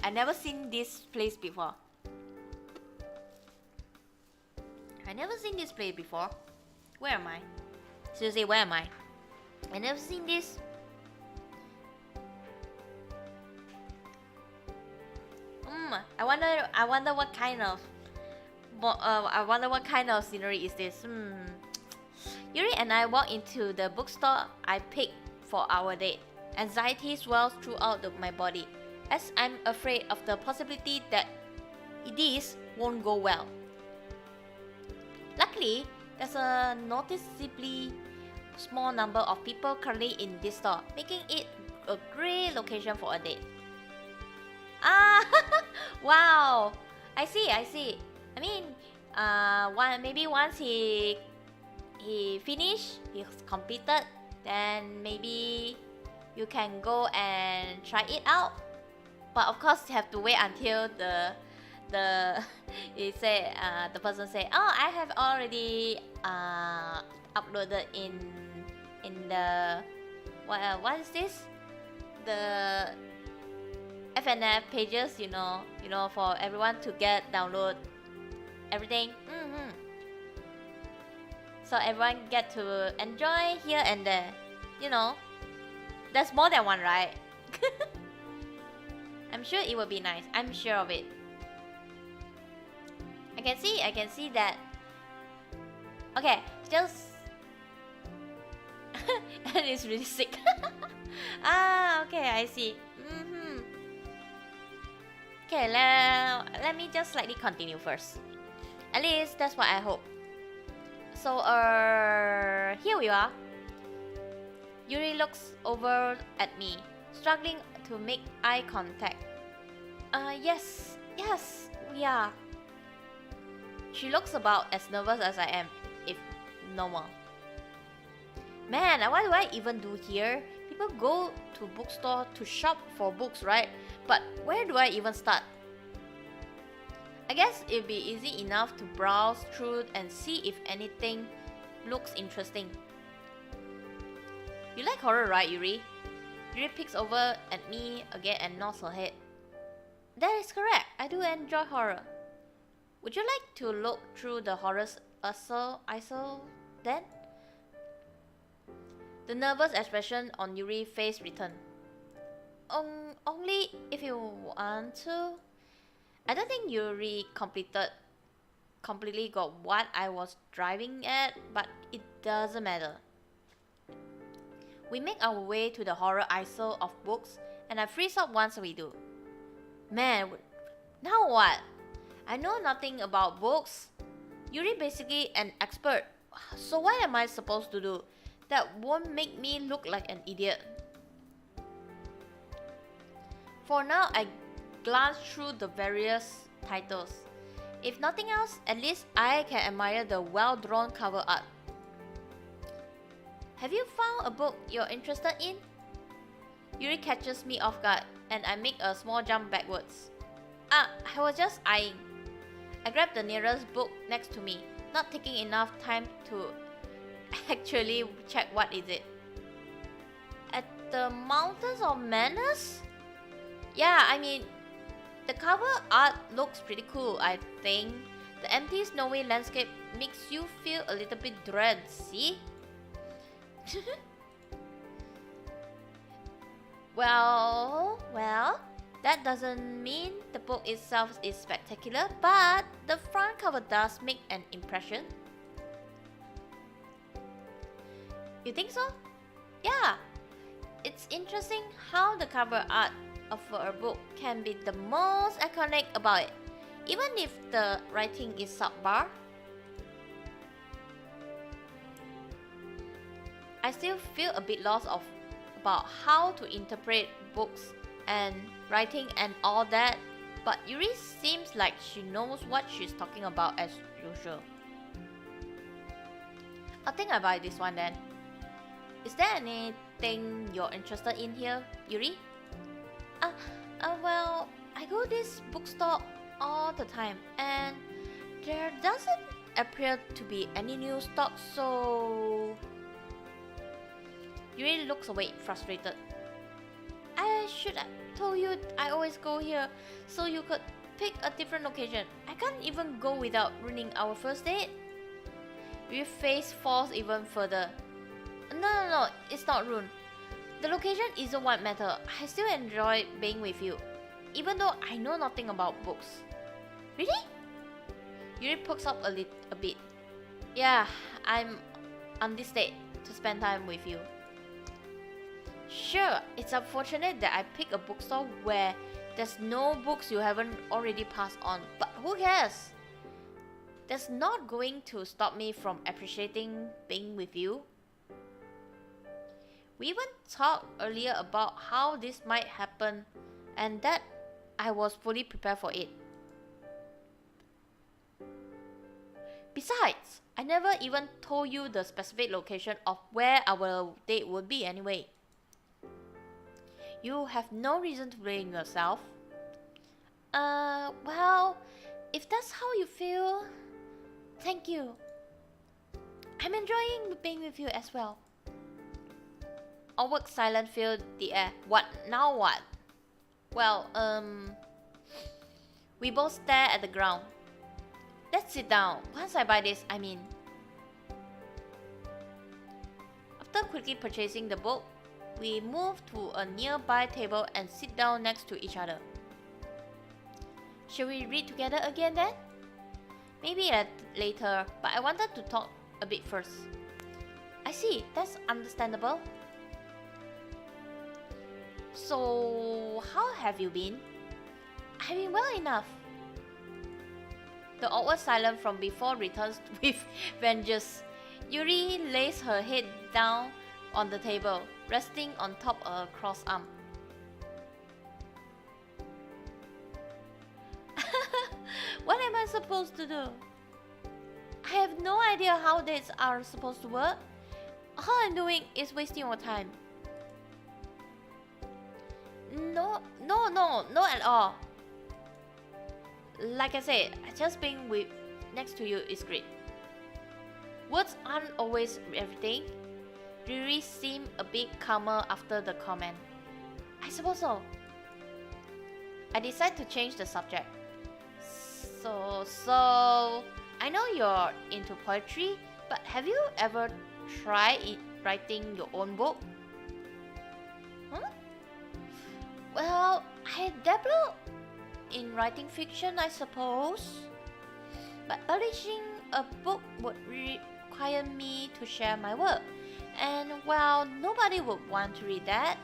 I never seen this place before. Where am I? Seriously, where am I? I never seen this. I wonder what kind of scenery is this. Yuri and I walk into the bookstore I picked for our date. Anxiety swells throughout my body, as I'm afraid of the possibility that this won't go well. Luckily, there's a noticeably small number of people currently in this store, making it a great location for a date. Wow! I see. I mean, maybe once he finished, he's completed, then maybe you can go and try it out. But of course, you have to wait until the person say, oh, I have already uploaded in the what is this, the FNF pages, you know, for everyone to download everything. So everyone get to enjoy here and there, There's more than one, right? I'm sure it will be nice. I'm sure of it. I can see that. Okay, just and it's really sick. Okay, I see. Okay, let me just slightly continue first. At least that's what I hope. So, here we are. Yuri looks over at me, struggling to make eye contact. Yes, we are. She looks about as nervous as I am, if normal. Man, what do I even do here? People go to bookstore to shop for books, right? But where do I even start? I guess it'd be easy enough to browse through and see if anything looks interesting. You like horror, right, Yuri? Yuri peeks over at me again and nods her head. That is correct. I do enjoy horror. Would you like to look through the horrors ISO then? The nervous expression on Yuri's face returned. Only if you want to. I don't think Yuri completely got what I was driving at, but it doesn't matter. We make our way to the horror ISO of books, and I freeze up once we do. Man, now what? I know nothing about books. Yuri basically an expert. So what am I supposed to do? That won't make me look like an idiot. For now, I glance through the various titles. If nothing else, at least I can admire the well-drawn cover art. Have you found a book you're interested in? Yuri catches me off guard, and I make a small jump backwards. I was just eyeing. I grab the nearest book next to me, not taking enough time to actually check what is it. At the Mountains of Madness? Yeah, I mean, the cover art looks pretty cool, I think. The empty snowy landscape makes you feel a little bit dread, see? Well, that doesn't mean the book itself is spectacular, but the front cover does make an impression. You think so? Yeah. It's interesting how the cover art of a book can be the most iconic about it, even if the writing is subpar. I still feel a bit lost about how to interpret books and writing and all that, but Yuri seems like she knows what she's talking about as usual. I think I buy this one then. Is there anything you're interested in here, Yuri? Well, I go this bookstore all the time, and there doesn't appear to be any new stock, so... Yuri looks away, frustrated. I should have told you I always go here, so you could pick a different location. I can't even go without ruining our first date. Yuri's face falls even further. No, it's not ruined. The location isn't what matters. I still enjoy being with you, even though I know nothing about books. Really? Yuri pokes up a bit. Yeah, I'm on this date to spend time with you. Sure, it's unfortunate that I pick a bookstore where there's no books you haven't already passed on, but who cares? That's not going to stop me from appreciating being with you. We even talked earlier about how this might happen and that I was fully prepared for it. Besides, I never even told you the specific location of where our date would be anyway. You have no reason to blame yourself. Well, if that's how you feel, thank you. I'm enjoying being with you as well. Awkward silence filled the air. What? Now what? Well, we both stare at the ground. Let's sit down. Once I buy this, I mean. After quickly purchasing the book, we move to a nearby table and sit down next to each other. Shall we read together again then? Maybe later, but I wanted to talk a bit first. I see, that's understandable. So, how have you been? I've been well enough. The awkward silence from before returns with vengeance. Yuri lays her head down on the table, resting on top of a crossed arm. What am I supposed to do? I have no idea how dates are supposed to work. All I'm doing is wasting your time. No, not at all. Like I said, just being next to you is great. Words aren't always everything. Yuri seemed a bit calmer after the comment. I suppose so. I decided to change the subject. So I know you're into poetry, but have you ever tried writing your own book? Huh? Well, I dabble in writing fiction, I suppose, but publishing a book would require me to share my work, and well, nobody would want to read that.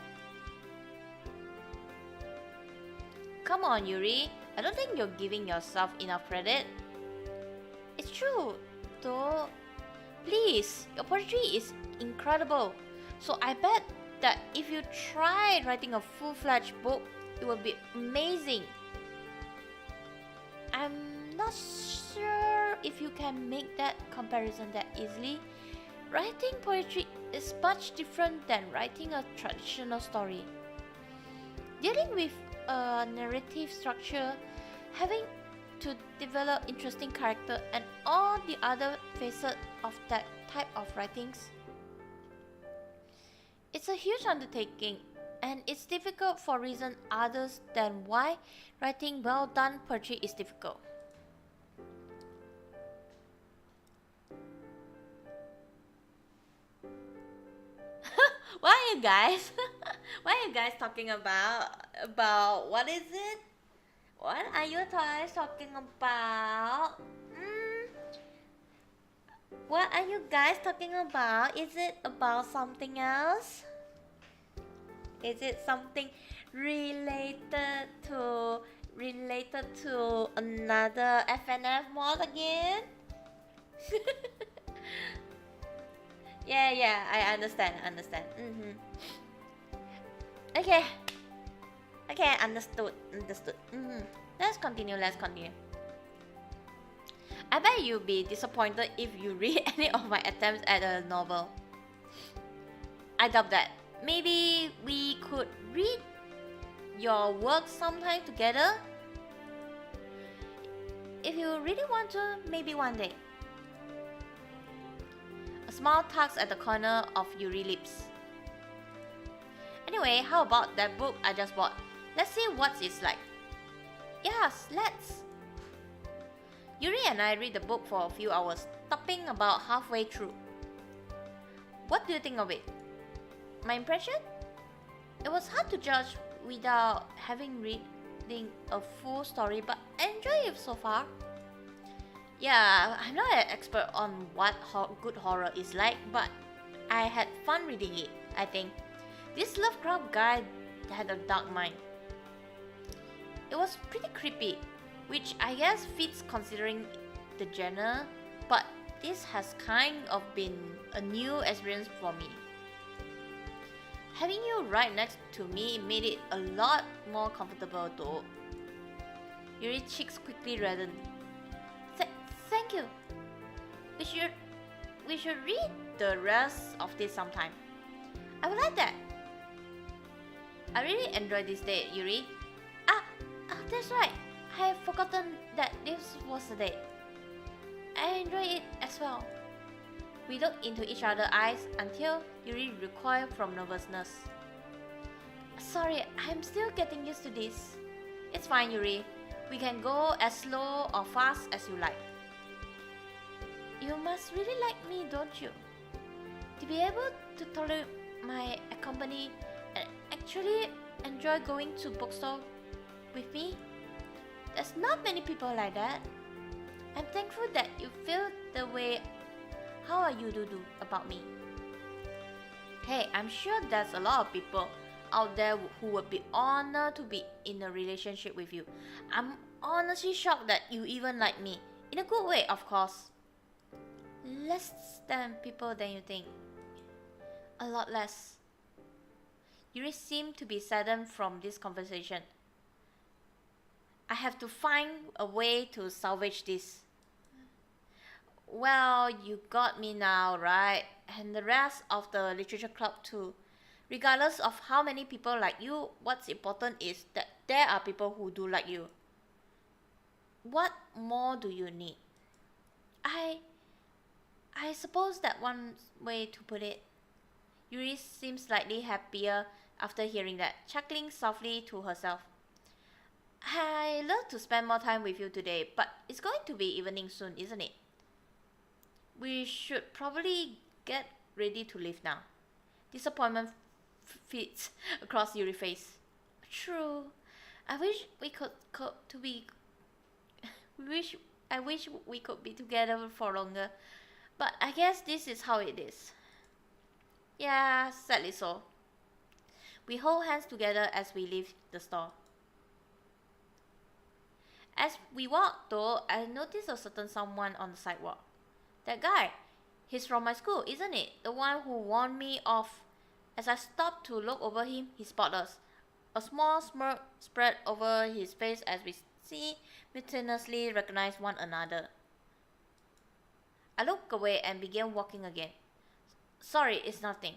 Come on, Yuri, I don't think you're giving yourself enough credit. It's true, though. Please, your poetry is incredible, so I bet that if you try writing a full-fledged book, it will be amazing. I'm not sure if you can make that comparison that easily. Writing poetry is much different than writing a traditional story. Dealing with a narrative structure, having to develop interesting character, and all the other facets of that type of writings. It's a huge undertaking, and it's difficult for reasons others than why writing well-done poetry is difficult. What are you guys? What are you guys talking about? About what is it? What are you guys talking about? What are you guys talking about? Is it about something else? Is it something related to another FNF mod again? Yeah, I understand. Okay, understood. Let's continue. I bet you'll be disappointed if you read any of my attempts at a novel. I doubt that. Maybe we could read your work sometime together? If you really want to, maybe one day. A smile tugs at the corner of Yuri's lips. Anyway, how about that book I just bought? Let's see what it's like. Yes, let's. Yuri and I read the book for a few hours, stopping about halfway through. What do you think of it? My impression? It was hard to judge without having reading a full story, but I enjoy it so far. Yeah, I'm not an expert on what good horror is like, but I had fun reading it, I think. This Lovecraft guy had a dark mind. It was pretty creepy, which I guess fits considering the genre, but this has kind of been a new experience for me. Having you right next to me made it a lot more comfortable though. Yuri's cheeks quickly reddened. Thank you. We should read the rest of this sometime. I would like that. I really enjoyed this date, Yuri. That's right. I have forgotten that this was the date. I enjoyed it as well. We looked into each other's eyes until Yuri recoiled from nervousness. Sorry, I'm still getting used to this. It's fine, Yuri. We can go as slow or fast as you like. You must really like me, don't you? To be able to tolerate my company and actually enjoy going to bookstore with me? There's not many people like that. I'm thankful that you feel the way how are you do about me. Hey, I'm sure there's a lot of people out there who would be honored to be in a relationship with you. I'm honestly shocked that you even like me. In a good way, of course. Less than people than you think. A lot less. Yuri seemed to be saddened from this conversation. I have to find a way to salvage this. Well, you got me now, right? And the rest of the literature club too. Regardless of how many people like you, what's important is that there are people who do like you. What more do you need? I suppose that one way to put it. Yuri seems slightly happier after hearing that, chuckling softly to herself. I love to spend more time with you today, but it's going to be evening soon, isn't it? We should probably get ready to leave now. Disappointment fits across Yuri's face. True. I wish we could to be. I wish we could be together for longer, but I guess this is how it is. Yeah, sadly so. We hold hands together as we leave the store. As we walk, though, I noticed a certain someone on the sidewalk. That guy. He's from my school, isn't it? The one who warned me off. As I stopped to look over him, he spotted us. A small smirk spread over his face as we simultaneously recognized one another. I looked away and began walking again. Sorry, it's nothing.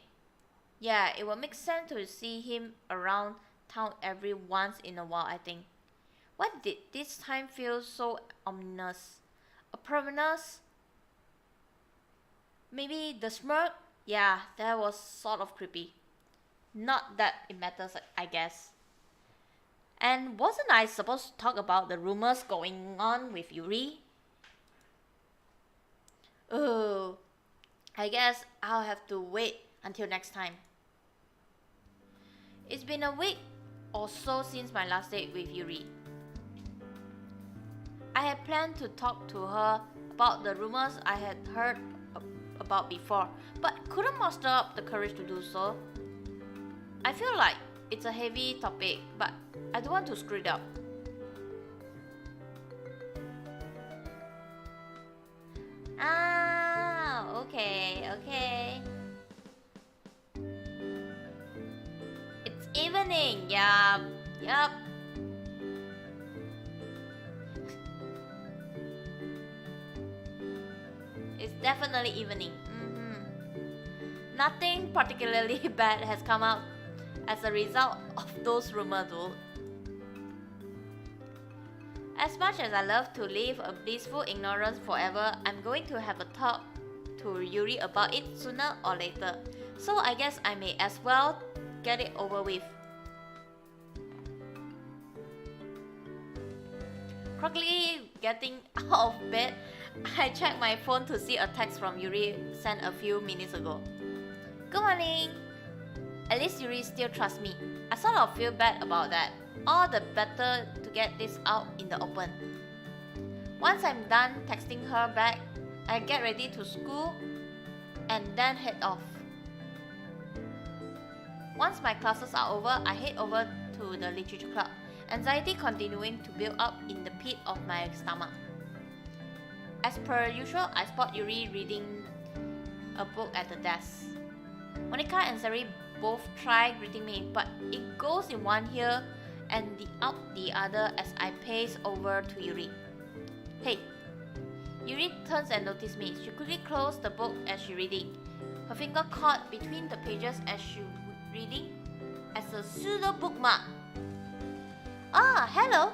Yeah, it would make sense to see him around town every once in a while, I think. Why did this time feel so ominous? A prominence? Maybe the smirk? Yeah, that was sort of creepy. Not that it matters, I guess. And wasn't I supposed to talk about the rumors going on with Yuri? Oh, I guess I'll have to wait until next time. It's been a week or so since my last date with Yuri. I had planned to talk to her about the rumors I had heard about before, but couldn't muster up the courage to do so. I feel like it's a heavy topic, but I don't want to screw it up. Ah, okay. It's evening, yup. It's definitely evening. Nothing particularly bad has come out as a result of those rumors though. As much as I love to live a blissful ignorance forever, I'm going to have a talk to Yuri about it sooner or later. So I guess I may as well get it over with. Quickly getting out of bed, I checked my phone to see a text from Yuri sent a few minutes ago. Good morning! At least Yuri still trusts me. I sort of feel bad about that. All the better to get this out in the open. Once I'm done texting her back, I get ready to school and then head off. Once my classes are over, I head over to the literature club, anxiety continuing to build up in the pit of my stomach. As per usual, I spot Yuri reading a book at the desk. Monica and Sari both try greeting me, but it goes in one ear and out the other as I pace over to Yuri. Hey! Yuri turns and notices me. She quickly closed the book as she reading. Her finger caught between the pages as she reading as a pseudo bookmark. Ah, hello!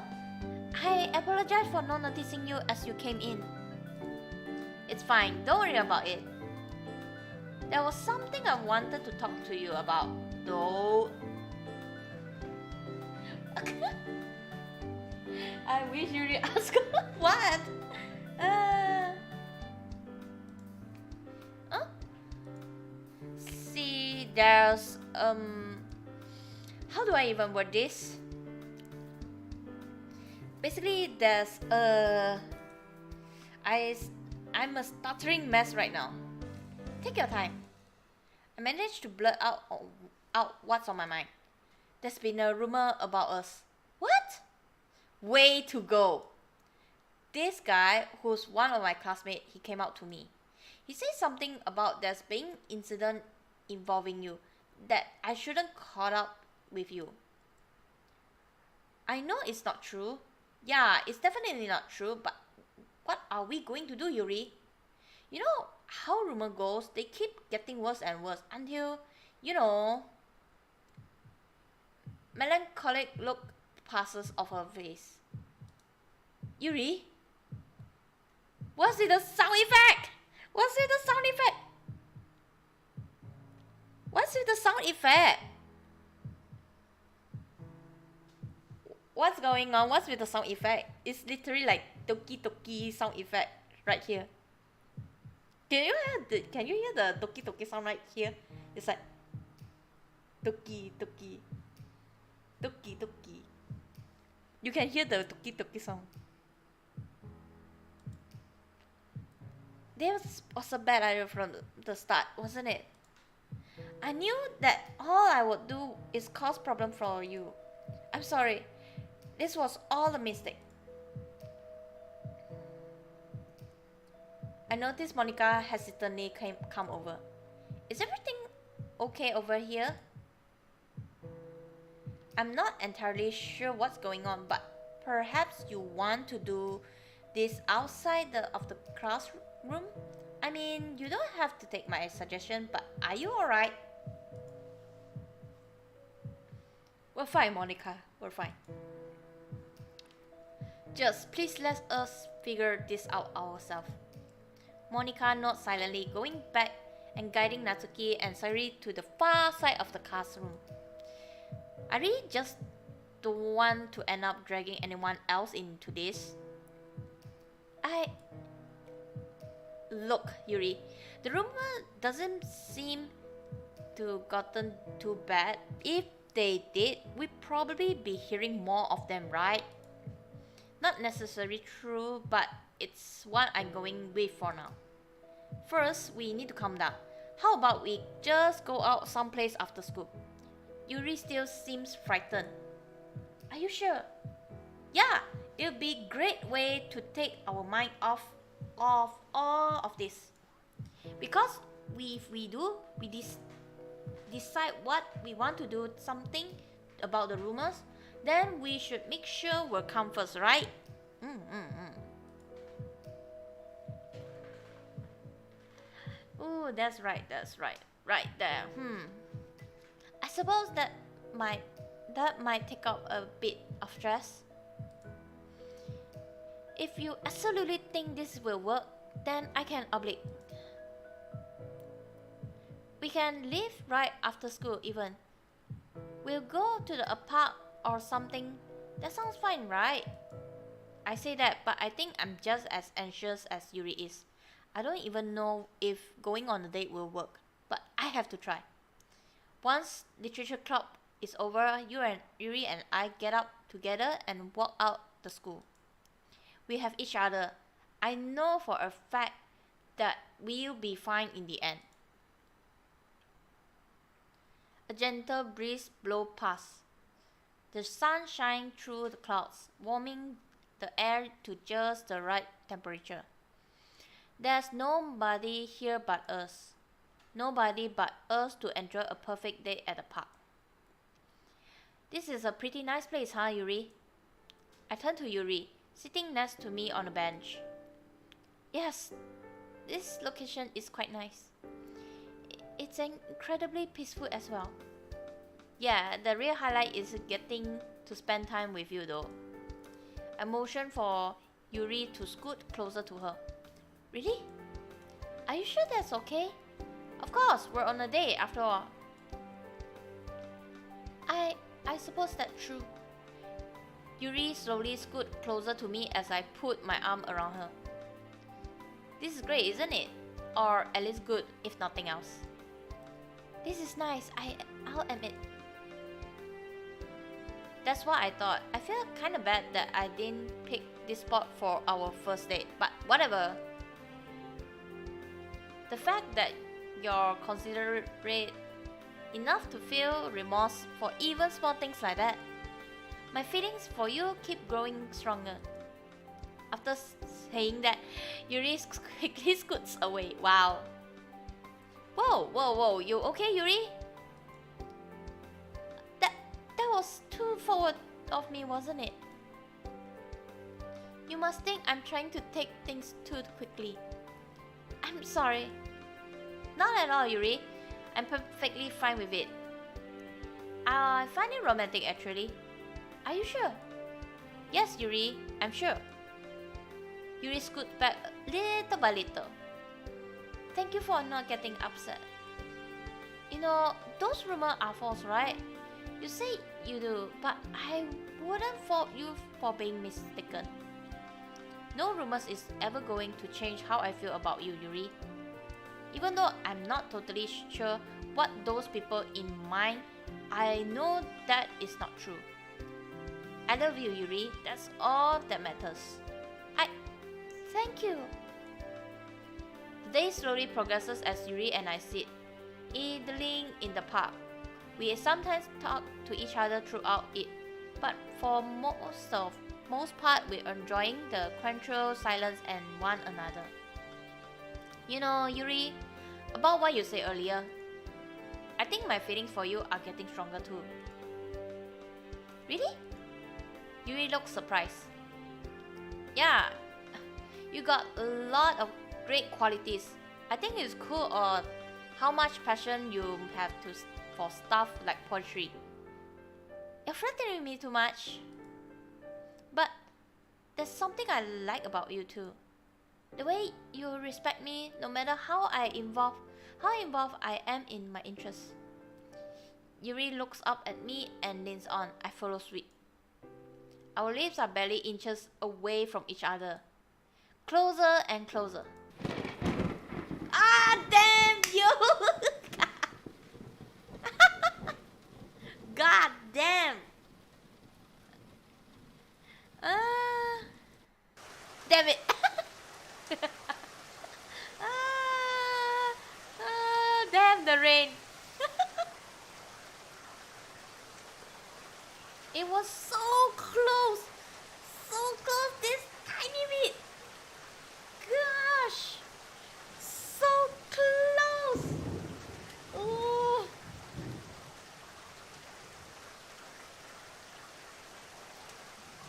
I apologize for not noticing you as you came in. It's fine, don't worry about it. There was something I wanted to talk to you about, though. I wish Yuri asked what? See, there's how do I even word this? Basically, there's I'm a stuttering mess right now. Take your time. I managed to blurt out what's on my mind. There's been a rumor about us. What? Way to go. This guy, who's one of my classmates, he came out to me. He said something about there's been incident involving you, that I shouldn't caught up with you. I know it's not true. Yeah, it's definitely not true, but what are we going to do, Yuri? You know how rumor goes, they keep getting worse and worse until, melancholic look passes off her face. Yuri? Was it a sound effect? What's with the sound effect? What's going on? What's with the sound effect? It's literally like doki sound effect right here. Can you hear the doki sound right here? It's like doki. You can hear the doki sound. This was a bad idea from the start, wasn't it? I knew that all I would do is cause problem for you. I'm sorry. This was all a mistake. I noticed Monica hesitantly come over. Is everything okay over here? I'm not entirely sure what's going on, but perhaps you want to do this outside of the classroom? I mean, you don't have to take my suggestion, but are you alright? We're fine, Monica. We're fine. Just please let us figure this out ourselves. Monica nods silently, going back and guiding Natsuki and Sayuri to the far side of the classroom. I really just don't want to end up dragging anyone else into this. Look, Yuri, the rumor doesn't seem to gotten too bad. If they did, we'd probably be hearing more of them, right? Not necessarily true, but it's what I'm going with for now. First, we need to calm down. How about we just go out someplace after school? Yuri still seems frightened. Are you sure? Yeah, it'll be a great way to take our mind off all of this. Because if we do, we decide what we want to do something about the rumors, then we should make sure we're calm first, right? Ooh, that's right. Right there. I suppose that might take up a bit of stress. If you absolutely think this will work, then I can oblige. We can leave right after school even. We'll go to the park or something. That sounds fine, right? I say that, but I think I'm just as anxious as Yuri is. I don't even know if going on a date will work, but I have to try. Once literature club is over, Yuri and I get up together and walk out the school. We have each other. I know for a fact that we'll be fine in the end. A gentle breeze blows past. The sun shines through the clouds, warming the air to just the right temperature. There's nobody here but us. Nobody but us to enjoy a perfect day at the park. This is a pretty nice place, huh, Yuri? I turn to Yuri, sitting next to me on a bench. Yes, this location is quite nice. It's incredibly peaceful as well. Yeah, the real highlight is getting to spend time with you though. I motion for Yuri to scoot closer to her. Really? Are you sure that's okay? Of course, we're on a date after all. I suppose that's true. Yuri slowly scooted closer to me as I put my arm around her. This is great, isn't it? Or at least good, if nothing else. This is nice, I'll admit. That's what I thought. I feel kinda bad that I didn't pick this spot for our first date, but whatever. The fact that you're considerate enough to feel remorse for even small things like that. My feelings for you keep growing stronger. After saying that, Yuri quickly scoots away. Wow. Whoa, you okay, Yuri? That was too forward of me, wasn't it? You must think I'm trying to take things too quickly. I'm sorry. Not at all, Yuri. I'm perfectly fine with it. I find it romantic actually. Are you sure? Yes, Yuri, I'm sure. Yuri scooted back little by little. Thank you for not getting upset. You know, those rumors are false, right? You say you do, but I wouldn't fault you for being mistaken. No rumors is ever going to change how I feel about you, Yuri. Even though I'm not totally sure what those people in mind, I know that is not true. I love you, Yuri. That's all that matters. Thank you. The day slowly progresses as Yuri and I sit, idling in the park. We sometimes talk to each other throughout it, but for most part we're enjoying the tranquil silence and one another. You know, Yuri, about what you said earlier, I think my feelings for you are getting stronger too. Really? Yuri looks surprised. Yeah, you got a lot of great qualities. I think it's cool how much passion you have for stuff like poetry. You're flattering me too much. But there's something I like about you too. The way you respect me no matter how involved I am in my interests. Yuri looks up at me and leans on. I follow suit. Our lips are barely inches away from each other. Closer and closer. Ah, damn you! God damn! Damn it! Damn the rain! It was so close! So close, this tiny bit! Gosh! So close! Ooh.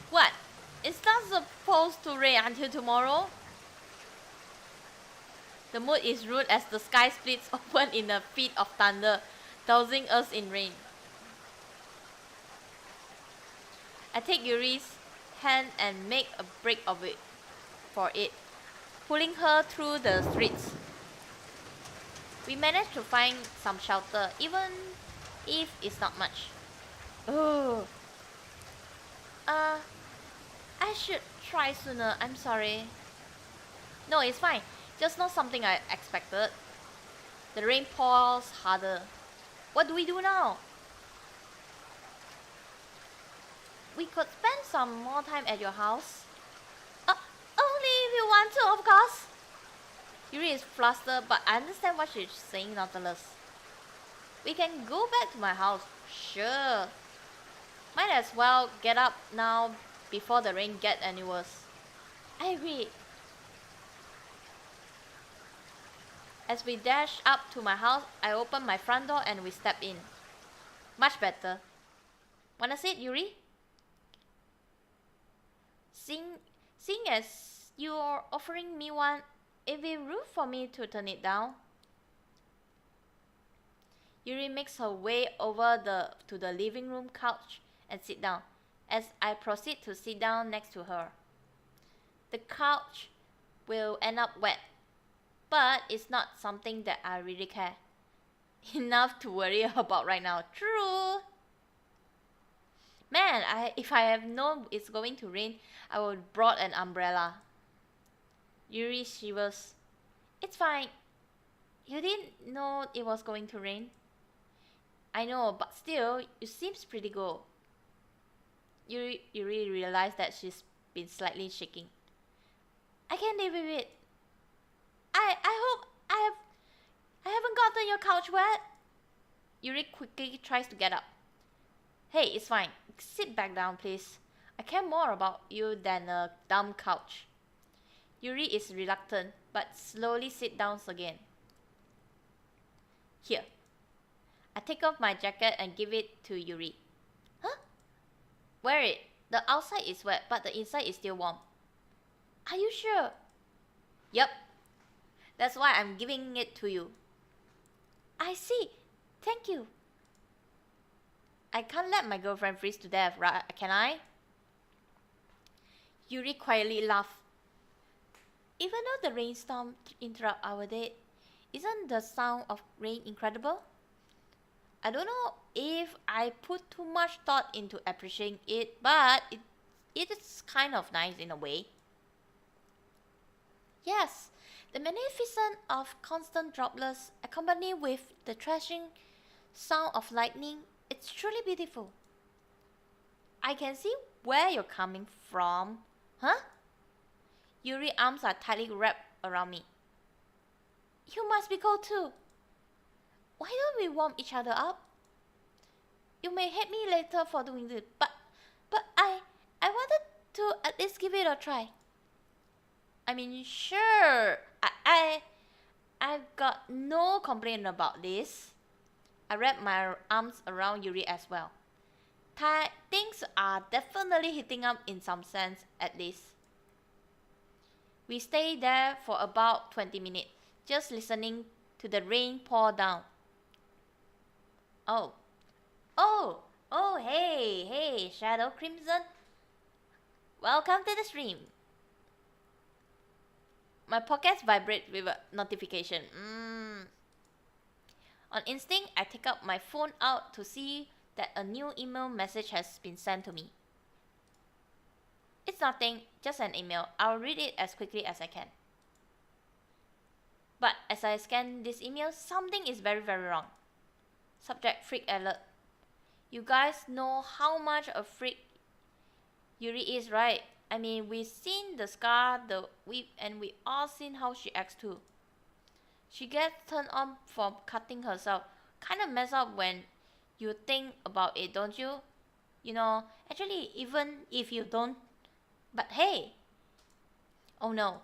What? It's not supposed to rain until tomorrow? The mood is rude as the sky splits open in a fit of thunder, dousing us in rain. I take Yuri's hand and make a break of it for it, pulling her through the streets. We manage to find some shelter, even if it's not much. Oh. I should try sooner, I'm sorry. No, it's fine. Just not something I expected. The rain pours harder. What do we do now? We could spend some more time at your house. Only if you want to, of course. Yuri is flustered, but I understand what she's saying nonetheless. We can go back to my house, sure. Might as well get up now before the rain gets any worse. I agree. As we dash up to my house, I open my front door and we step in. Much better. Wanna sit, Yuri? Seeing as you're offering me one, it'd be rude for me to turn it down. Yuri makes her way over to the living room couch and sit down, as I proceed to sit down next to her. The couch will end up wet, but it's not something that I really care enough to worry about right now. True. Man, if I have known it's going to rain, I would have brought an umbrella. Yuri shivers. It's fine. You didn't know it was going to rain? I know, but still, it seems pretty good. Yuri realized that she's been slightly shaking. I can live with it. I hope I haven't gotten your couch wet. Yuri quickly tries to get up. Hey, it's fine. Sit back down, please. I care more about you than a dumb couch. Yuri is reluctant, but slowly sits down again. Here. I take off my jacket and give it to Yuri. Huh? Wear it. The outside is wet, but the inside is still warm. Are you sure? Yep. That's why I'm giving it to you. I see. Thank you. I can't let my girlfriend freeze to death, right? Can I? Yuri quietly laughed. Even though the rainstorm interrupts our date, isn't the sound of rain incredible? I don't know if I put too much thought into appreciating it, but it is kind of nice in a way. Yes, the magnificence of constant droplets accompanied with the thrashing sound of lightning, it's truly beautiful. I can see where you're coming from. Huh? Yuri's arms are tightly wrapped around me. You must be cold too. Why don't we warm each other up? You may hate me later for doing this, but I wanted to at least give it a try. I mean, sure, I've got no complaint about this. I wrap my arms around Yuri as well. Things are definitely heating up in some sense, at least. We stay there for about 20 minutes, just listening to the rain pour down. Oh, hey, Shadow Crimson. Welcome to the stream. My pockets vibrate with a notification. On instinct, I take up my phone out to see that a new email message has been sent to me. It's nothing, just an email. I'll read it as quickly as I can. But as I scan this email, something is very, very wrong. Subject: freak alert. You guys know how much a freak Yuri is, right? I mean, we've seen the scar, the whip, and we all seen how she acts too. She gets turned on for cutting herself. Kinda mess up when you think about it, don't you? You know, actually, even if you don't, but hey! Oh no.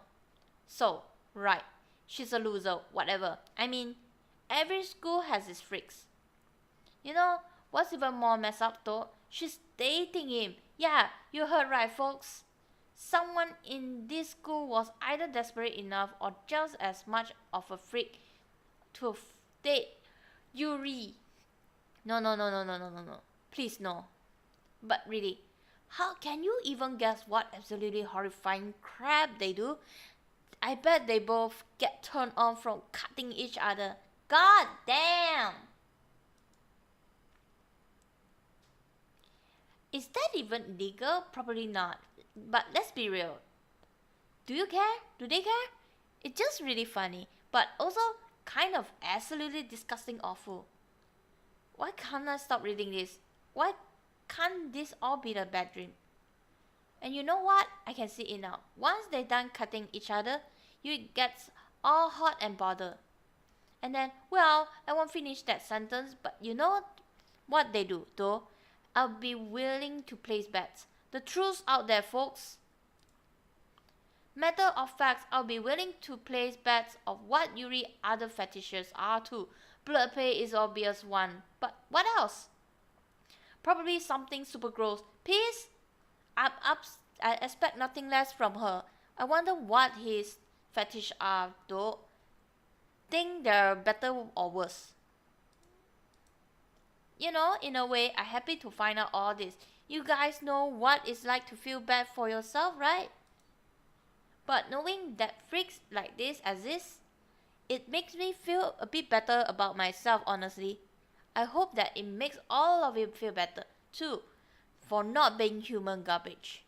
So, right. She's a loser, whatever. I mean, every school has its freaks. You know, what's even more messed up though? She's dating him. Yeah, you heard right, folks. Someone in this school was either desperate enough or just as much of a freak to date Yuri. No. Please, no. But really, how can you even guess what absolutely horrifying crap they do? I bet they both get turned on from cutting each other. God damn! Is that even legal? Probably not. But let's be real. Do you care? Do they care? It's just really funny, but also kind of absolutely disgusting awful. Why can't I stop reading this? Why can't this all be a bad dream? And you know what? I can see it now. Once they're done cutting each other, you gets all hot and bothered. And then, well, I won't finish that sentence, but you know what they do, though? I'll be willing to place bets. The truth's out there, folks. Matter of fact, I'll be willing to place bets of what Yuri other fetishes are too. Blood play is obvious one, but what else? Probably something super gross. Peace? I expect nothing less from her. I wonder what his fetish are though. Think they're better or worse? You know, in a way, I'm happy to find out all this. You guys know what it's like to feel bad for yourself, right? But knowing that freaks like this exist, it makes me feel a bit better about myself, honestly. I hope that it makes all of you feel better, too, for not being human garbage.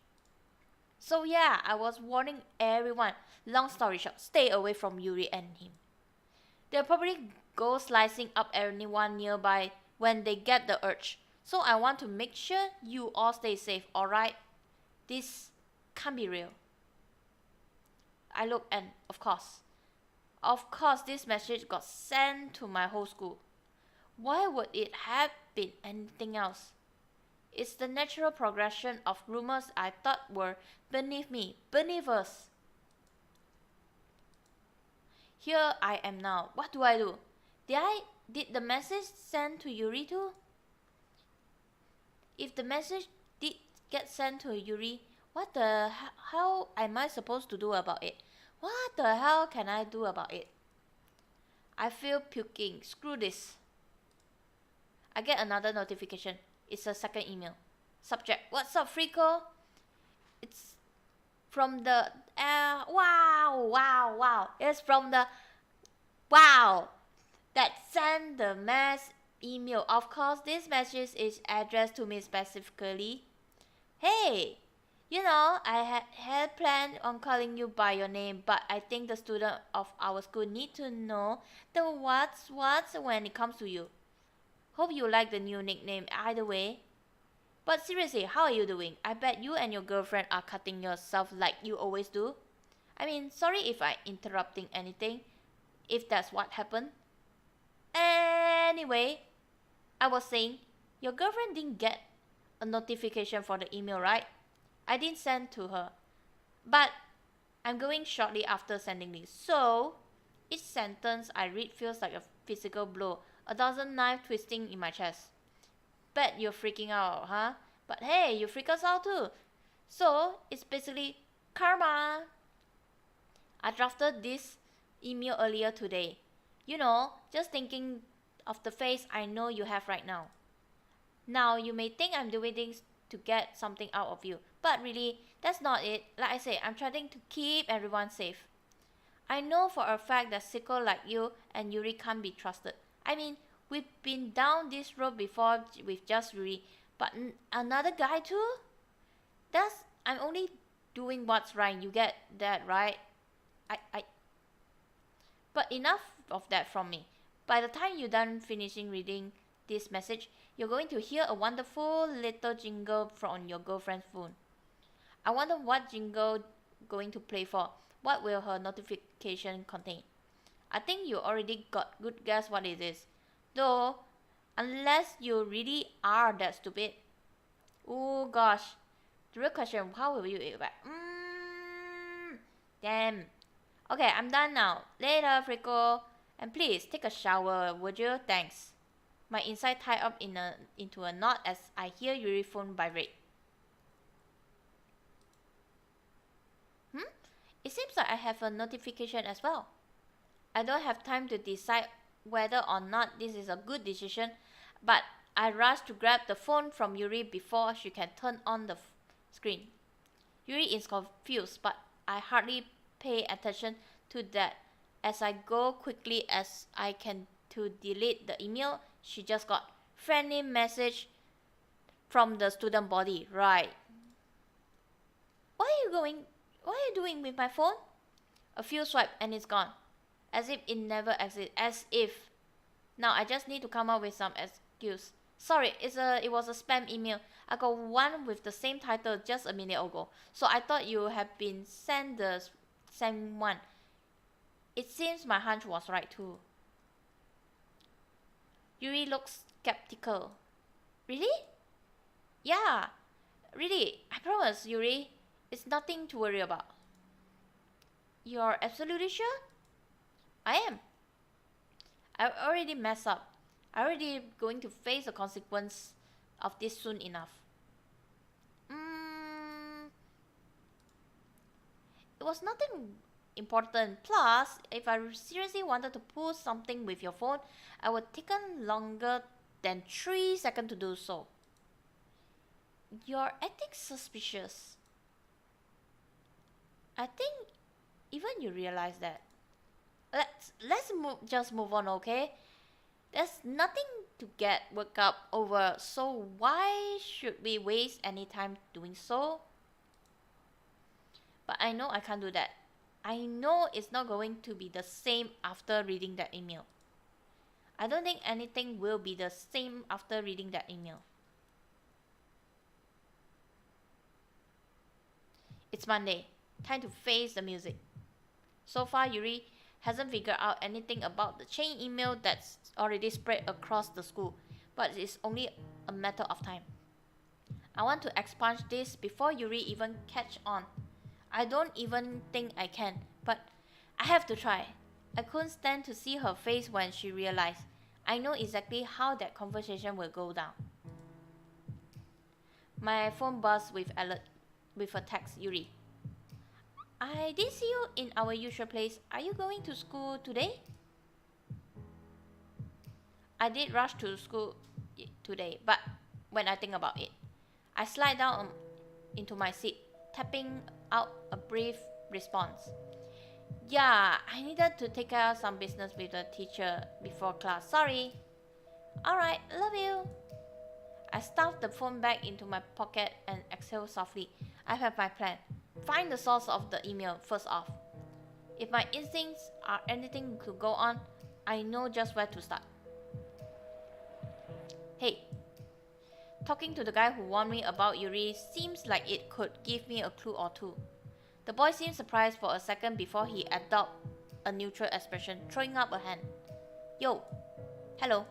So yeah, I was warning everyone, long story short, stay away from Yuri and him. They'll probably go slicing up anyone nearby when they get the urge. So I want to make sure you all stay safe, alright? This can't be real. I look and of course, this message got sent to my whole school. Why would it have been anything else? It's the natural progression of rumors I thought were beneath me, beneath us. Here I am now. What do I do? Did the message send to Yuri too? If the message did get sent to Yuri, what the hell am I supposed to do about it? What the hell can I do about it? I feel puking. Screw this. I get another notification. It's a second email. Subject: what's up, Freako? It's from the wow. It's from the wow that sent the email. Of course, this message is addressed to me specifically. Hey, you know, I had planned on calling you by your name, but I think the student of our school need to know the what's when it comes to you. Hope you like the new nickname either way. But seriously, how are you doing? I bet you and your girlfriend are cutting yourself like you always do. I mean, sorry if I'm interrupting anything, if that's what happened. Anyway, I was saying, your girlfriend didn't get a notification for the email, right? I didn't send to her. But I'm going shortly after sending this. So, each sentence I read feels like a physical blow. A dozen knives twisting in my chest. Bet you're freaking out, huh? But hey, you freak us out too. So, it's basically karma. I drafted this email earlier today. You know, just thinking of the face I know you have right now. Now, you may think I'm doing things to get something out of you, but really, that's not it. Like I say, I'm trying to keep everyone safe. I know for a fact that sicko like you and Yuri can't be trusted. I mean, we've been down this road before with just Yuri, but another guy too? I'm only doing what's right. You get that, right? But enough of that from me. By the time you're done finishing reading this message, you're going to hear a wonderful little jingle from your girlfriend's phone. I wonder what jingle going to play for. What will her notification contain? I think you already got good guess what it is. Though, unless you really are that stupid. Oh gosh. The real question, how will you eat back? Damn. Okay, I'm done now. Later, Frico. And please, take a shower, would you? Thanks. My inside tied up into a knot as I hear Yuri phone vibrate. It seems like I have a notification as well. I don't have time to decide whether or not this is a good decision, but I rush to grab the phone from Yuri before she can turn on the screen. Yuri is confused, but I hardly pay attention to that as I go quickly as I can to delete the email she just got. Friendly message from the student body, right? What are you doing with my phone? A few swipes and it's gone. As if it never existed. As if. Now I just need to come up with some excuse. Sorry, it was a spam email. I got one with the same title just a minute ago. So I thought you had been sent the same one. It seems my hunch was right too. Yuri looks skeptical. Really? Yeah. Really, I promise, Yuri. It's nothing to worry about. You're absolutely sure? I am. I already messed up. I'm already going to face the consequence of this soon enough. It was nothing important. Plus, if I seriously wanted to pull something with your phone, I would take longer than 3 seconds to do so. You're acting suspicious. I think even you realize that. Let's just move on, okay? There's nothing to get worked up over, so why should we waste any time doing so? But I know I can't do that. I know it's not going to be the same after reading that email. I don't think anything will be the same after reading that email. It's Monday. Time to face the music. So far, Yuri hasn't figured out anything about the chain email that's already spread across the school, but it's only a matter of time. I want to expunge this before Yuri even catch on. I don't even think I can, but I have to try. I couldn't stand to see her face when she realized. I know exactly how that conversation will go down. My phone buzzed with a text, Yuri. I did see you in our usual place. Are you going to school today? I did rush to school today, but when I think about it, I slide down into my seat, tapping out a brief response. Yeah, I needed to take care of some business with the teacher before class. Sorry. Alright, love you. I stuffed the phone back into my pocket and exhaled softly. I have my plan. Find the source of the email first off. If my instincts are anything to go on, I know just where to start. Hey, talking to the guy who warned me about Yuri seems like it could give me a clue or two. The boy seemed surprised for a second before he adopted a neutral expression, throwing up a hand. Yo, hello.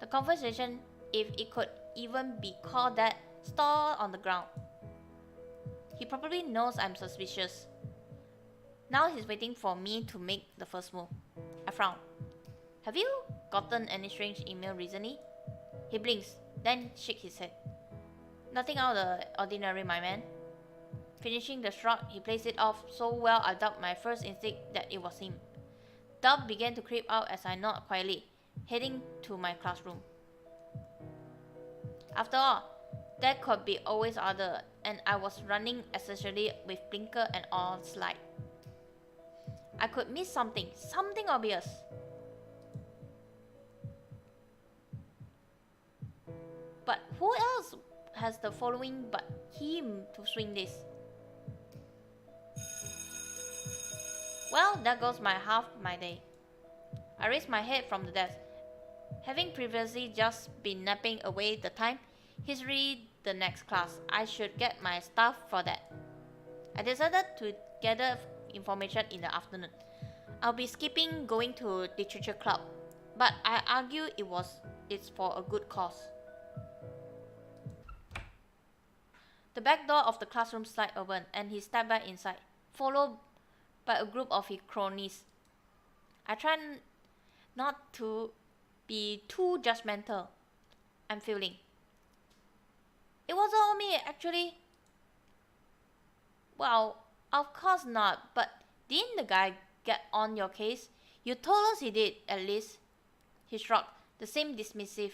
The conversation, if it could even be called that, stalled on the ground. He probably knows I'm suspicious. Now he's waiting for me to make the first move. I frown. Have you gotten any strange email recently? He blinks, then shakes his head. Nothing out of the ordinary, my man. Finishing the shrug, he plays it off so well I doubt my first instinct that it was him. Doubt began to creep out as I nodded quietly, heading to my classroom. After all, there could be always other, and I was running essentially with blinker and all slide. I could miss something obvious. But who else has the following but him to swing this? Well, there goes half my day. I raised my head from the desk. Having previously just been napping away the time, history the next class. I should get my stuff for that. I decided to gather information in the afternoon. I'll be skipping going to literature club, but I argue it's for a good cause. The back door of the classroom slid open, and he stepped back inside, followed by a group of his cronies. I tried not to be too judgmental. I'm feeling. It wasn't all me, actually. Well, of course not, but didn't the guy get on your case? You told us he did, at least. He shrugged, the same dismissive,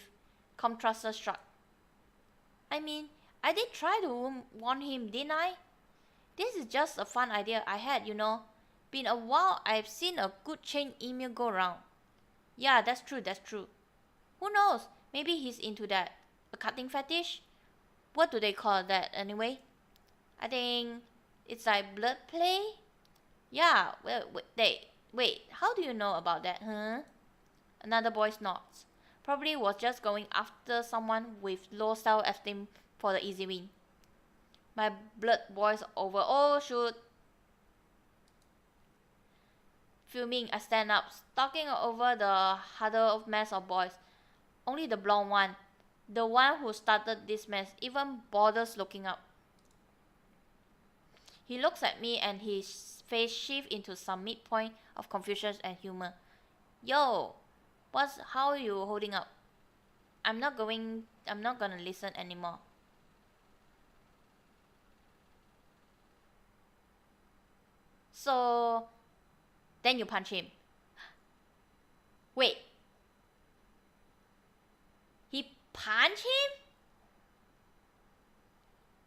contrasted shrug. I mean, I did try to warn him, didn't I? This is just a fun idea I had, you know. Been a while I've seen a good chain email go around. Yeah, that's true. Who knows? Maybe he's into that. A cutting fetish? What do they call that anyway? I think it's like blood play? Yeah, wait, how do you know about that, huh? Another boy snorts. Probably was just going after someone with low self-esteem for the easy win. My blood boils over. Oh shoot. Fuming, I stand up, stalking over the huddled mess of boys. Only the blonde one, the one who started this mess, even bothers looking up. He looks at me and his face shifts into some midpoint of confusion and humor. Yo, how are you holding up? I'm not gonna listen anymore. So, then you punch him. Wait. He punched him?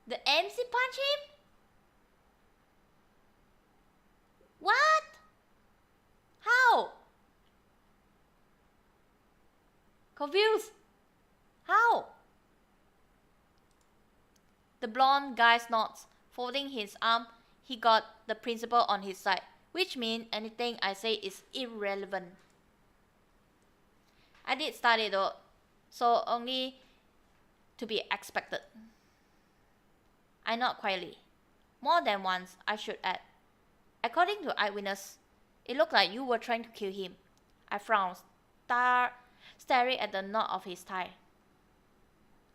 The MC punched him? What? How? Confused. How? The blonde guy snorts, folding his arm. He got the principal on his side, which means anything I say is irrelevant. I did study though, so only to be expected. I nod quietly. More than once, I should add. According to eyewitness, it looked like you were trying to kill him. I frowned, staring at the knot of his tie.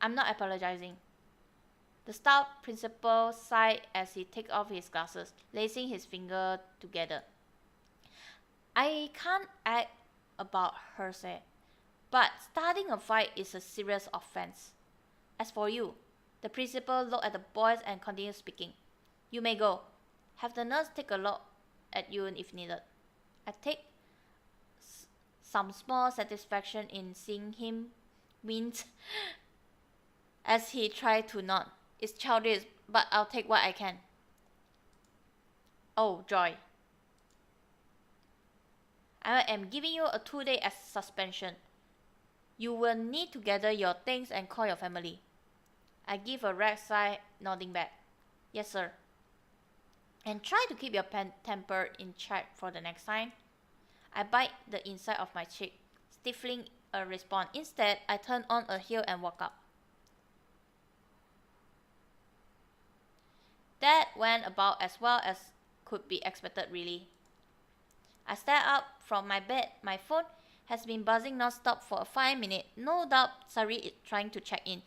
I'm not apologizing. The stout principal sighed as he took off his glasses, lacing his fingers together. I can't act about her, said, but starting a fight is a serious offense. As for you, the principal looked at the boys and continued speaking. You may go. Have the nurse take a look at you if needed. I take some small satisfaction in seeing him wince as he tried to nod. It's childish, but I'll take what I can. Oh, joy. I am giving you a 2-day suspension. You will need to gather your things and call your family. I give a red sigh, nodding back. Yes, sir. And try to keep your temper in check for the next time. I bite the inside of my cheek, stifling a response. Instead, I turn on a heel and walk up. That went about as well as could be expected, really. I stare up from my bed. My phone has been buzzing non-stop for 5 minutes. No doubt Sari is trying to check in.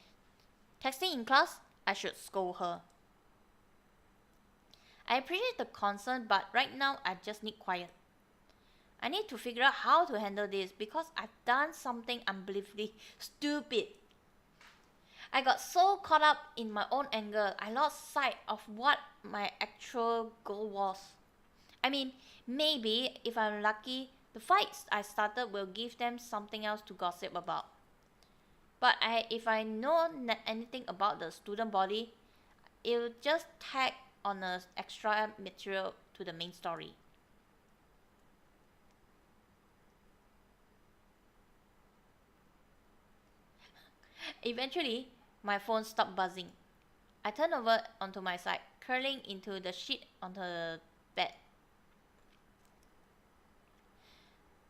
Texting in class? I should scold her. I appreciate the concern, but right now I just need quiet. I need to figure out how to handle this because I've done something unbelievably stupid. I got so caught up in my own anger, I lost sight of what my actual goal was. I mean, maybe if I'm lucky, the fights I started will give them something else to gossip about. But if I know anything about the student body, it'll just tag on an extra material to the main story. Eventually, my phone stopped buzzing. I turned over onto my side, curling into the sheet on the bed.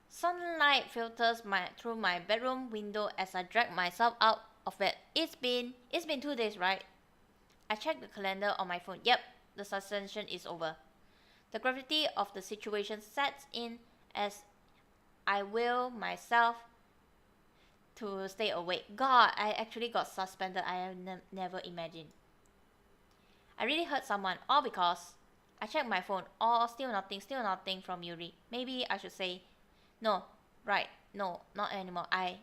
Sunlight filters through my bedroom window as I drag myself out of bed. It's been 2 days, right? I checked the calendar on my phone. Yep, the suspension is over. The gravity of the situation sets in as I will myself to stay awake. God, I actually got suspended. I have never imagined. I really hurt someone, all because I checked my phone. All still nothing from Yuri. Maybe I should say, no, right, no, not anymore. I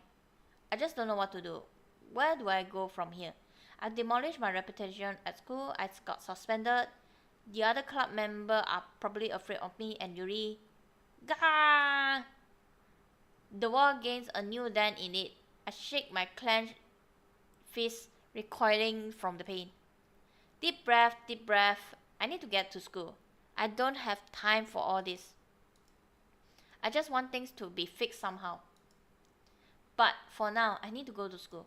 just don't know what to do. Where do I go from here? I demolished my reputation at school. I got suspended. The other club members are probably afraid of me and Yuri. Gah! The wall gains a new dent in it. I shake my clenched fist, recoiling from the pain. Deep breath. I need to get to school. I don't have time for all this. I just want things to be fixed somehow. But for now, I need to go to school.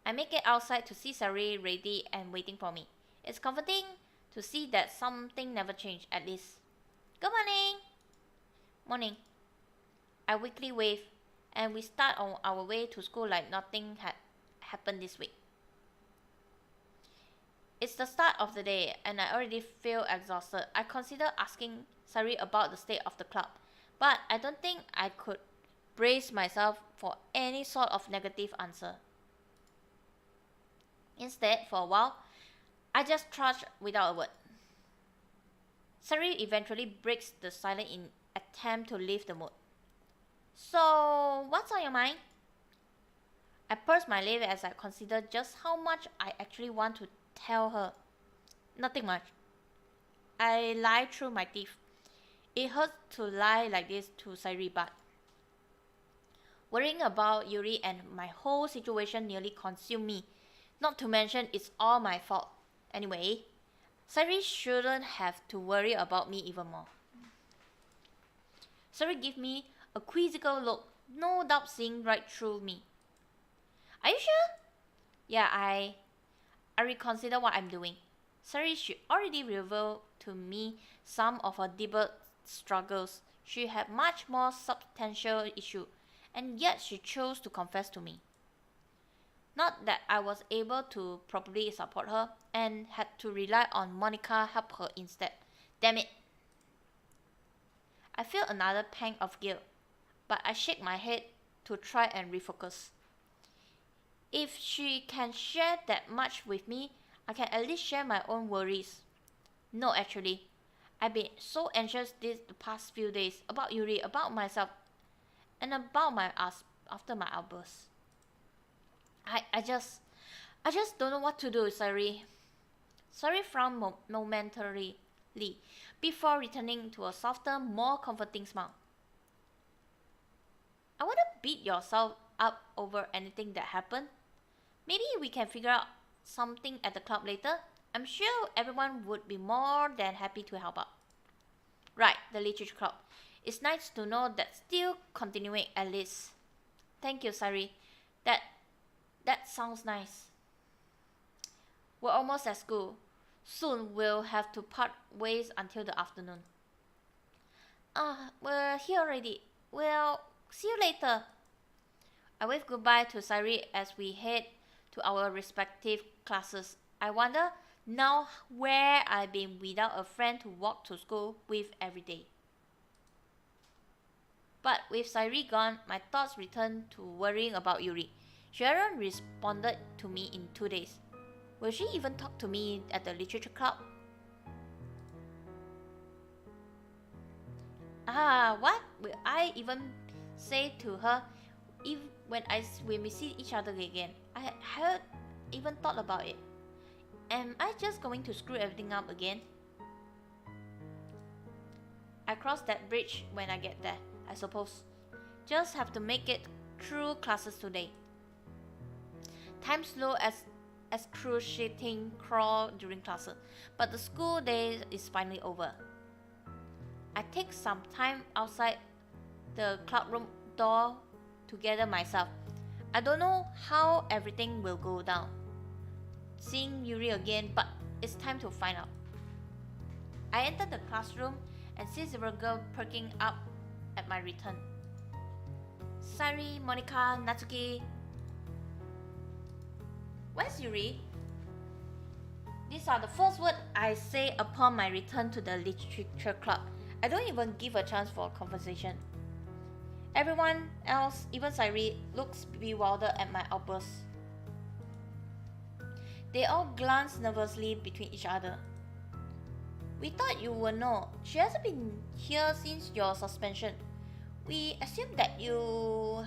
I make it outside to see Sari ready and waiting for me. It's comforting to see that something never changed, at least. Good morning! Morning. I weakly wave, and we start on our way to school like nothing had happened this week. It's the start of the day, and I already feel exhausted. I consider asking Sari about the state of the club, but I don't think I could brace myself for any sort of negative answer. Instead, for a while, I just trudge without a word. Sari eventually breaks the silence in attempt to lift the mood. So, what's on your mind? I purse my lips as I consider just how much I actually want to tell her. Nothing much. I lie through my teeth. It hurts to lie like this to Sari, but worrying about Yuri and my whole situation nearly consumed me. Not to mention, it's all my fault. Anyway, Sari shouldn't have to worry about me even more. Sari gave me a quizzical look, no doubt seeing right through me. Are you sure? Yeah, I reconsider what I'm doing. Sari should already revealed to me some of her deeper struggles. She had much more substantial issue, and yet she chose to confess to me. Not that I was able to properly support her and had to rely on Monica help her instead. Damn it. I feel another pang of guilt, but I shake my head to try and refocus. If she can share that much with me, I can at least share my own worries. No, actually, I've been so anxious the past few days about Yuri, about myself, and about my ass after my outburst. I just don't know what to do, Sari. Sari frowned momentarily before returning to a softer, more comforting smile. I wouldn't beat yourself up over anything that happened. Maybe we can figure out something at the club later. I'm sure everyone would be more than happy to help out. Right, the literature club. It's nice to know that's still continuing at least. Thank you, Sari. That sounds nice. We're almost at school. Soon we'll have to part ways until the afternoon. We're here already. Well, see you later. I wave goodbye to Sari as we head to our respective classes. I wonder now where I've been without a friend to walk to school with every day. But with Sari gone, my thoughts return to worrying about Yuri. She hadn't responded to me in 2 days. Will she even talk to me at the literature club? What will I even say to her when we see each other again? I hadn't even thought about it. Am I just going to screw everything up again? I cross that bridge when I get there, I suppose. Just have to make it through classes today. Time slow as excruciating crawl during classes, but the school day is finally over. I take some time outside the club room door to gather myself. I don't know how everything will go down. Seeing Yuri again, but it's time to find out. I enter the classroom and see several girls perking up at my return. Sari, Monica, Natsuki. Where's Yuri? These are the first words I say upon my return to the literature club. I don't even give a chance for a conversation. Everyone else, even Sari, looks bewildered at my outburst. They all glance nervously between each other. We thought you would know. She hasn't been here since your suspension. We assumed that you...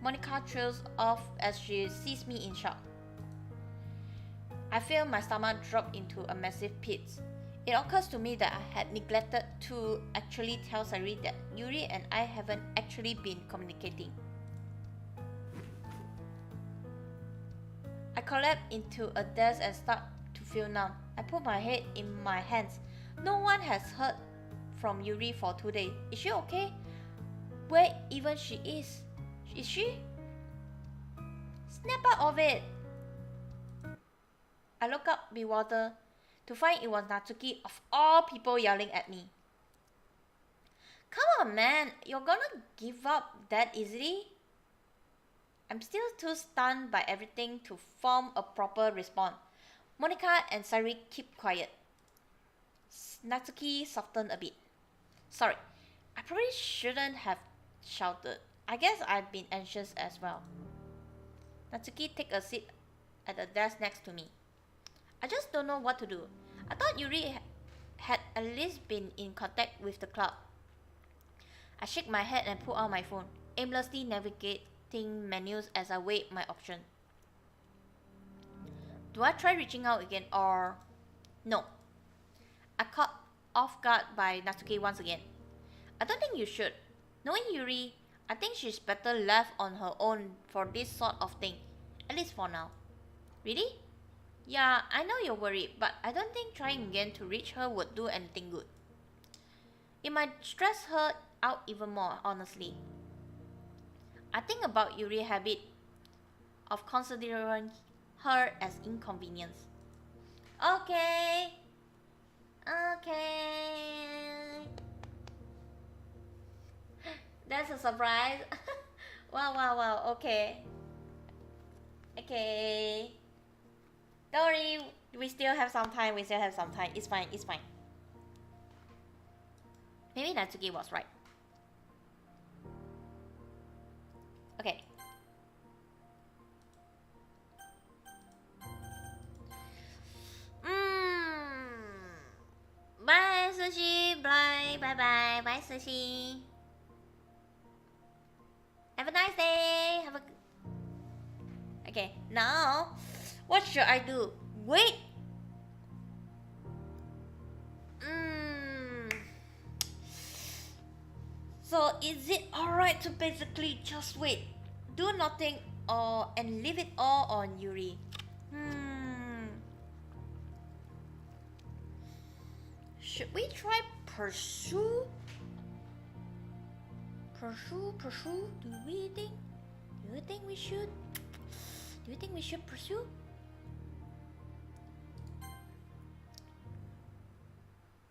Monica trails off as she sees me in shock. I feel my stomach drop into a massive pit. It occurs to me that I had neglected to actually tell Sari that Yuri and I haven't actually been communicating. I collapse into a desk and start to feel numb. I put my head in my hands. No one has heard from Yuri for 2 days. Is she okay? Where even she is? Is she? Snap out of it! I look up bewildered to find it was Natsuki of all people yelling at me. Come on, man, you're gonna give up that easily? I'm still too stunned by everything to form a proper response. Monica and Sari keep quiet. Natsuki softened a bit. Sorry, I probably shouldn't have shouted. I guess I've been anxious as well. Natsuki take a seat at the desk next to me. I just don't know what to do. I thought Yuri had at least been in contact with the club. I shake my head and pull out my phone, aimlessly navigating menus as I weigh my option. Do I try reaching out again or... No. I caught off guard by Natsuki once again. I don't think you should. Knowing Yuri, I think she's better left on her own for this sort of thing, at least for now. Really? Yeah, I know you're worried, but I don't think trying again to reach her would do anything good. It might stress her out even more, honestly. I think about Yuri's habit of considering her as inconvenience. Okay. That's a surprise. Wow, okay. Don't worry, we still have some time, It's fine. Maybe Natsuki was right. Okay. Bye, Sushi. Bye, Sushi. Have a nice day. Okay, now, what should I do? Wait. So is it alright to basically just wait, do nothing, and leave it all on Yuri? Should we try pursue? Do we think? Do you think we should? Do you think we should pursue?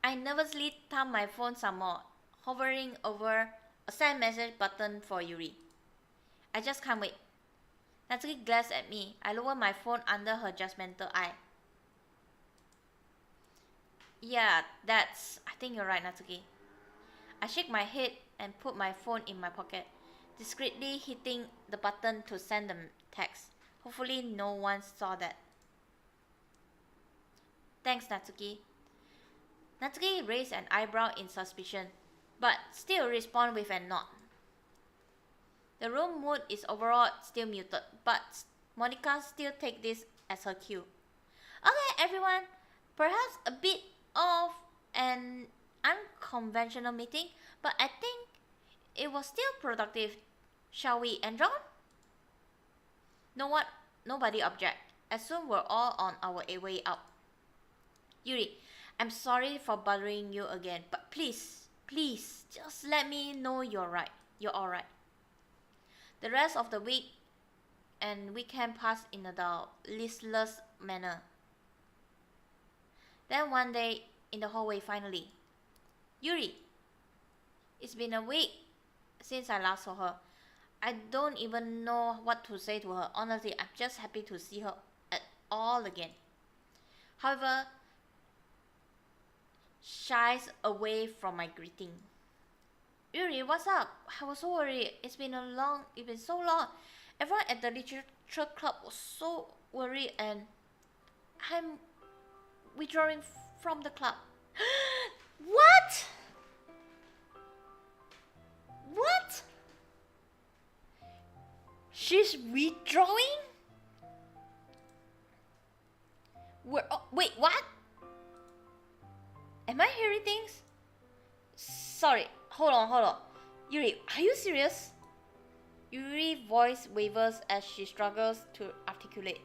I nervously tapped my phone some more, hovering over a send message button for Yuri. I just can't wait. Natsuki glanced at me. I lowered my phone under her judgmental eye. Yeah, I think you're right, Natsuki. I shake my head and put my phone in my pocket, discreetly hitting the button to send the text. Hopefully no one saw that. Thanks, Natsuki. Natsuki raised an eyebrow in suspicion, but still responded with a nod. The room mood is overall still muted, but Monica still takes this as her cue. Okay, everyone, perhaps a bit of an unconventional meeting, but I think it was still productive. Shall we enjoy? Nobody object. As soon we're all on our way out. Yuri, I'm sorry for bothering you again, but please, just let me know you're alright. The rest of the week and weekend passed in a dull, listless manner. Then one day in the hallway finally. Yuri, it's been a week since I last saw her. I don't even know what to say to her. Honestly, I'm just happy to see her at all again. However, shies away from my greeting. Yuri, what's up? I was so worried. It's been so long. Everyone at the literature club was so worried, and I'm withdrawing from the club. What? What? She's withdrawing? Wait, what? Am I hearing things? Sorry, hold on. Yuri, are you serious? Yuri's voice wavers as she struggles to articulate.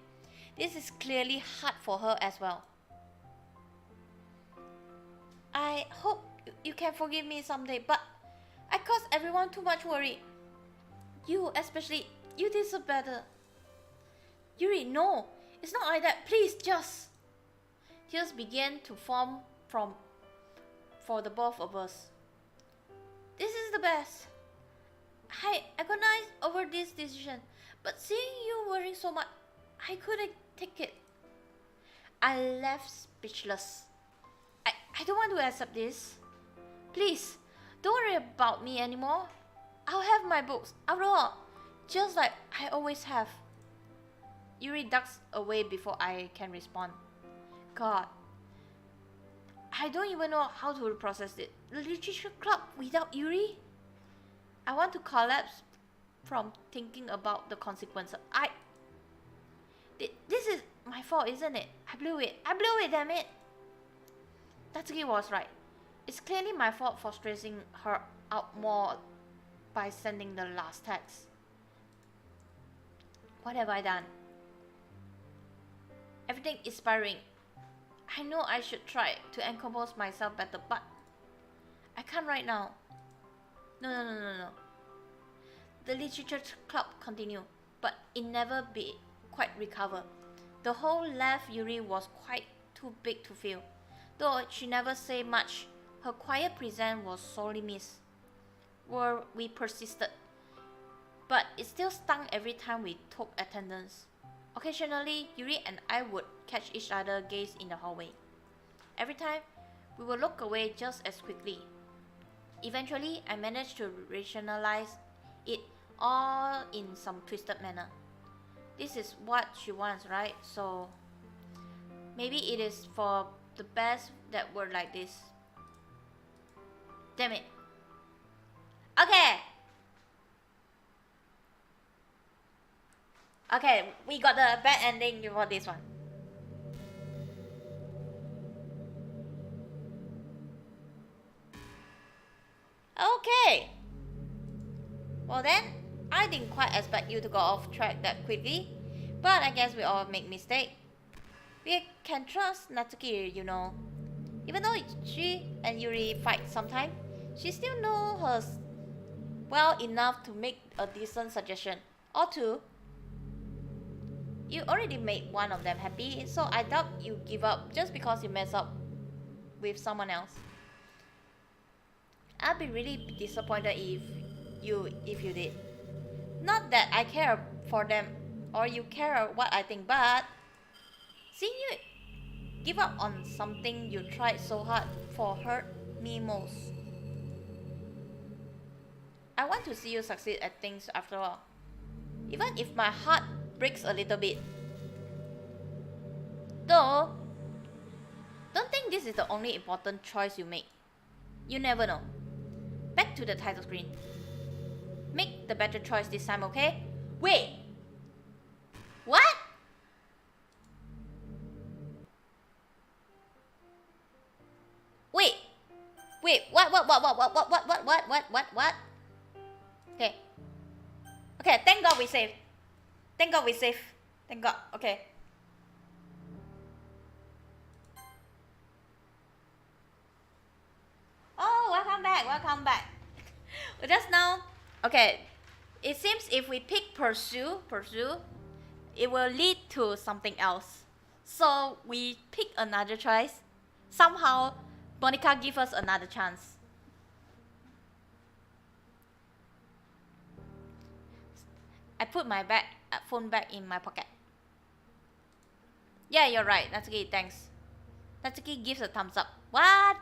This is clearly hard for her as well. I hope you can forgive me someday, but I caused everyone too much worry. You especially, you deserve better. Yuri, no, it's not like that. Please, just. Tears began to form for the both of us. This is the best. I agonize over this decision, but seeing you worrying so much, I couldn't take it. I left speechless. I don't want to accept this. Please, don't worry about me anymore. I'll have my books, after all, just like I always have. Yuri ducks away before I can respond. God, I don't even know how to process it. The literature club without Yuri? I want to collapse from thinking about the consequences. This is my fault, isn't it? I blew it, damn it. Natsuki was right. It's clearly my fault for stressing her out more by sending the last text. What have I done? Everything is spiraling. I know I should try to compose myself better, but I can't right now. No. The literature club continued, but it never be quite recover. The hole left Yuri was quite too big to fill. Though she never said much, her quiet presence was sorely missed. We persisted, but it still stung every time we took attendance. Occasionally, Yuri and I would catch each other's gaze in the hallway. Every time, we would look away just as quickly. Eventually, I managed to rationalize it all in some twisted manner. This is what she wants, right? So, maybe it is for the best that we're like this. Damn it. Okay, we got the bad ending for this one. Okay. Well then, I didn't quite expect you to go off track that quickly, but I guess we all make mistakes. We can trust Natsuki, you know. Even though she and Yuri fight sometimes, she still knows her well enough to make a decent suggestion. or two. You already made one of them happy, so I doubt you give up just because you mess up with someone else. I'd be really disappointed if you did. Not that I care for them or you care what I think, but seeing you give up on something you tried so hard for hurt me most. I want to see you succeed at things after all, even if my heart breaks a little bit. Though, don't think this is the only important choice you make. You never know. Back to the title screen. Make the better choice this time, okay? Wait! What? Wait! Wait, what? Okay. Okay, thank God we saved. Thank God we saved. Thank God, okay. Oh, welcome back. Just now, okay, it seems if we pick pursue, it will lead to something else. So we pick another choice. Somehow, Monica gives us another chance. I put my phone back in my pocket. Yeah, you're right, Natsuki, thanks. Natsuki gives a thumbs up. What?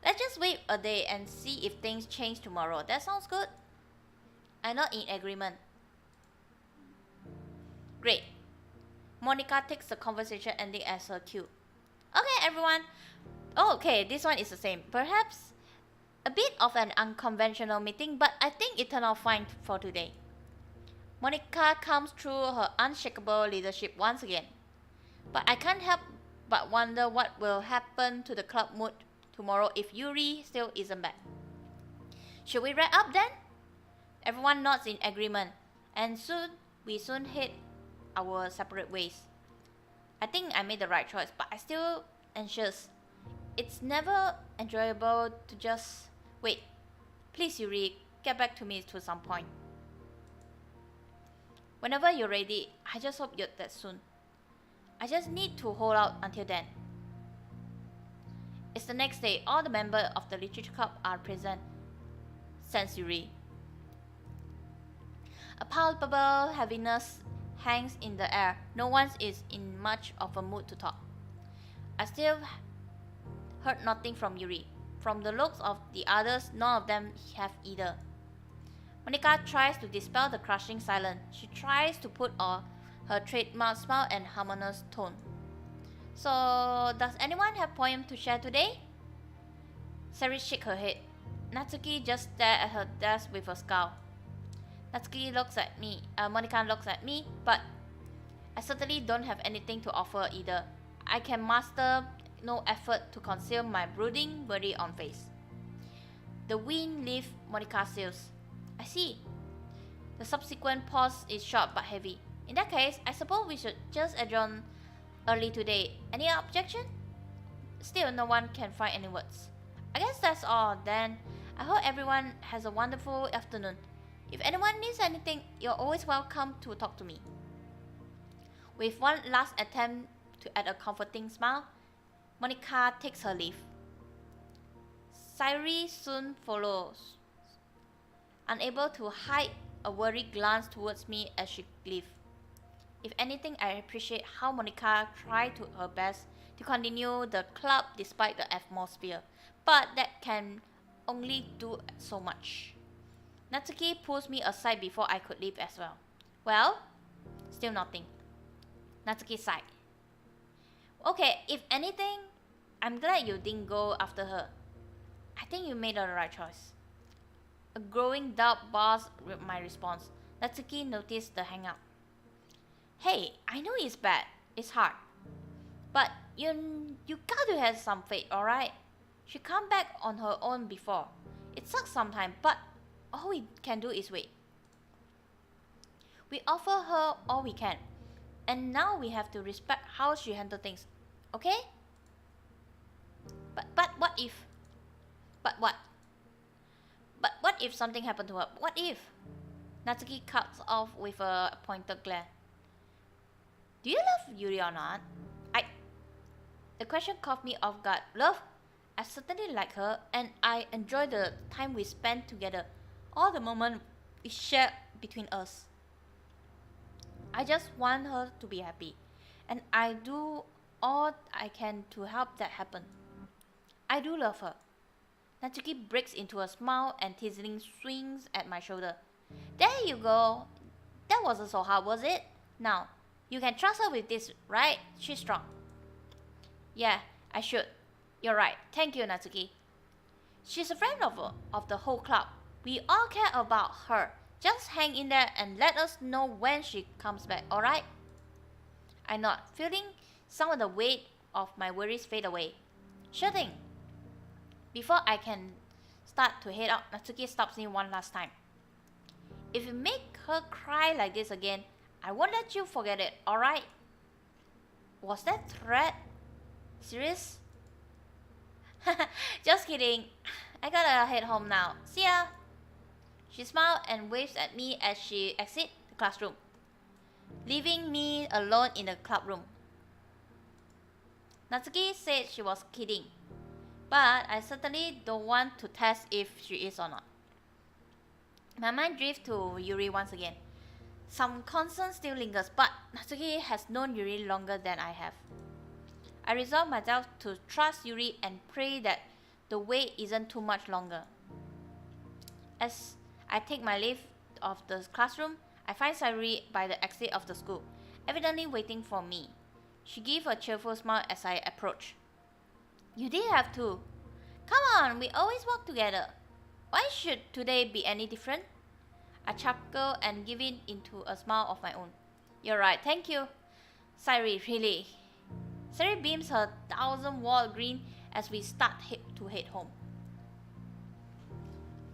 Let's just wait a day and see if things change tomorrow. That sounds good. I'm not in agreement. Great. Monica takes the conversation ending as her cue. Okay, everyone. Oh, okay, this one is the same. Perhaps a bit of an unconventional meeting, but I think it turned out fine for today. Monica comes through her unshakable leadership once again. But I can't help but wonder what will happen to the club mood tomorrow if Yuri still isn't back. Should we wrap up then? Everyone nods in agreement, and we soon head our separate ways. I think I made the right choice, but I'm still anxious. It's never enjoyable to just wait. Please, Yuri, get back to me to some point. Whenever you're ready, I just hope you're that soon. I just need to hold out until then. It's the next day. All the members of the literature club are present. Sans Yuri. A palpable heaviness hangs in the air. No one is in much of a mood to talk. I still heard nothing from Yuri. From the looks of the others, none of them have either. Monica tries to dispel the crushing silence. She tries to put on her trademark smile and harmonious tone. So, does anyone have poem to share today? Sari shook her head. Natsuki just stared at her desk with a scowl. Natsuki looks at me. Monica looks at me, but I certainly don't have anything to offer either. I can muster no effort to conceal my brooding, worry on face. The wind lifts Monica's sails. I see. The subsequent pause is short but heavy. In that case, I suppose we should just adjourn early today. Any objection? Still, no one can find any words. I guess that's all then. I hope everyone has a wonderful afternoon. If anyone needs anything, you're always welcome to talk to me. With one last attempt to add a comforting smile, Monica takes her leave. Sairi soon follows, unable to hide a worried glance towards me as she leaves. If anything, I appreciate how Monica tried to her best to continue the club despite the atmosphere, but that can only do so much. Natsuki pulls me aside before I could leave as well. Well, still nothing. Natsuki sighed. Okay, if anything, I'm glad you didn't go after her. I think you made the right choice. A growing doubt bars with my response. Natsuki noticed the hang-up. Hey, I know it's bad. It's hard. But you got to have some faith, alright? She come back on her own before. It sucks sometimes, but all we can do is wait. We offer her all we can. And now we have to respect how she handles things. Okay? But what if? But what? But what if something happened to her? What if? Natsuki cuts off with a pointed glare. Do you love Yuri or not? The question caught me off guard. Love? I certainly like her, and I enjoy the time we spend together. All the moments we share between us. I just want her to be happy, and I do all I can to help that happen. I do love her. Natsuki breaks into a smile and teasingly swings at my shoulder. There you go. That wasn't so hard, was it? Now, you can trust her with this, right? She's strong. Yeah, I should. You're right. Thank you, Natsuki. She's a friend of the whole club. We all care about her. Just hang in there and let us know when she comes back, alright? I nod, feeling some of the weight of my worries fade away. Sure thing. Before I can start to head out, Natsuki stops me one last time. If you make her cry like this again, I won't let you forget it, alright? Was that threat? Serious? Just kidding. I gotta head home now. See ya! She smiled and waves at me as she exits the classroom, leaving me alone in the club room. Natsuki said she was kidding, but I certainly don't want to test if she is or not. My mind drifts to Yuri once again. Some concern still lingers, but Natsuki has known Yuri longer than I have. I resolve myself to trust Yuri and pray that the wait isn't too much longer. As I take my leave of the classroom, I find Sayuri by the exit of the school, evidently waiting for me. She gave a cheerful smile as I approach. You did have to. Come on, we always walk together. Why should today be any different? I chuckle and give in into a smile of my own. You're right, thank you. Sayuri, really. Sayuri beams her 1,000-watt grin as we start to head home.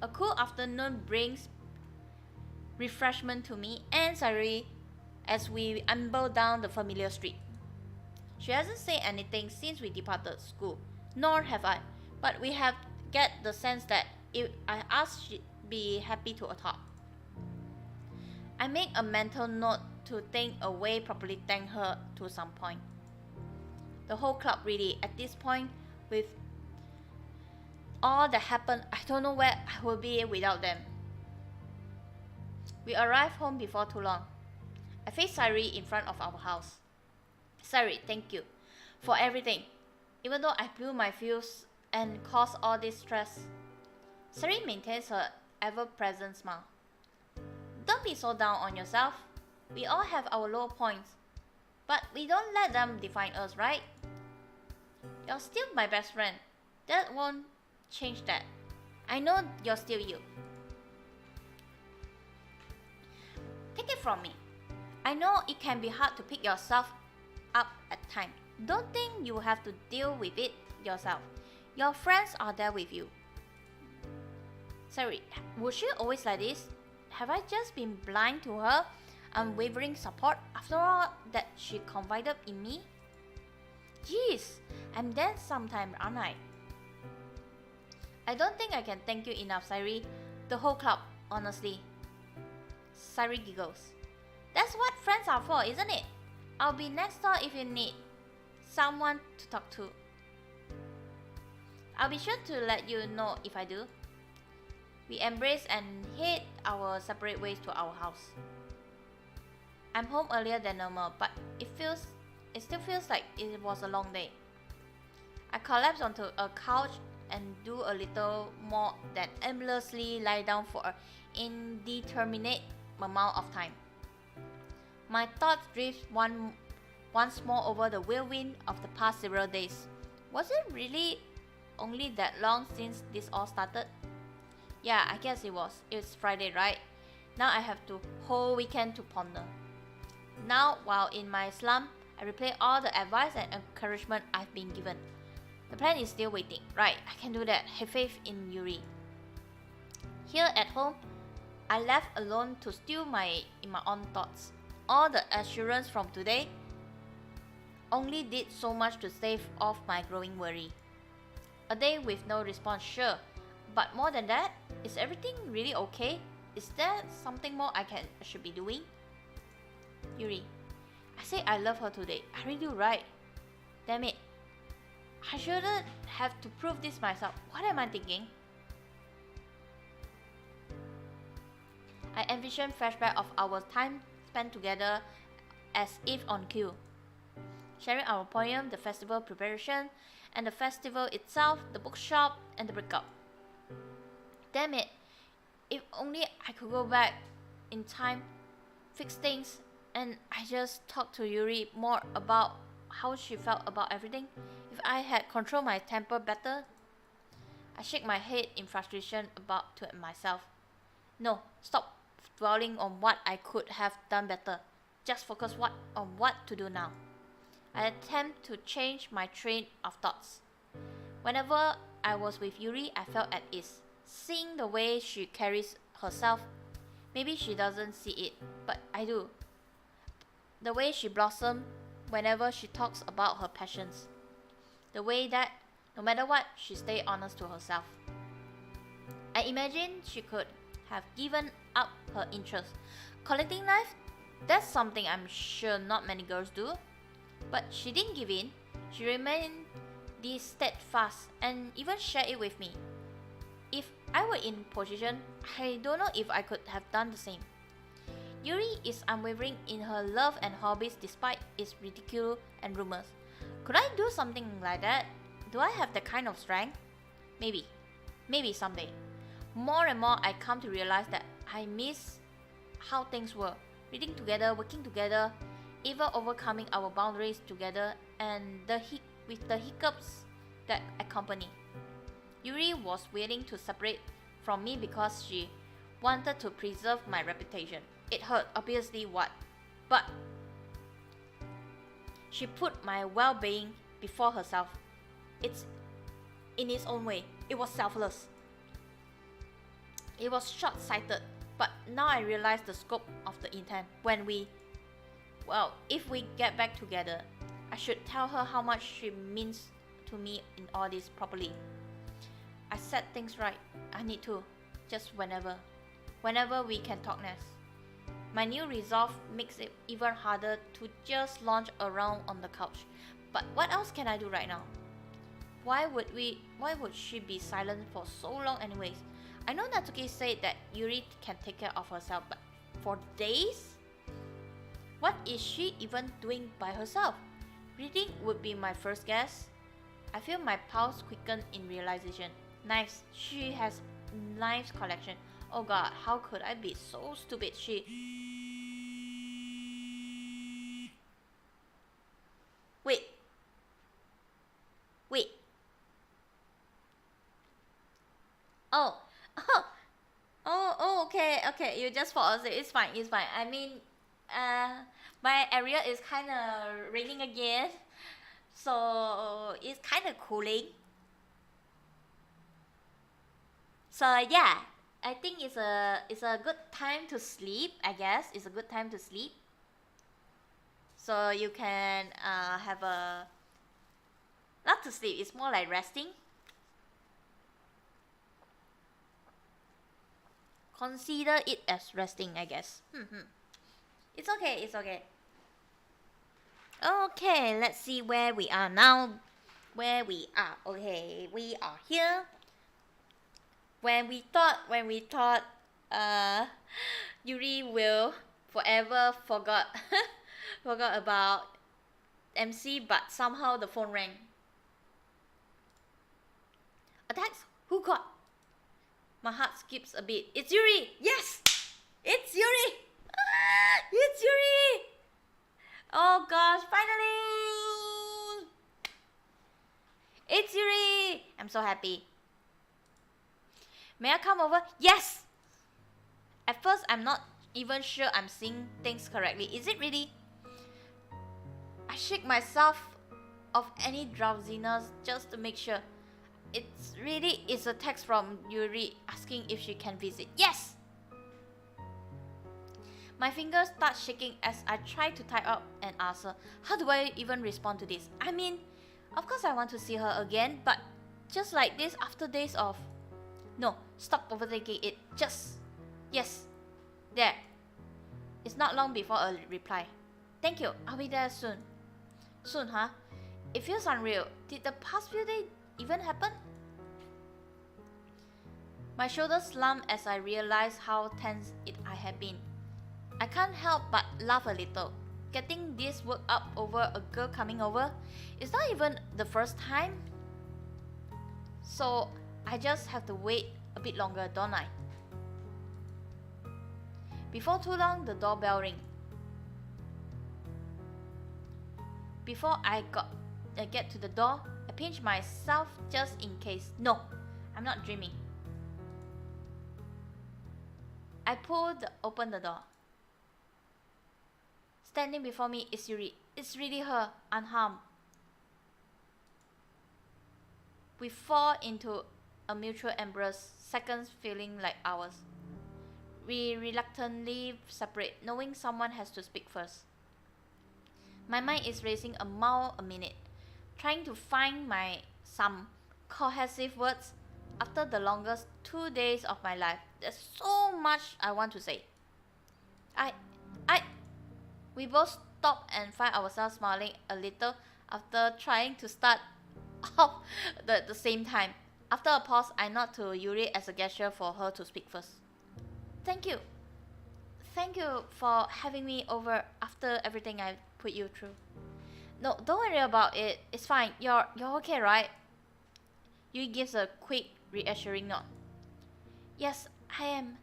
A cool afternoon brings refreshment to me and Sayuri as we amble down the familiar street. She hasn't said anything since we departed school, nor have I, but we have get the sense that if I ask, she'd be happy to talk. I make a mental note to think a way properly thank her to some point. The whole club really, at this point, with all that happened, I don't know where I will be without them. We arrived home before too long. I faced Sayuri in front of our house. Sayuri, thank you for everything. Even though I blew my fuse and caused all this stress. Sayuri maintains her ever-present smile. Don't be so down on yourself. We all have our low points. But we don't let them define us, right? You're still my best friend. That won't change that. I know you're still you. Take it from me. I know it can be hard to pick yourself up at times. Don't think you have to deal with it yourself. Your friends are there with you. Sorry, was she always like this? Have I just been blind to her unwavering support after all that she confided in me? Jeez, I'm dead sometime, aren't I? I don't think I can thank you enough, Sayuri. The whole club, honestly. Sayuri giggles. That's what friends are for, isn't it? I'll be next door if you need someone to talk to. I'll be sure to let you know if I do. We embrace and head our separate ways to our house. I'm home earlier than normal, but it still feels like it was a long day. I collapse onto a couch and do a little more than aimlessly lie down for an indeterminate amount of time. My thoughts drift once more over the whirlwind of the past several days. Was it really only that long since this all started? Yeah, I guess it was. It's Friday, right? Now I have the whole weekend to ponder. Now, while in my slump, I replay all the advice and encouragement I've been given. The plan is still waiting. Right, I can do that. Have faith in Yuri. Here at home, I left alone to stew in my own thoughts. All the assurance from today only did so much to stave off my growing worry. A day with no response, sure. But more than that, is everything really okay? Is there something more I should be doing? Yuri, I say I love her today. I really do, right? Damn it. I shouldn't have to prove this myself. What am I thinking? I envision flashback of our time spent together as if on cue. Sharing our poem, the festival preparation, and the festival itself, the bookshop, and the breakup. Damn it. If only I could go back in time, fix things, and I just talked to Yuri more about how she felt about everything. If I had controlled my temper better. I shake my head in frustration about to myself. No, stop dwelling on what I could have done better. Just focus on what to do now. I attempt to change my train of thoughts. Whenever I was with Yuri, I felt at ease. Seeing the way she carries herself, maybe she doesn't see it, but I do. The way she blossoms whenever she talks about her passions. The way that, no matter what, she stays honest to herself. I imagine she could have given up her interest. Collecting knives? That's something I'm sure not many girls do. But she didn't give in. She remained steadfast and even shared it with me. If I were in position, I don't know if I could have done the same. Yuri is unwavering in her love and hobbies despite its ridicule and rumors. Could I do something like that? Do I have that kind of strength? Maybe someday. More and more I come to realize that I miss how things were. Reading together, working together, even overcoming our boundaries together, and with the hiccups that accompany. Yuri was willing to separate from me because she wanted to preserve my reputation. It hurt, obviously, but she put my well-being before herself. It's in its own way. It was selfless. It was short-sighted, but now I realize the scope of the intent. If we get back together, I should tell her how much she means to me in all this properly. I set things right. I need to, just whenever we can talk next. My new resolve makes it even harder to just lounge around on the couch. But what else can I do right now? Why would she be silent for so long anyways? I know Natsuki said that Yuri can take care of herself, but for days? What is she even doing by herself? Reading would be my first guess. I feel my pulse quicken in realization. Knives. She has knives collection. Oh god, how could I be so stupid? Wait. Okay. You just fall asleep. It's fine. I mean, my area is kind of raining again, so it's kind of cooling. So yeah, I think it's a good time to sleep. I guess it's a good time to sleep. So you can have a not to sleep. It's more like resting. Consider it as resting, I guess. It's okay. Okay, let's see where we are now. Okay, we are here. When we thought Yuri will forever forgot about MC, but somehow the phone rang. A text? Who called? My heart skips a beat. It's Yuri! Yes! It's Yuri! It's Yuri! Oh gosh, finally! It's Yuri! I'm so happy. May I come over? Yes! At first, I'm not even sure I'm seeing things correctly. Is it really? I shake myself of any drowsiness just to make sure. It's a text from Yuri asking if she can visit. Yes! My fingers start shaking as I try to type up an answer. How do I even respond to this? I mean, of course I want to see her again, but just like this after days of... No, stop overthinking it. Just Yes, there. It's not long before a reply. Thank you, I'll be there soon. Soon, huh? It feels unreal. Did the past few days even happen? My shoulders slumped as I realized how tense I had been. I can't help but laugh a little. Getting this worked up over a girl coming over is not even the first time. So I just have to wait a bit longer, don't I? Before too long, the doorbell rang. Before I get to the door, I pinched myself just in case. No, I'm not dreaming. I open the door. Standing before me is Yuri. It's really her, unharmed. We fall into a mutual embrace, seconds feeling like hours. We reluctantly separate, knowing someone has to speak first. My mind is racing a mile a minute, trying to find some cohesive words after the longest 2 days of my life. There's so much I want to say. We both stop and find ourselves smiling a little after trying to start off the same time. After a pause, I nod to Yuri as a gesture for her to speak first. Thank you. Thank you for having me over after everything I put you through. No, don't worry about it. It's fine. You're okay, right? Yuri gives a quick, reassuring nod. Yes, I am.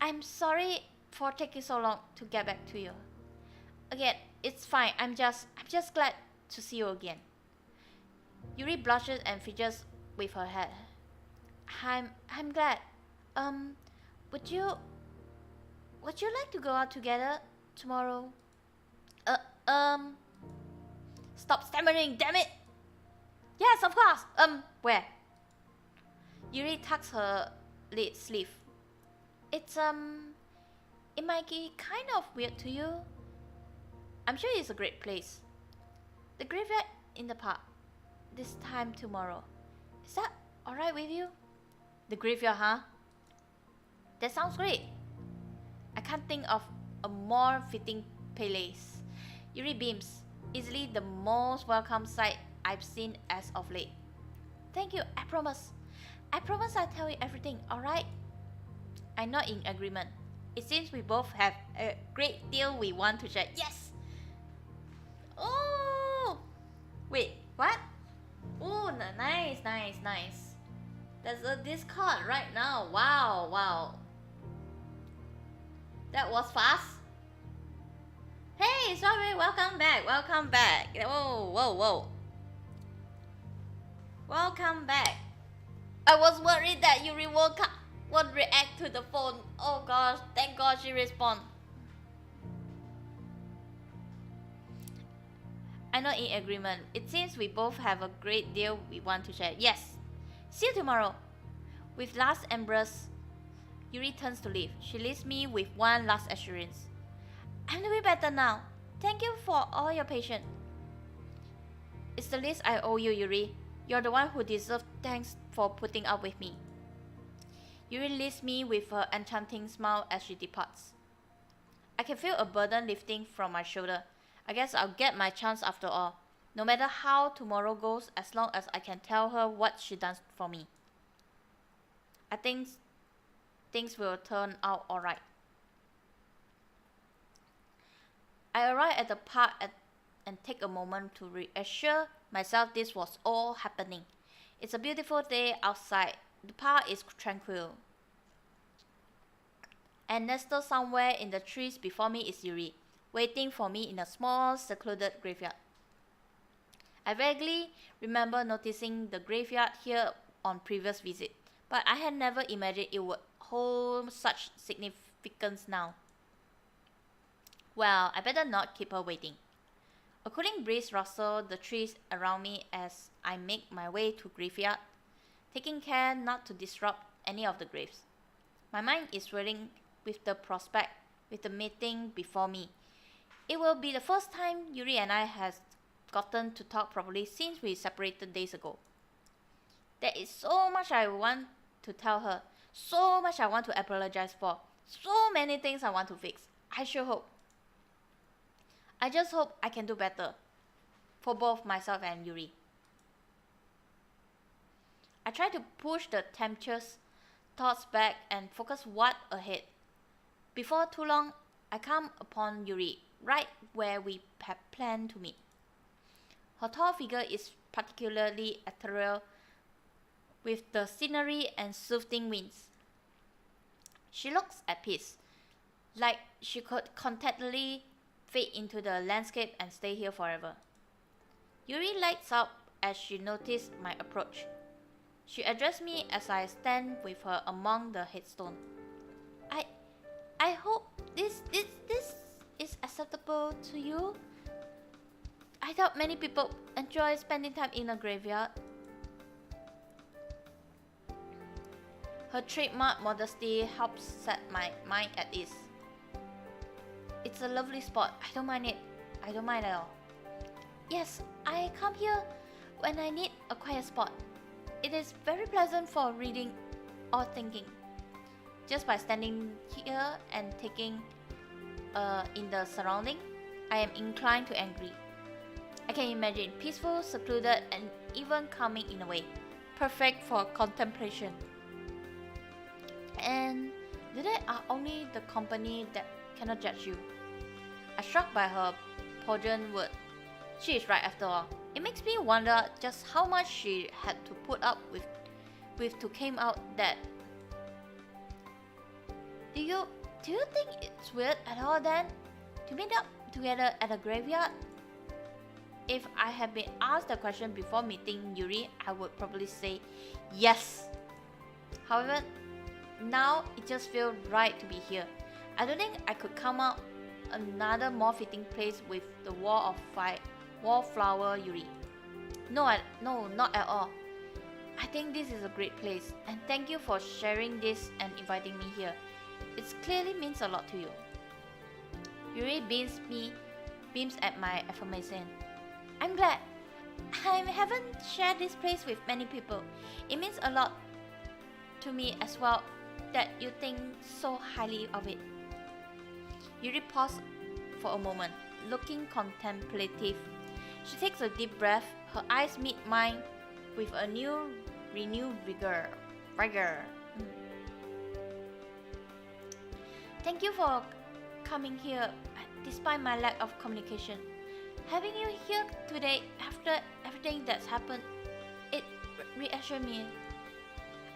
I'm sorry for taking so long to get back to you. Again, it's fine. I'm just glad to see you again. Yuri blushes and fidgets with her head. I'm glad. Would you like to go out together tomorrow? Stop stammering, damn it! Yes, of course. Where? Yuri tucks her lid sleeve. It might be kind of weird to you. I'm sure it's a great place. The graveyard in the park. This time tomorrow. Is that alright with you? The graveyard, huh? That sounds great. I can't think of a more fitting place. Yuri beams. Easily the most welcome sight I've seen as of late. Thank you, I promise. I promise I'll tell you everything, alright? I nod in agreement. It seems we both have a great deal we want to share. Yes! Oh! Wait, what? Oh, nice. There's a Discord right now. Wow. That was fast. Hey, sorry, welcome back. Whoa. Welcome back. I was worried that Yuri would react to the phone. Oh gosh, thank God she responded. I know in agreement. It seems we both have a great deal we want to share. Yes. See you tomorrow. With last embrace, Yuri turns to leave. She leaves me with one last assurance. I'm doing better now. Thank you for all your patience. It's the least I owe you, Yuri. You're the one who deserves thanks for putting up with me. Yuri leaves me with her enchanting smile as she departs. I can feel a burden lifting from my shoulder. I guess I'll get my chance after all. No matter how tomorrow goes, as long as I can tell her what she done for me. I think things will turn out alright. I arrive at the park and take a moment to reassure myself this was all happening. It's a beautiful day outside. The park is tranquil. And nestled somewhere in the trees before me is Yuri, waiting for me in a small, secluded graveyard. I vaguely remember noticing the graveyard here on previous visit, but I had never imagined it would hold such significance now. Well, I better not keep her waiting. A cooling breeze rustles the trees around me as I make my way to graveyard, taking care not to disrupt any of the graves. My mind is swirling with the prospect, with the meeting before me. It will be the first time Yuri and I have gotten to talk properly since we separated days ago. There is so much I want to tell her, so much I want to apologize for, So many things I want to fix. I sure hope. I just hope I can do better for both myself and Yuri. I try to push the tempestuous thoughts back and focus what ahead. Before too long, I come upon Yuri, right where we had planned to meet. Her tall figure is particularly ethereal with the scenery and soothing winds. She looks at peace, like she could contentedly fade into the landscape and stay here forever. Yuri lights up as she noticed my approach. She addressed me as I stand with her among the headstone. I hope this is acceptable to you. I doubt many people enjoy spending time in a graveyard. Her trademark modesty helps set my mind at ease. It's a lovely spot. I don't mind it. I don't mind at all. Yes, I come here when I need a quiet spot. It is very pleasant for reading or thinking. Just by standing here and taking in the surrounding, I am inclined to agree. I can imagine peaceful, secluded, and even calming in a way. Perfect for contemplation. And they are only the company that cannot judge you. I struck by her poignant word. She is right after all. It makes me wonder just how much she had to put up with to came out that. Do you think it's weird at all then to meet up together at a graveyard? If I had been asked the question before meeting Yuri, I would probably say yes. However, now it just feels right to be here. I don't think I could come out another more fitting place with the wallflower Yuri. No, not at all. I think this is a great place, and thank you for sharing this and inviting me here. It clearly means a lot to you. Yuri beams at my affirmation. I'm glad. I haven't shared this place with many people. It means a lot to me as well that you think so highly of it. Yuri paused for a moment, looking contemplative. She takes a deep breath. Her eyes meet mine with a renewed vigor. Thank you for coming here despite my lack of communication. Having you here today after everything that's happened, it reassured me.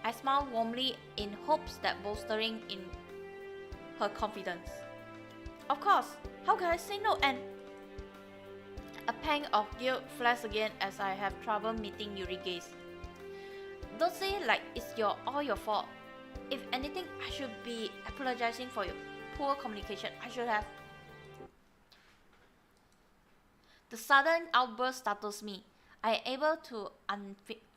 I smiled warmly in hopes that bolstering in her confidence. Of course, how can I say no? And a pang of guilt flashed again as I have trouble meeting Yuri's gaze. Don't say it like it's all your fault. If anything, I should be apologizing for your poor communication. I should have. The sudden outburst startles me. I am able to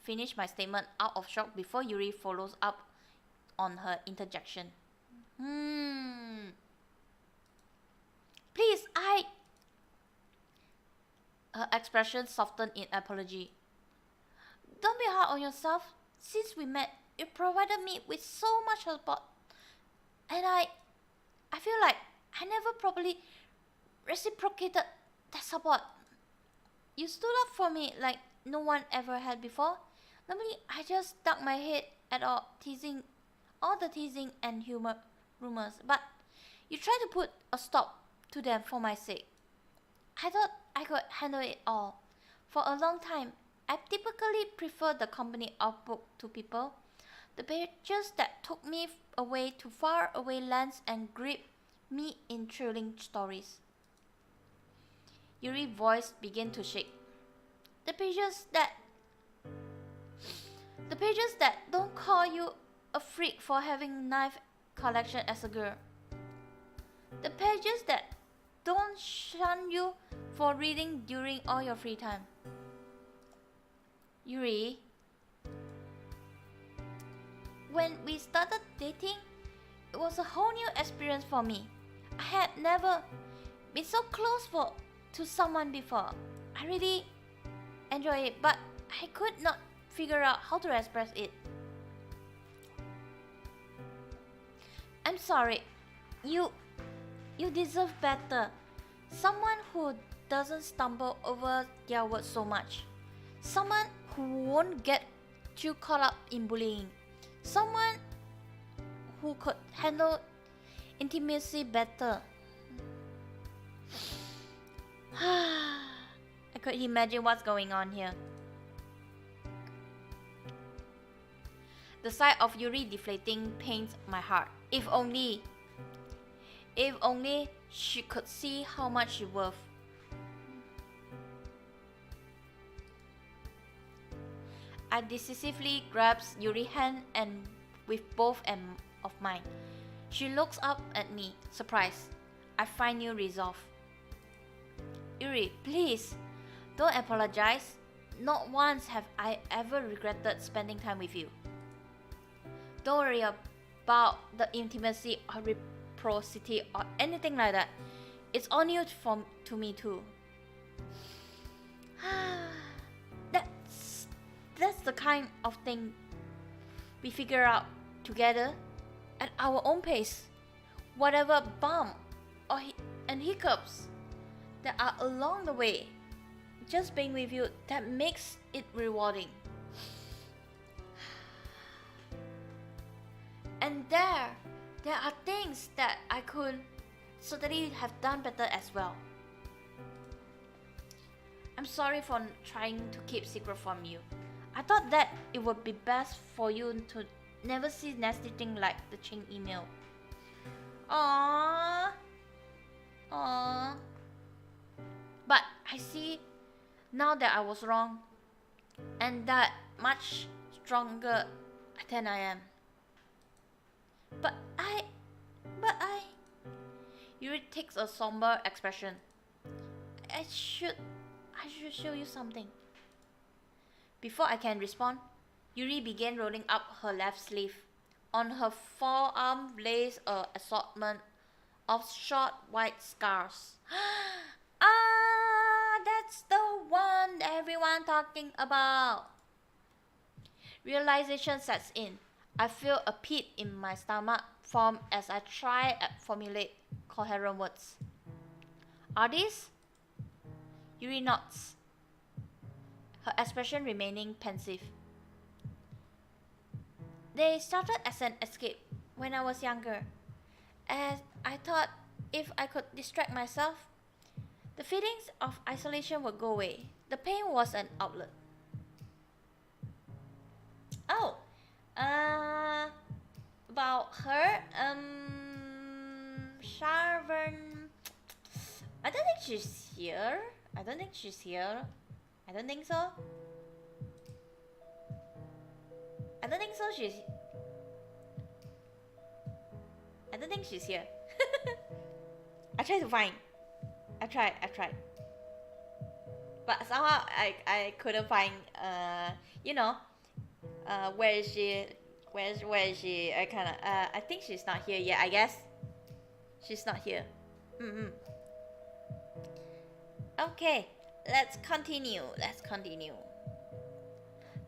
finish my statement out of shock before Yuri follows up on her interjection. Please, Her expression softened in apology. Don't be hard on yourself. Since we met, you provided me with so much support. And I feel like I never properly reciprocated that support. You stood up for me like no one ever had before. Normally, I just stuck my head at all the teasing and rumors, but you tried to put a stop to them for my sake. I thought I could handle it all. For a long time, I typically preferred the company of book to people. The pages that took me away to far away lands and gripped me in thrilling stories. Yuri's voice began to shake. The pages that don't call you a freak for having knife collection as a girl. The pages that don't shun you for reading during all your free time. Yuri, when we started dating, it was a whole new experience for me. I had never been so close to someone before. I really enjoyed it, but I could not figure out how to express it. I'm sorry. You deserve better. Someone who doesn't stumble over their words so much. Someone who won't get too caught up in bullying. Someone who could handle intimacy better. I could imagine what's going on here. The sight of Yuri deflating pains my heart. If only she could see how much she's worth. I decisively grabs Yuri's hand and with both of mine. She looks up at me, surprised. I find new resolve. Yuri, please, don't apologize. Not once have I ever regretted spending time with you. Don't worry about the intimacy or reciprocity or anything like that. It's all new to me too. That's the kind of thing we figure out together at our own pace. Whatever bump and hiccups that are along the way, just being with you, that makes it rewarding. And there are things that I could certainly have done better as well. I'm sorry for trying to keep secret from you. I thought that it would be best for you to never see nasty thing like the chain email. Aww. But I see now that I was wrong, and that much stronger than I am. But I... Yuri takes a somber expression. I should show you something. Before I can respond, Yuri began rolling up her left sleeve. On her forearm lays an assortment of short white scars. That's the one everyone talking about. Realization sets in. I feel a pit in my stomach form as I try to formulate coherent words. Are these? Yuri nods, her expression remaining pensive. They started as an escape when I was younger, as I thought if I could distract myself, the feelings of isolation would go away. The pain was an outlet. Oh, about her, Sharvern. I don't think she's here. I don't think so. I don't think she's here. I tried to find. I tried. But somehow I couldn't find where is she? Where is she? I think she's not here yet, I guess. She's not here. Okay, let's continue.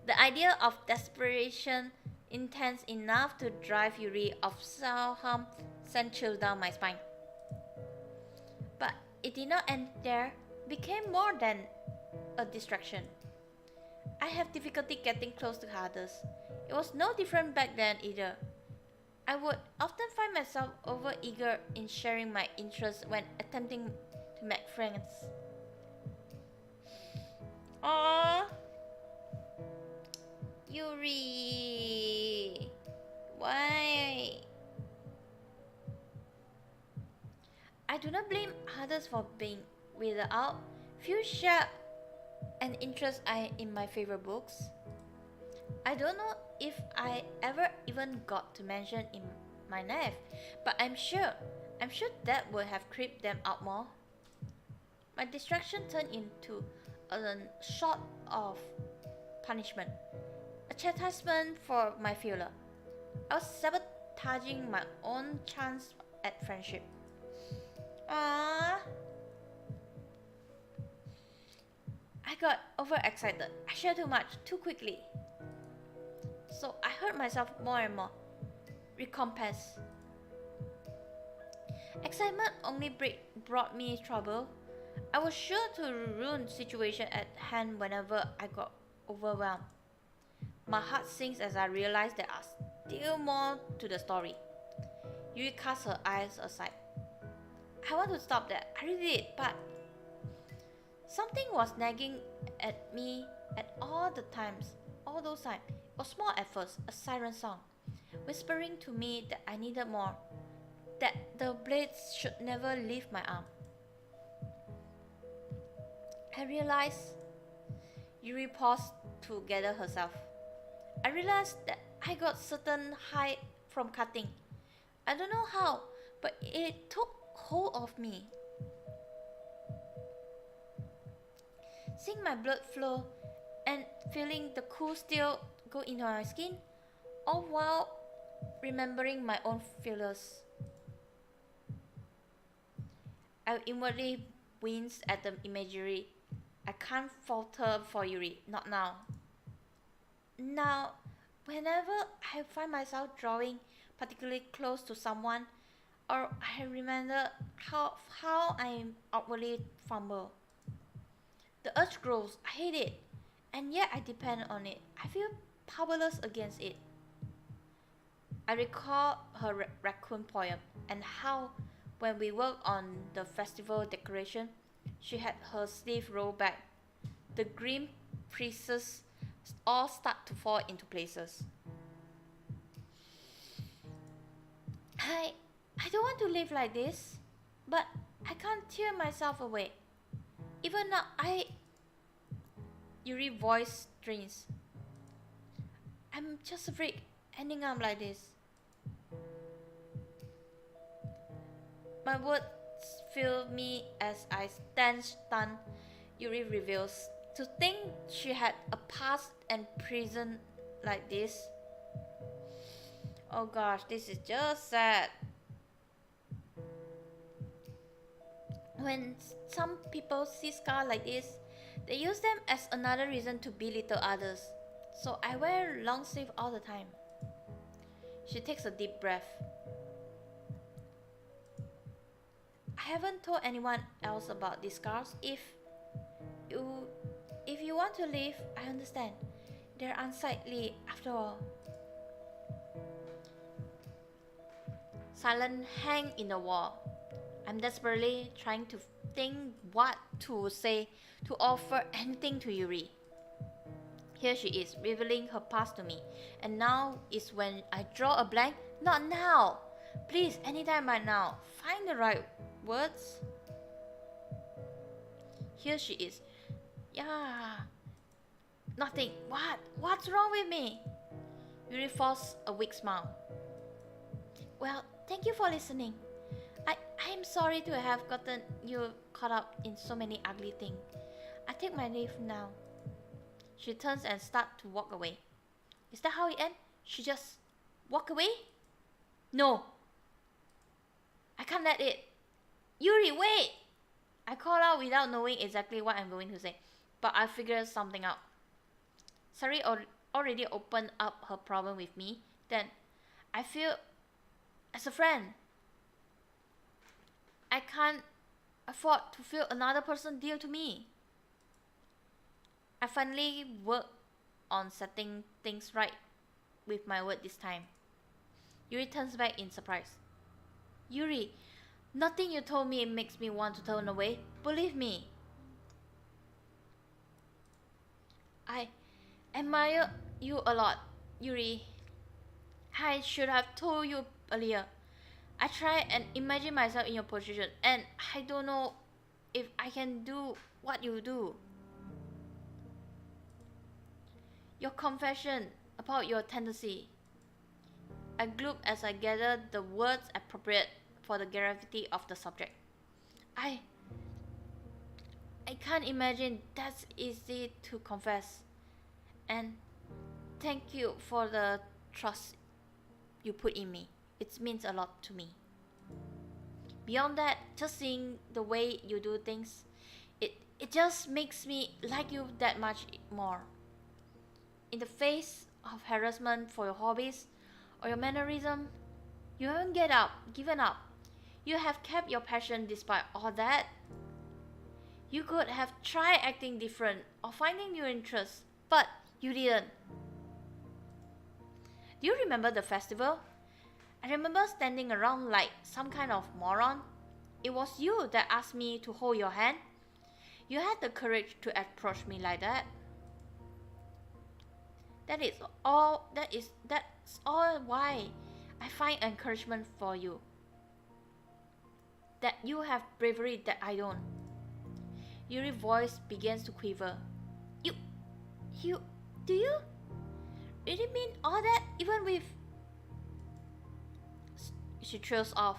The idea of desperation intense enough to drive Yuri off somehow sent chills down my spine. But it did not end there. It became more than a distraction. I have difficulty getting close to others. It was no different back then either. I would often find myself over-eager in sharing my interests when attempting to make friends. Aww, Yuri, why? I do not blame others for being without few share an interest in my favorite books. I don't know if I ever even got to mention in my life, but I'm sure that would have creeped them out more. My distraction turned into a sort of punishment, a chastisement for my failure. I was sabotaging my own chance at friendship. I got overexcited. I shared too much, too quickly. So I hurt myself more and more. Recompense. Excitement only brought me trouble. I was sure to ruin the situation at hand whenever I got overwhelmed. My heart sinks as I realize there are still more to the story. Yuri cast her eyes aside. I want to stop that. I really did, but something was nagging at me at all those times. It was small at first, a siren song, whispering to me that I needed more, that the blades should never leave my arm. I realized Yuri paused to gather herself. I realized that I got certain high from cutting. I don't know how, but it took hold of me. Seeing my blood flow and feeling the cool steel go into my skin, all while remembering my own failures. I inwardly winced at the imagery. I can't falter for Yuri, not now. Now, whenever I find myself drawing particularly close to someone, or I remember how I outwardly fumble, the urge grows. I hate it, and yet I depend on it. I feel powerless against it. I recall her raccoon poem and how, when we worked on the festival decoration, she had her sleeve rolled back. The grim pieces all start to fall into places. I don't want to live like this, but I can't tear myself away. Even now, Yuri voice strains. I'm just afraid ending up like this. My words fill me as I stand stunned. Yuri reveals. To think she had a past and present like this. Oh gosh, this is just sad. When some people see scars like this, they use them as another reason to belittle others. So I wear long sleeve all the time. She takes a deep breath. I haven't told anyone else about these scars. If you want to leave, I understand. They're unsightly after all. Silence hang in the wall. I'm desperately trying to think what to say, to offer anything to Yuri. Here she is, revealing her past to me. And now is when I draw a blank? Not now! Please, anytime right now. Find the right words. Here she is. Yeah. Nothing. What? What's wrong with me? Yuri forced a weak smile. Well, thank you for listening. I'm sorry to have gotten you caught up in so many ugly things. I take my leave now. She turns and starts to walk away. Is that how it ends? She just walk away? No. I can't let it. Yuri, wait! I call out without knowing exactly what I'm going to say, but I figured something out. Sari already opened up her problem with me. Then I feel as a friend. I can't afford to feel another person dear to me. I finally work on setting things right with my word this time. Yuri turns back in surprise. Yuri, nothing you told me makes me want to turn away. Believe me. I admire you a lot, Yuri. I should have told you earlier. I try and imagine myself in your position, and I don't know if I can do what you do. Your confession about your tendency. I gloop as I gather the words appropriate for the gravity of the subject. I can't imagine that's easy to confess. And thank you for the trust you put in me. It means a lot to me. Beyond that, just seeing the way you do things, it just makes me like you that much more. In the face of harassment for your hobbies or your mannerism, you haven't given up. You have kept your passion despite all that. You could have tried acting different or finding new interests, but you didn't. Do you remember the festival? I remember standing around like some kind of moron. It was you that asked me to hold your hand. You had the courage to approach me like that. That's all why I find encouragement for you. That you have bravery that I don't. Yuri's voice begins to quiver. Do you really mean all that, even with... She trails off.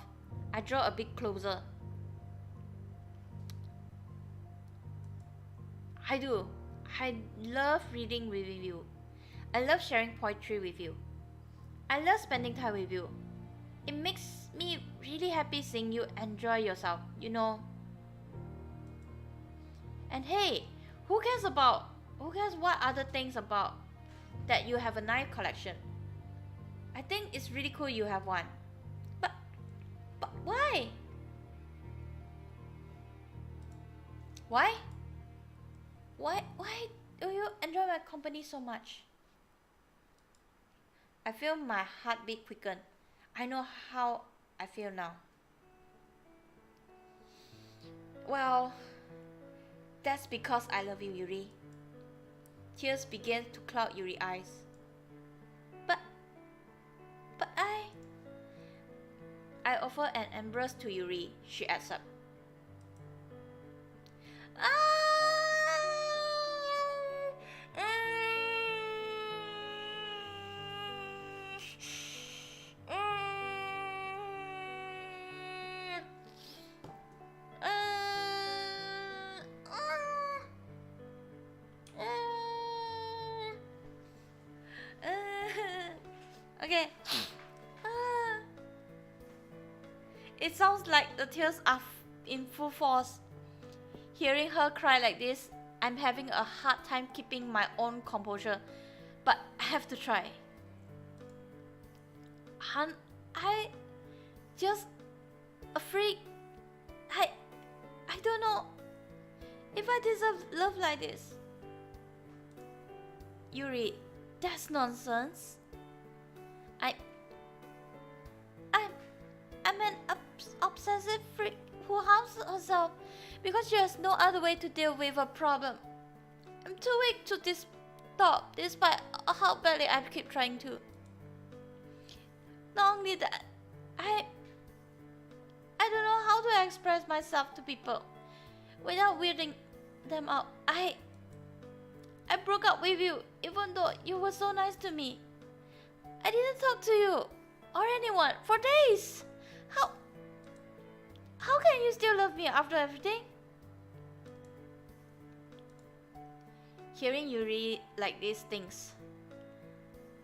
I draw a bit closer. I do. I love reading with you. I love sharing poetry with you. I love spending time with you. It makes me really happy seeing you enjoy yourself, you know. And hey, who cares what other things about that you have a knife collection? I think it's really cool you have one. But why? Why do you enjoy my company so much? I feel my heartbeat quicken. I know how I feel now. Well, that's because I love you, Yuri. Tears began to cloud Yuri's eyes. But I offer an embrace to Yuri. She accepts. Okay. It sounds like the tears are in full force. Hearing her cry like this, I'm having a hard time keeping my own composure, but I have to try. Han, I just a freak. I don't know if I deserve love like this. Yuri, that's nonsense. I'm an obsessive freak who harms herself because she has no other way to deal with a problem. I'm too weak to stop despite how badly I keep trying to. Not only that, I don't know how to express myself to people without weirding them out. I broke up with you even though you were so nice to me. I didn't talk to you or anyone for days. How can you still love me after everything? Hearing Yuri like this stings.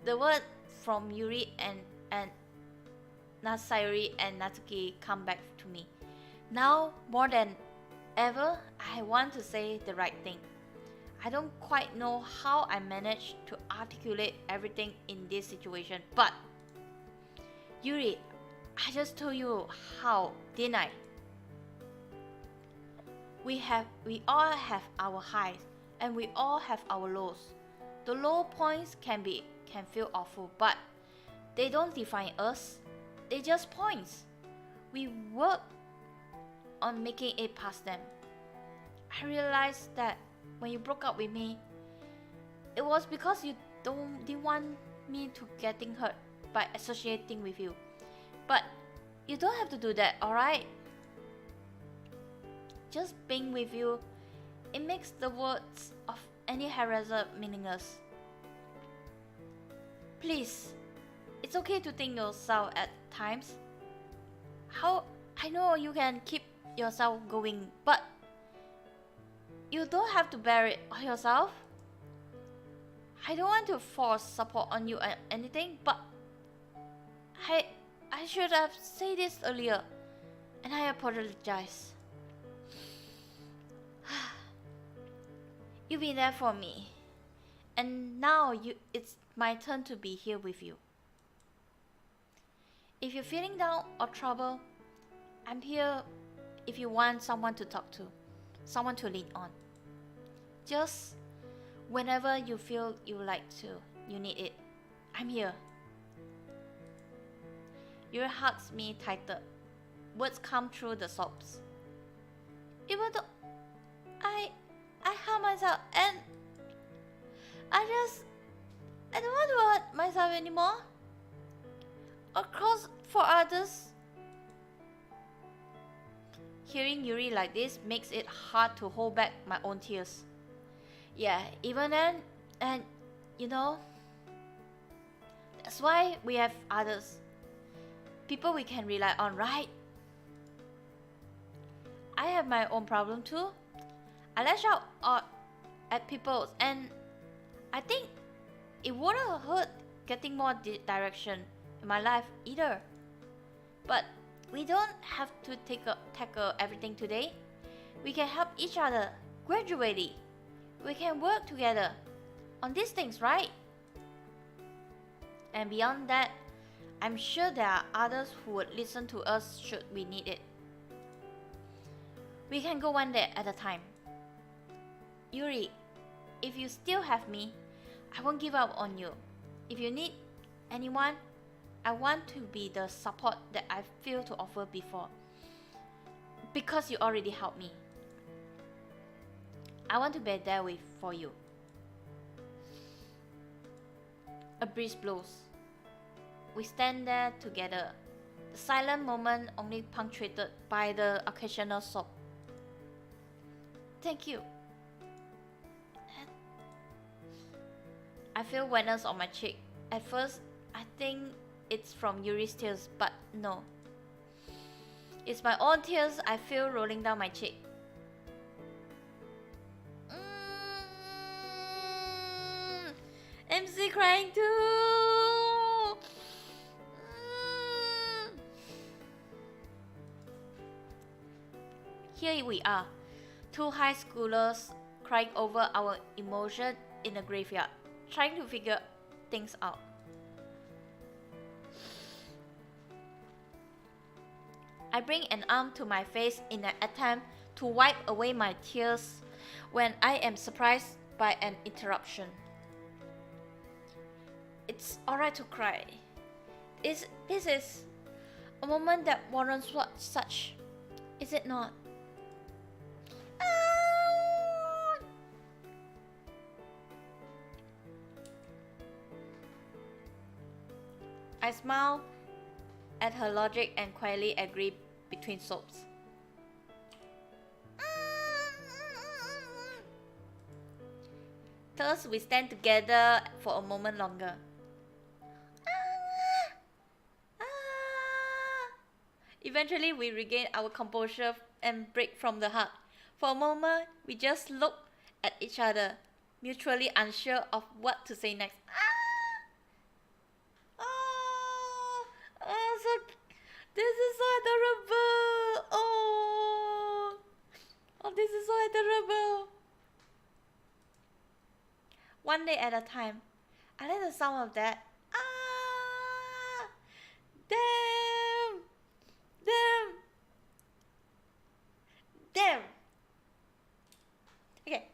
The word from Yuri and Nasayori and Natsuki come back to me. Now, more than ever, I want to say the right thing. I don't quite know how I managed to articulate everything in this situation, but Yuri, I just told you how, didn't I? We all have our highs and we all have our lows. The low points can feel awful, but they don't define us. They're just points. We work on making it past them. I realized that when you broke up with me, it was because you didn't want me to getting hurt by associating with you. But you don't have to do that, alright? Just being with you, it makes the words of any harasser meaningless. Please, it's okay to think yourself at times. I know you can keep yourself going, but you don't have to bear it all yourself. I don't want to force support on you or anything, but I should have said this earlier, and I apologize. You've been there for me, and now it's my turn to be here with you. If you're feeling down or troubled, I'm here if you want someone to talk to, someone to lean on. Just whenever you feel you like to, you need it, I'm here. Yuri hugs me tighter. Words come through the sobs. Even though I hurt myself and I don't want to hurt myself anymore. Or cause for others. Hearing Yuri like this makes it hard to hold back my own tears. Yeah, even then, and you know, that's why we have others. People we can rely on, right? I have my own problem too. I lash out at people and I think it wouldn't hurt getting more direction in my life either. But we don't have to tackle everything today. We can help each other gradually. We can work together on these things, right? And beyond that, I'm sure there are others who would listen to us should we need it. We can go one day at a time. Yuri, if you still have me, I won't give up on you. If you need anyone, I want to be the support that I failed to offer before. Because you already helped me. I want to be there for you. A breeze blows. We stand there together. The silent moment only punctuated by the occasional sob. Thank you. I feel wetness on my cheek. At first, I think it's from Yuri's tears, but no. It's my own tears I feel rolling down my cheek. MC crying too. Here we are, two high schoolers crying over our emotion in a graveyard, trying to figure things out. I bring an arm to my face in an attempt to wipe away my tears when I am surprised by an interruption. It's alright to cry. This is a moment that warrants such, is it not? I smile at her logic and quietly agree between sobs. Thus, we stand together for a moment longer. Eventually, we regain our composure and break from the hug. For a moment, we just look at each other, mutually unsure of what to say next. This is so adorable. Oh, this is so adorable. One day at a time. I like the sound of that. Damn. Okay.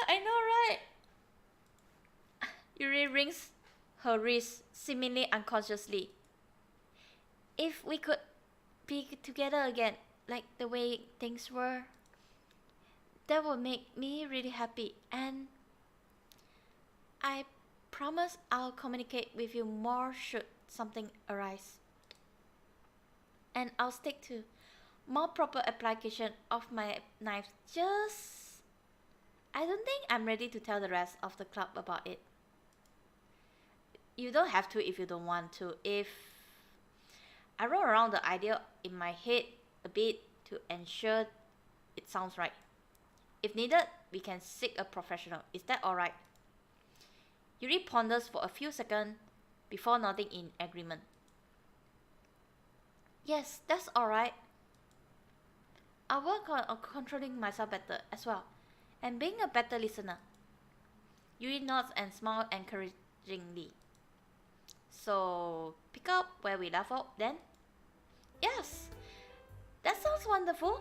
I know, right? Yuri rings her wrist, seemingly unconsciously. If we could be together again, like the way things were, that would make me really happy, and I promise I'll communicate with you more should something arise. And I'll stick to more proper application of my knife. I don't think I'm ready to tell the rest of the club about it. You don't have to if you don't want to. If I roll around the idea in my head a bit to ensure it sounds right. If needed, we can seek a professional. Is that alright? Yuri ponders for a few seconds before nodding in agreement. Yes, that's alright. I'll work on controlling myself better as well, and being a better listener. Yuri nods and smiles encouragingly. So, pick up where we left off then? Yes, That sounds wonderful.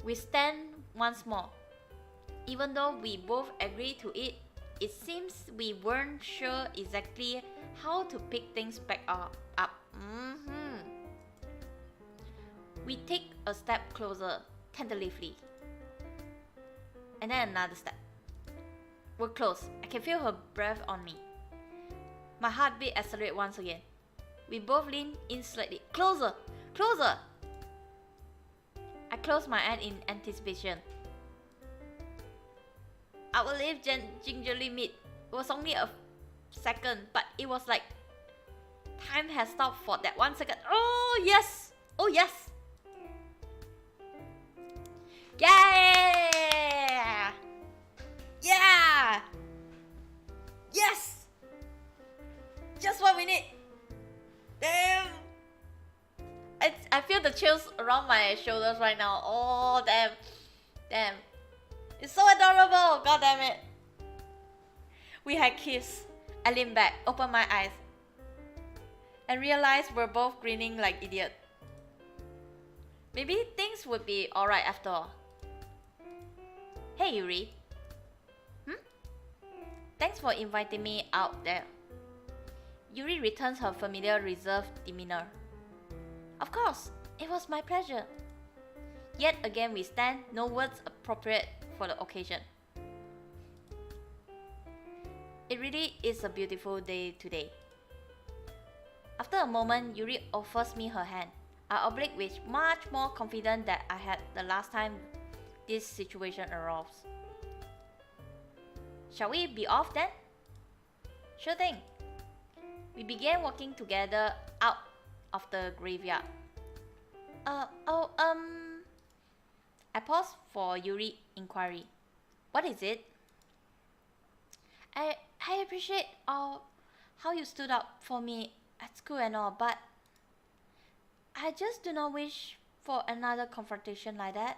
We stand once more. Even though we both agreed to it, it seems we weren't sure exactly how to pick things back up. We take a step closer, tentatively. And then another step. We're close. I can feel her breath on me. My heartbeat accelerates once again. We both lean in slightly. Closer! Closer! I close my eyes in anticipation. Our lips gingerly meet. It was only a second, but it was like time has stopped for that 1 second. Oh yes! Oh yes! Yeah! Yeah! Yes! Just what we need. Damn! I feel the chills around my shoulders right now. Oh damn! Damn! It's so adorable! God damn it! We had kissed. I leaned back, opened my eyes, and realized we're both grinning like idiots. Maybe things would be alright after all. Hey Yuri. Thanks for inviting me out there. Yuri returns her familiar reserved demeanor. Of course, it was my pleasure. Yet again we stand, no words appropriate for the occasion. It really is a beautiful day today. After a moment, Yuri offers me her hand. I oblige with much more confidence than I had the last time this situation arose. Shall we be off then? Sure thing. We began walking together out of the graveyard. I paused for Yuri's inquiry. What is it? I appreciate how you stood up for me at school and all, but I just do not wish for another confrontation like that.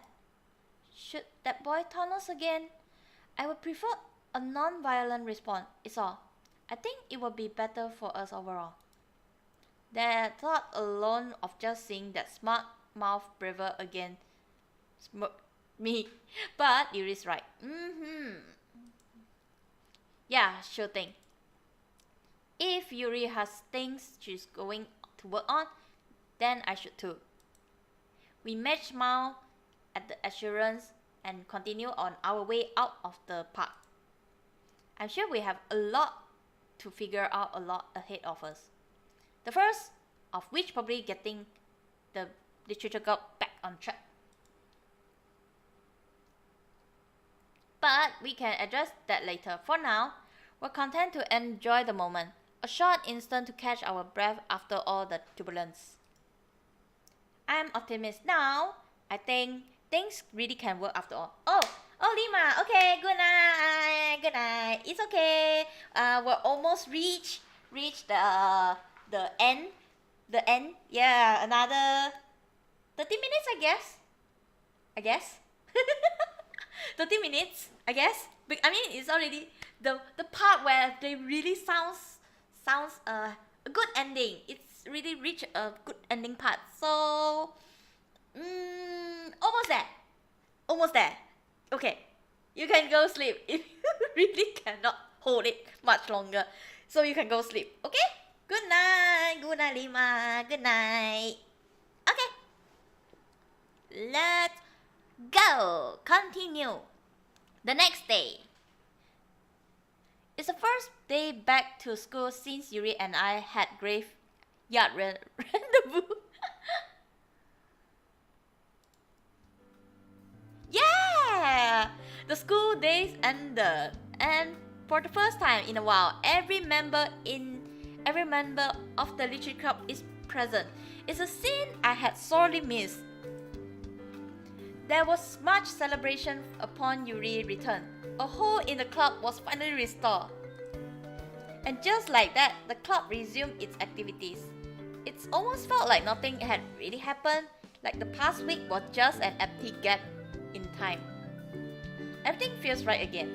Should that boy taunt us again, I would prefer a non-violent response, is all. I think it would be better for us overall. That thought alone of just seeing that smart mouth braver again smirked me. But Yuri's right. Yeah, sure thing. If Yuri has things she's going to work on, then I should too. We match smile at the assurance and continue on our way out of the park. I'm sure we have a lot to figure out, a lot ahead of us. The first of which probably getting the literature club back on track. But we can address that later. For now, we're content to enjoy the moment. A short instant to catch our breath after all the turbulence. I'm optimistic now. I think things really can work after all. Oh Lima, okay, good night. It's okay. We're almost reach the end. Yeah, another 30 minutes, I guess. 30 minutes, I guess. But I mean, it's already the part where they really sounds a good ending. It's really reached a good ending part. So almost there. Okay, you can go sleep if you really cannot hold it much longer. So you can go sleep. Okay. Good night, Lima. Good night. Okay. Let's go. Continue. The next day. It's the first day back to school since Yuri and I had graveyard rendezvous. Yeah! The school days ended, and for the first time in a while, every member of the literature club is present. It's a scene I had sorely missed. There was much celebration upon Yuri's return. A hole in the club was finally restored. And just like that, the club resumed its activities. It almost felt like nothing had really happened, like the past week was just an empty gap in time. Everything feels right again.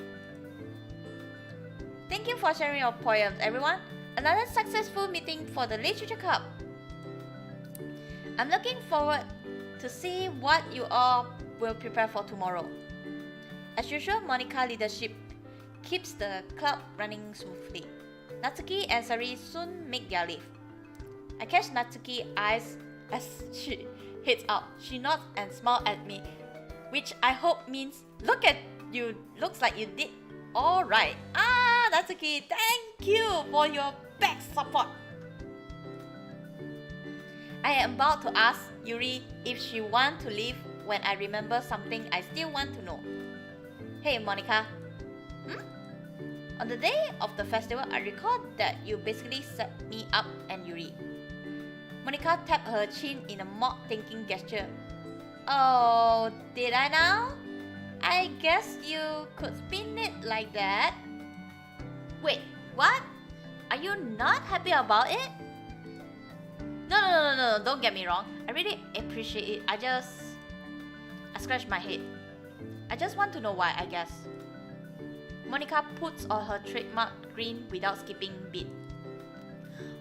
Thank you for sharing your poems, everyone. Another successful meeting for the literature club. I'm looking forward to see what you all will prepare for tomorrow. As usual, Monica leadership keeps the club running smoothly. Natsuki and Sari soon make their leave. I catch Natsuki's eyes as she heads out. She nods and smiles at me, which I hope means, look at you, looks like you did alright. Ah, Natsuki, thank you for your back support. I am about to ask Yuri if she wants to leave when I remember something I still want to know. Hey Monica, on the day of the festival, I recall that you basically set me up and Yuri. Monica tapped her chin in a mock-thinking gesture. Oh, did I now? I guess you could spin it like that. Wait, what? Are you not happy about it? No, don't get me wrong. I really appreciate it. I scratch my head. I just want to know why, I guess. Monica puts on her trademark grin without skipping beat.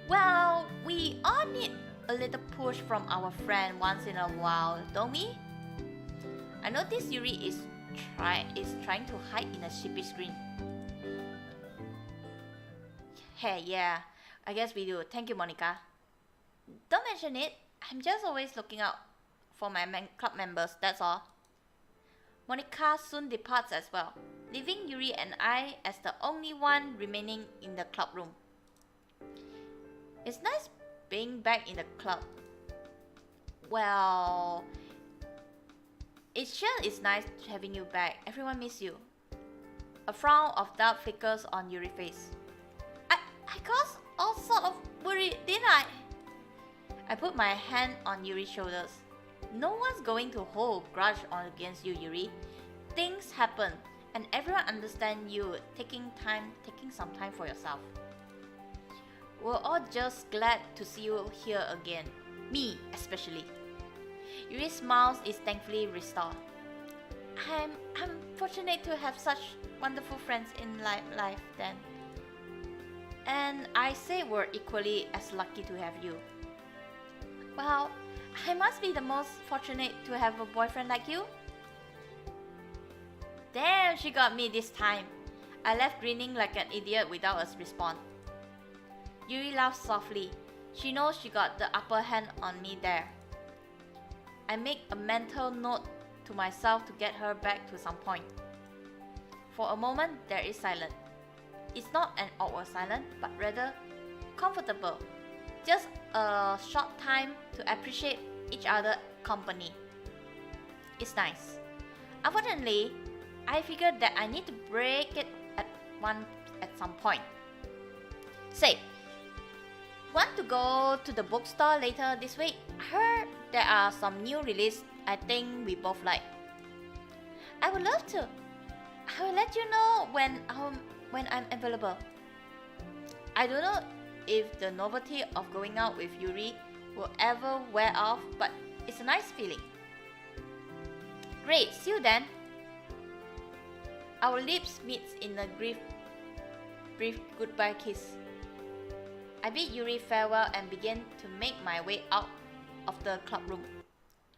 Well, we all need a little push from our friend once in a while, don't we? I notice Yuri is trying to hide in a sheepish grin. Hey, yeah, I guess we do. Thank you, Monica. Don't mention it. I'm just always looking out for my club members, that's all. Monica soon departs as well, leaving Yuri and I as the only one remaining in the club room. It's nice being back in the club. Well, it sure is nice having you back. Everyone miss you. A frown of doubt flickers on Yuri's face. I got all sort of worried, didn't I? I put my hand on Yuri's shoulders. No one's going to hold a grudge against you, Yuri. Things happen, and everyone understands you taking some time for yourself. We're all just glad to see you here again. Me, especially. Yuri's smile is thankfully restored. I'm fortunate to have such wonderful friends in life then. And I say we're equally as lucky to have you. Well, I must be the most fortunate to have a boyfriend like you. Damn, she got me this time. I left grinning like an idiot without a response. Yuri laughed softly. She knows she got the upper hand on me there. I make a mental note to myself to get her back to some point. For a moment, there is silence. It's not an awkward silence, but rather comfortable. Just a short time to appreciate each other's company. It's nice. Unfortunately, I figured that I need to break it at some point. Say, want to go to the bookstore later this week? I heard there are some new releases I think we both like. I would love to. I will let you know when I'm available. I don't know if the novelty of going out with Yuri will ever wear off, but it's a nice feeling. Great, see you then. Our lips meet in a brief goodbye kiss. I bid Yuri farewell and begin to make my way out of the club room.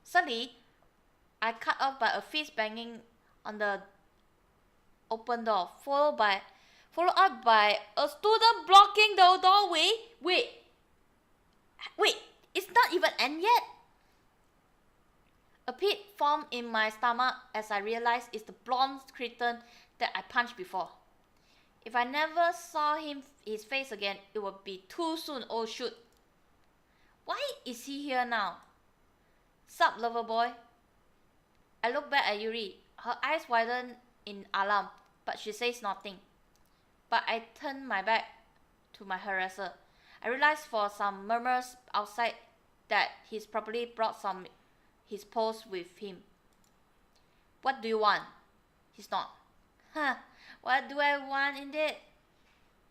Suddenly, I cut off by a fist banging on the open door, followed up by a student blocking the doorway. Wait, it's not even end yet. A pit formed in my stomach as I realized it's the blonde kitten that I punched before. If I never saw his face again, it would be too soon. Oh shoot. Why is he here now? Sup, lover boy? I look back at Yuri. Her eyes widen in alarm, but she says nothing. But I turn my back to my harasser. I realize for some murmurs outside that he's probably brought his post with him. What do you want? He's not. What do I want indeed?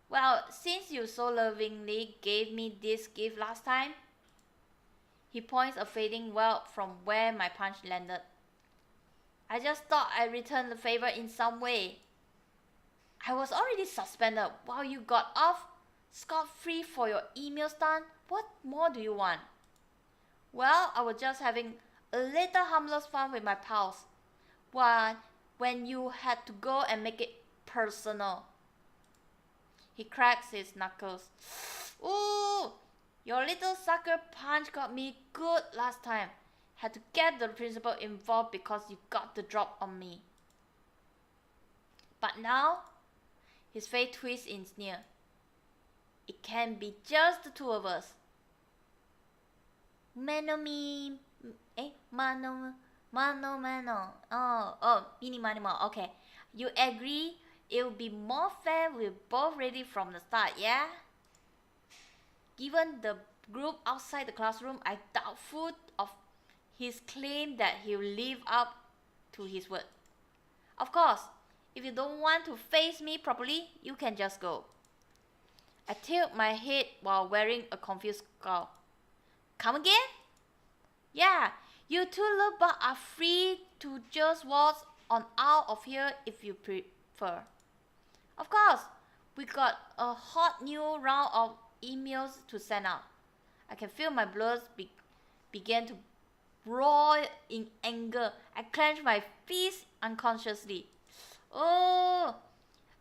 Well, since you so lovingly gave me this gift last time. He points a fading welt from where my punch landed. I just thought I'd return the favor in some way. I was already suspended while you got off scot-free for your email stunt. What more do you want? Well, I was just having a little harmless fun with my pals. When you had to go and make it personal. He cracks his knuckles. Ooh! Your little sucker punch got me good last time. Had to get the principal involved because you got the drop on me. But now, his face twists in sneer. It can be just the two of us. Mano. Mini mano. Okay. You agree it would be more fair we're both ready from the start, yeah? Given the group outside the classroom, I doubtful of his claim that he'll live up to his word. Of course, if you don't want to face me properly, you can just go. I tilt my head while wearing a confused scowl. Come again? Yeah, you two little bugs are free to just walk on out of here if you prefer. Of course, we got a hot new round of emails to send out. I can feel my blood begin to roar in anger. I clench my fist unconsciously. Oh,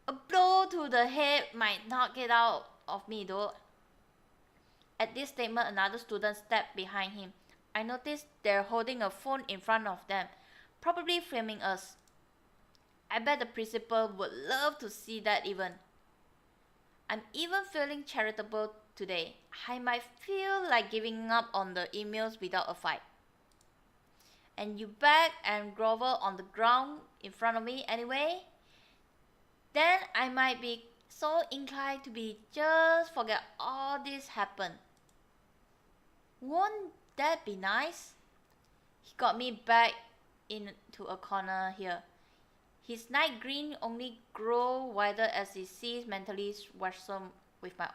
a blow to the head might knock it out of me though. At this statement, another student stepped behind him. I noticed they're holding a phone in front of them, probably filming us. I bet the principal would love to see that even. I'm even feeling charitable today. I might feel like giving up on the emails without a fight. And you beg and grovel on the ground in front of me anyway? Then I might be so inclined to be just forget all this happened. Won't that be nice? He got me back into a corner here. His night grin only grows wider as he sees mentally wrestle with my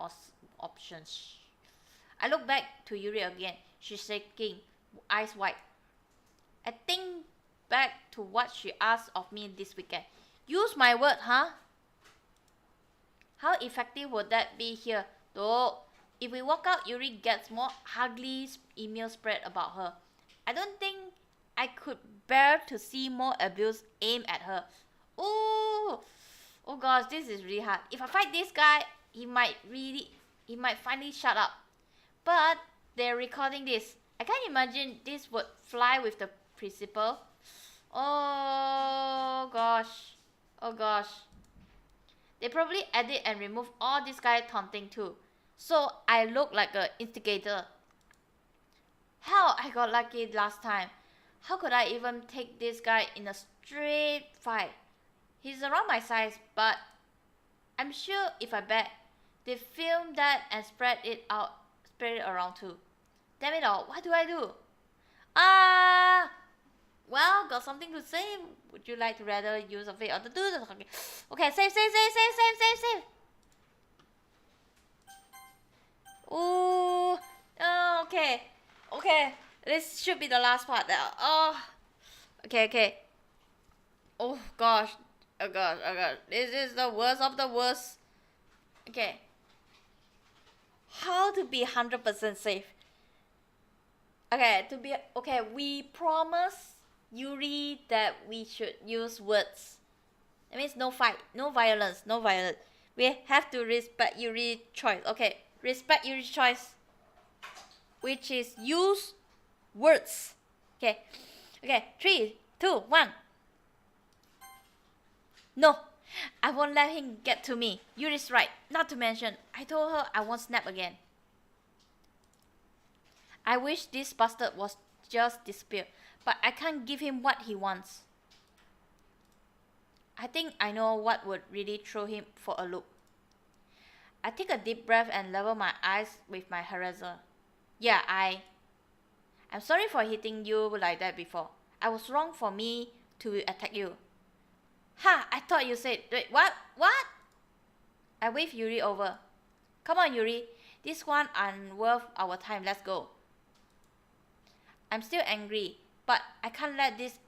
options. I look back to Yuri again. She's shaking, eyes wide. I think back to what she asked of me this weekend. Use my word, huh? How effective would that be here, though? If we walk out, Yuri gets more ugly email spread about her. I don't think I could bear to see more abuse aimed at her. Ooh! Oh gosh, this is really hard. If I fight this guy, he might finally shut up. But they're recording this. I can't imagine this would fly with the principal. Oh gosh. Oh gosh. They probably edit and remove all this guy taunting too. So I look like an instigator. Hell, I got lucky last time. How could I even take this guy in a straight fight? He's around my size, but I'm sure if I bet, they film that and spread it around too. Damn it all, what do I do? Well, got something to say. Would you like to rather use a fate or to do this? Okay, save. Ooh, oh, okay. This should be the last part. Okay. Oh gosh. This is the worst of the worst. Okay. How to be 100% safe? We promise Yuri that we should use words. That means no fight, no violence. We have to respect Yuri's choice. Okay, respect Yuri's choice, which is use words. Okay, 3, 2, 1. No, I won't let him get to me. Yuri's right. Not to mention, I told her I won't snap again. I wish this bastard was just disappear, but I can't give him what he wants. I think I know what would really throw him for a loop. I take a deep breath and level my eyes with my harasser. Yeah, I'm sorry for hitting you like that before. I was wrong for me to attack you. Ha! I thought you said... Wait, what? I wave Yuri over. Come on, Yuri. This one ain't worth our time. Let's go. I'm still angry, but I can't let this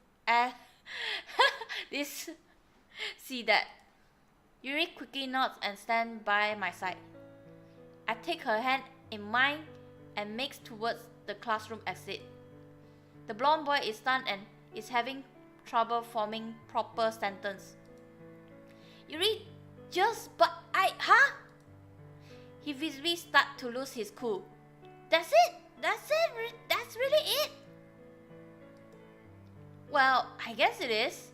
see that. Yuri quickly nods and stands by my side. I take her hand in mine and makes towards the classroom exit. The blonde boy is stunned and is having trouble forming proper sentence. Yuri, but huh? He visibly starts to lose his cool. That's it? That's really it? Well, I guess it is.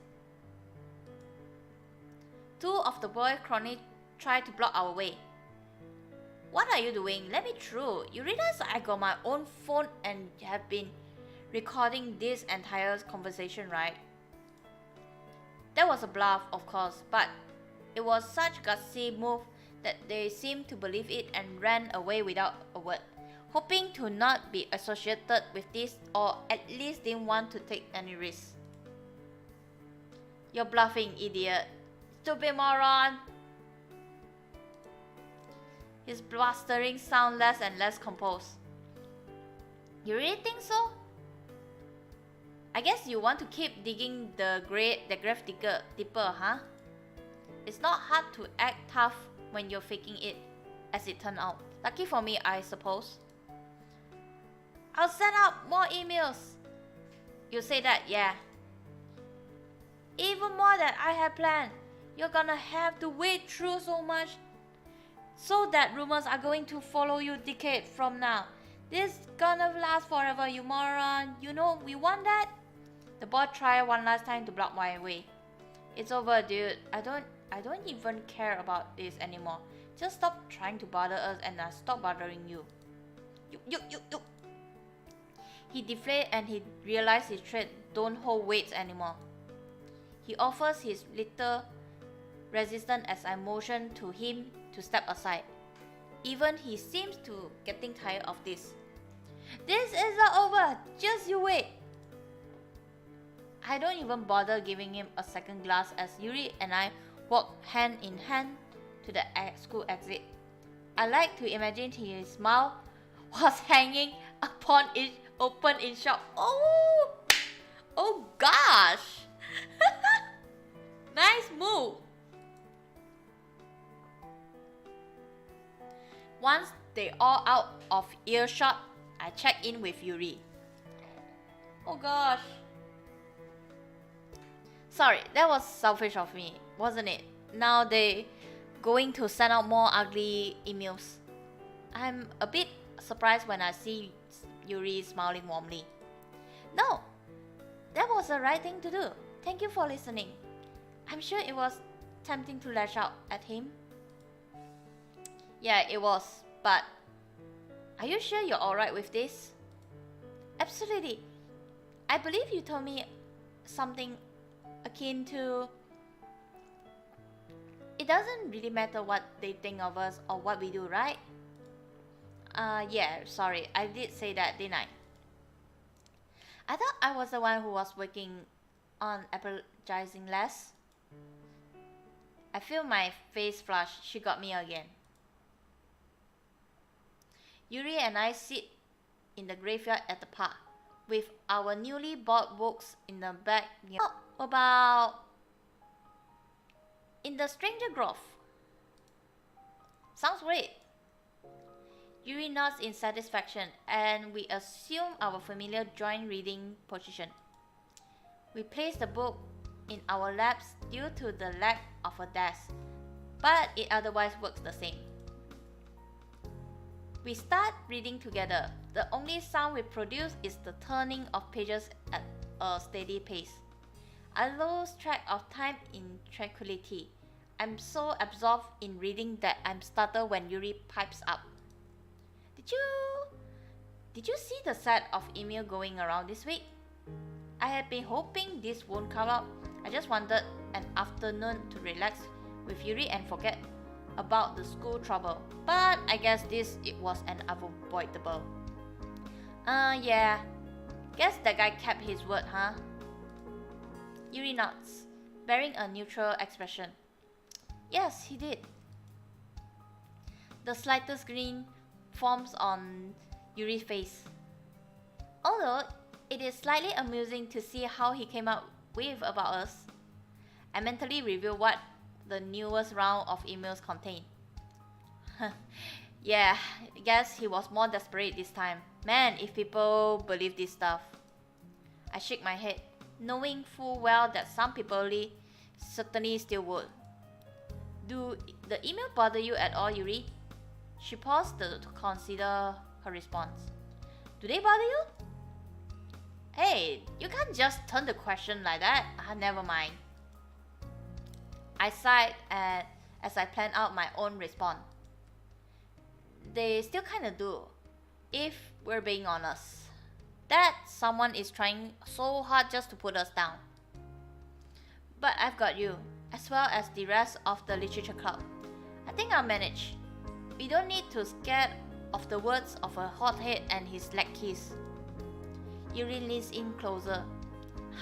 Two of the boy cronies try to block our way. What are you doing? Let me through. You realize I got my own phone and have been recording this entire conversation, right? That was a bluff, of course, but it was such a gutsy move that they seemed to believe it and ran away without a word, hoping to not be associated with this, or at least didn't want to take any risks. You're bluffing, idiot. Stupid moron. His blustering sound less and less composed. You really think so? I guess you want to keep digging the grave deeper, huh? It's not hard to act tough when you're faking it, as it turned out. Lucky for me, I suppose. I'll send out more emails. You say that, yeah. Even more than I had planned. You're gonna have to wade through so much, so that rumors are going to follow you decades from now. This gonna last forever, you moron. You know we want that? The boy tried one last time to block my way. It's over, dude. I don't even care about this anymore. Just stop trying to bother us and I'll stop bothering you. You. He deflated and he realized his threat don't hold weight anymore. He offers his little resistance as I motion to him to step aside. Even he seems to getting tired of this. This isn't over, just you wait. I don't even bother giving him a second glance as Yuri and I walk hand in hand to the school exit. I like to imagine his smile was hanging upon it open in shock. Oh gosh. Nice move. Once they all out of earshot, I check in with Yuri. Oh gosh. Sorry, that was selfish of me, wasn't it? Now they going to send out more ugly emails. I'm a bit surprised when I see Yuri smiling warmly. No, that was the right thing to do. Thank you for listening. I'm sure it was tempting to lash out at him. Yeah, it was, but are you sure you're alright with this? Absolutely. I believe you told me something akin to, it doesn't really matter what they think of us or what we do, right? Yeah, sorry, I did say that, didn't I? I thought I was the one who was working on apologizing less. I feel my face flush. She got me again. Yuri and I sit in the graveyard at the park with our newly bought books in the back. About in the Stranger Grove. Sounds great. Yuri nods in satisfaction and we assume our familiar joint reading position. We place the book in our laps due to the lack of a desk, but it otherwise works the same. We start reading together. The only sound we produce is the turning of pages at a steady pace. I lose track of time in tranquility. I'm so absorbed in reading that I'm startled when Yuri pipes up. Did you see the set of email going around this week? I had been hoping this won't come up. I just wanted an afternoon to relax with Yuri and forget about the school trouble. But I guess it was an unavoidable. Yeah. Guess that guy kept his word, huh? Yuri nods, bearing a neutral expression. Yes, he did. The slightest grin forms on Yuri's face. Although it is slightly amusing to see how he came up with about us. I mentally review what the newest round of emails contained. Yeah, I guess he was more desperate this time. Man, if people believe this stuff. I shake my head, knowing full well that some people certainly still would. Do the email bother you at all, Yuri? She paused to consider her response. Do they bother you? Hey, you can't just turn the question like that. Never mind. I sighed as I planned out my own response. They still kinda do, if we're being honest. That someone is trying so hard just to put us down. But I've got you, as well as the rest of the literature club. I think I'll manage. We don't need to scare of the words of a hothead and his leg kiss. Yuri leans in closer.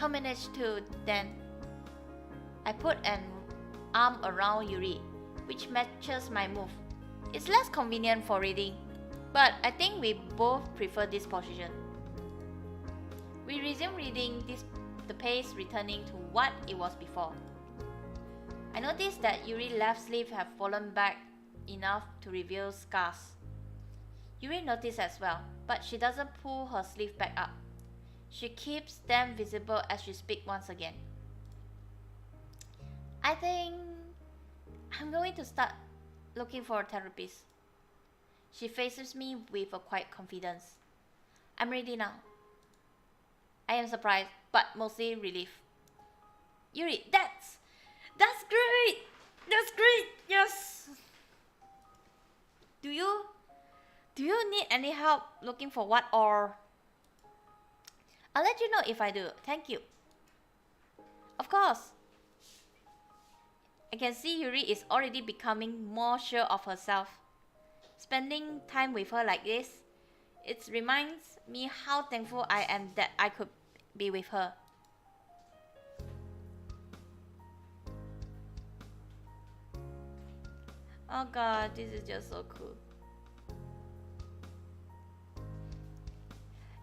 I'll manage to then. I put an arm around Yuri, which matches my move. It's less convenient for reading, but I think we both prefer this position. We resume reading, the pace returning to what it was before. I noticed that Yuri's left sleeve had fallen back enough to reveal scars. Yuri noticed as well, but she doesn't pull her sleeve back up. She keeps them visible as she speaks once again. I think I'm going to start looking for a therapist. She faces me with a quiet confidence. I'm ready now. I am surprised, but mostly relieved. Yuri, that's great! That's great! Yes! Do you need any help looking for what, or? I'll let you know if I do. Thank you. Of course. I can see Yuri is already becoming more sure of herself. Spending time with her like this, it reminds me how thankful I am that I could be with her. Oh god, this is just so cool.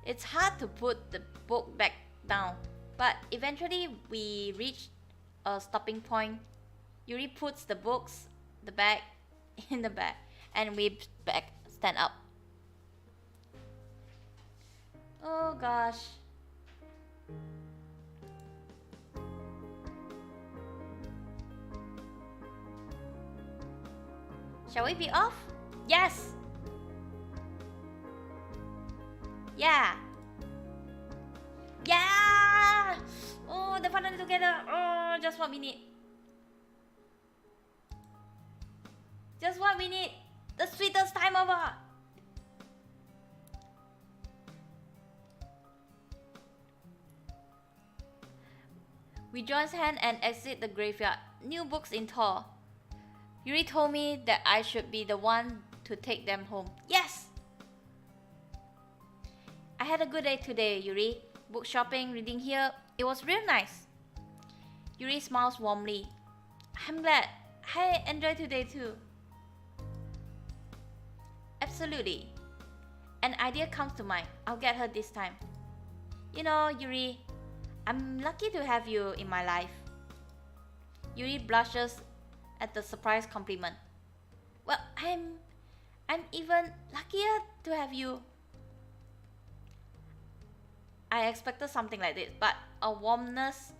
It's hard to put the book back down, but eventually we reach a stopping point. Yuri puts the bag in the bag, and we stand up. Oh gosh. Shall we be off? Yes! Yeah! Yeah! Oh, they're finally together! Oh, just what we need. Just what we need! The sweetest time ever! We join hands and exit the graveyard. New books in tow. Yuri told me that I should be the one to take them home. Yes! I had a good day today, Yuri. Book shopping, reading here. It was real nice. Yuri smiles warmly. I'm glad. I enjoyed today too. Absolutely. An idea comes to mind. I'll get her this time. You know, Yuri, I'm lucky to have you in my life. Yuri blushes at the surprise compliment. Well, I'm even luckier to have you. I expected something like this, but a warmness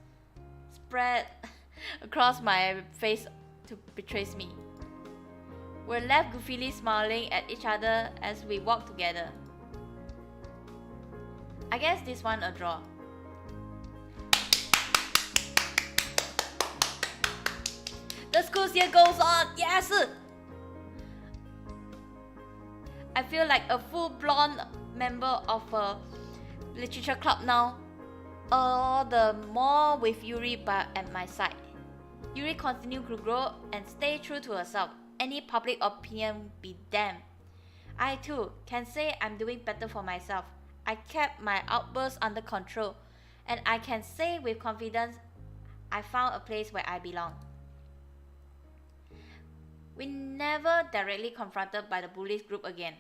spread across my face to betray me. We're left goofily smiling at each other as we walk together. I guess this one a draw. The school year goes on. Yes! I feel like a full-blown member of a literature club now. All the more with Yuri at my side. Yuri continued to grow and stay true to herself. Any public opinion be damned. I too can say I'm doing better for myself. I kept my outbursts under control, and I can say with confidence I found a place where I belong. We never directly confronted by the bullies group again.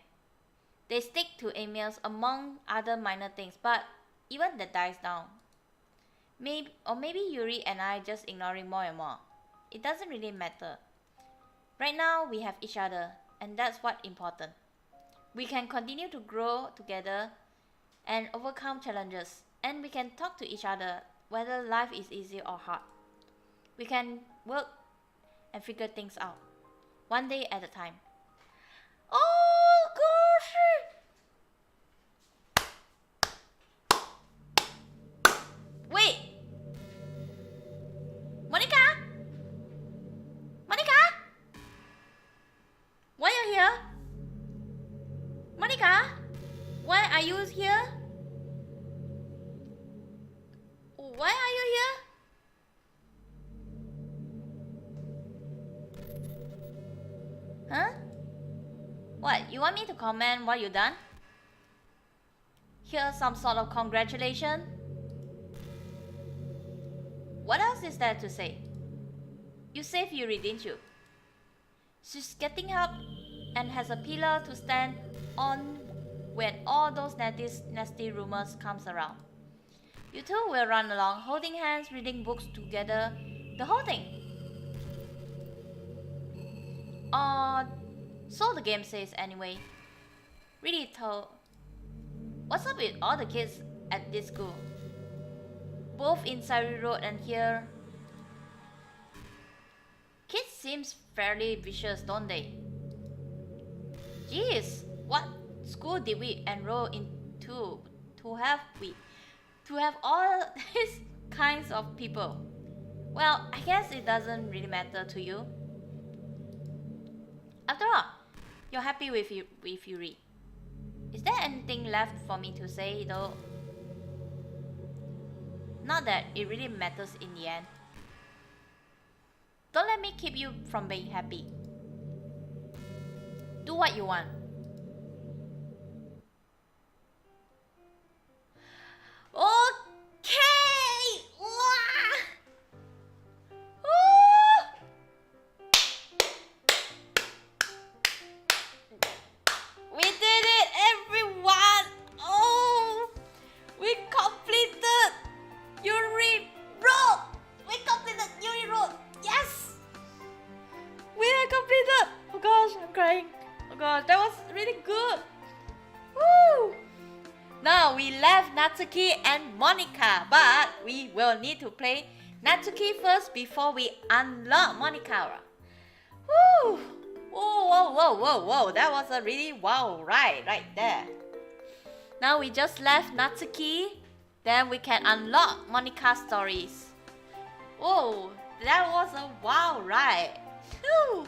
They stick to emails among other minor things, but even that dies down. Maybe Yuri and I just ignoring more and more. It doesn't really matter. Right now we have each other. and that's what's important. We can continue to grow together and overcome challenges, and we can talk to each other whether life is easy or hard. We can work and figure things out, one day at a time. Oh gosh! Wait! Monica? Monica? Why are you here? Monica? Why are you here? Why are you here? Huh? What? You want me to comment what you done? Here's some sort of congratulation? What else is there to say? You saved Yuri, didn't you? She's getting help and has a pillar to stand on when all those nasty rumors comes around. You two will run along, holding hands, reading books together, the whole thing. So the game says anyway. Really told. What's up with all the kids at this school? Both in Sari Road and here. Kids seems fairly vicious, don't they? Jeez, what school did we enroll into to have all these kinds of people? Well, I guess it doesn't really matter to you. After all, you're happy with Yuri. Is there anything left for me to say though? Not that it really matters in the end. Don't let me keep you from being happy. Do what you want. Okay! We did it, everyone! Oh! We completed Yuri Road! We completed Yuri Road! Yes! We are completed! Oh gosh, I'm crying. Oh gosh, that was really good! Woo! Now we left Natsuki and Monica, but we will need to play Natsuki first before we unlock Monica. Woo! Whoa, that was a really wow ride right there. Now we just left Natsuki, then we can unlock Monica's stories. Whoa, that was a wow ride. Whew.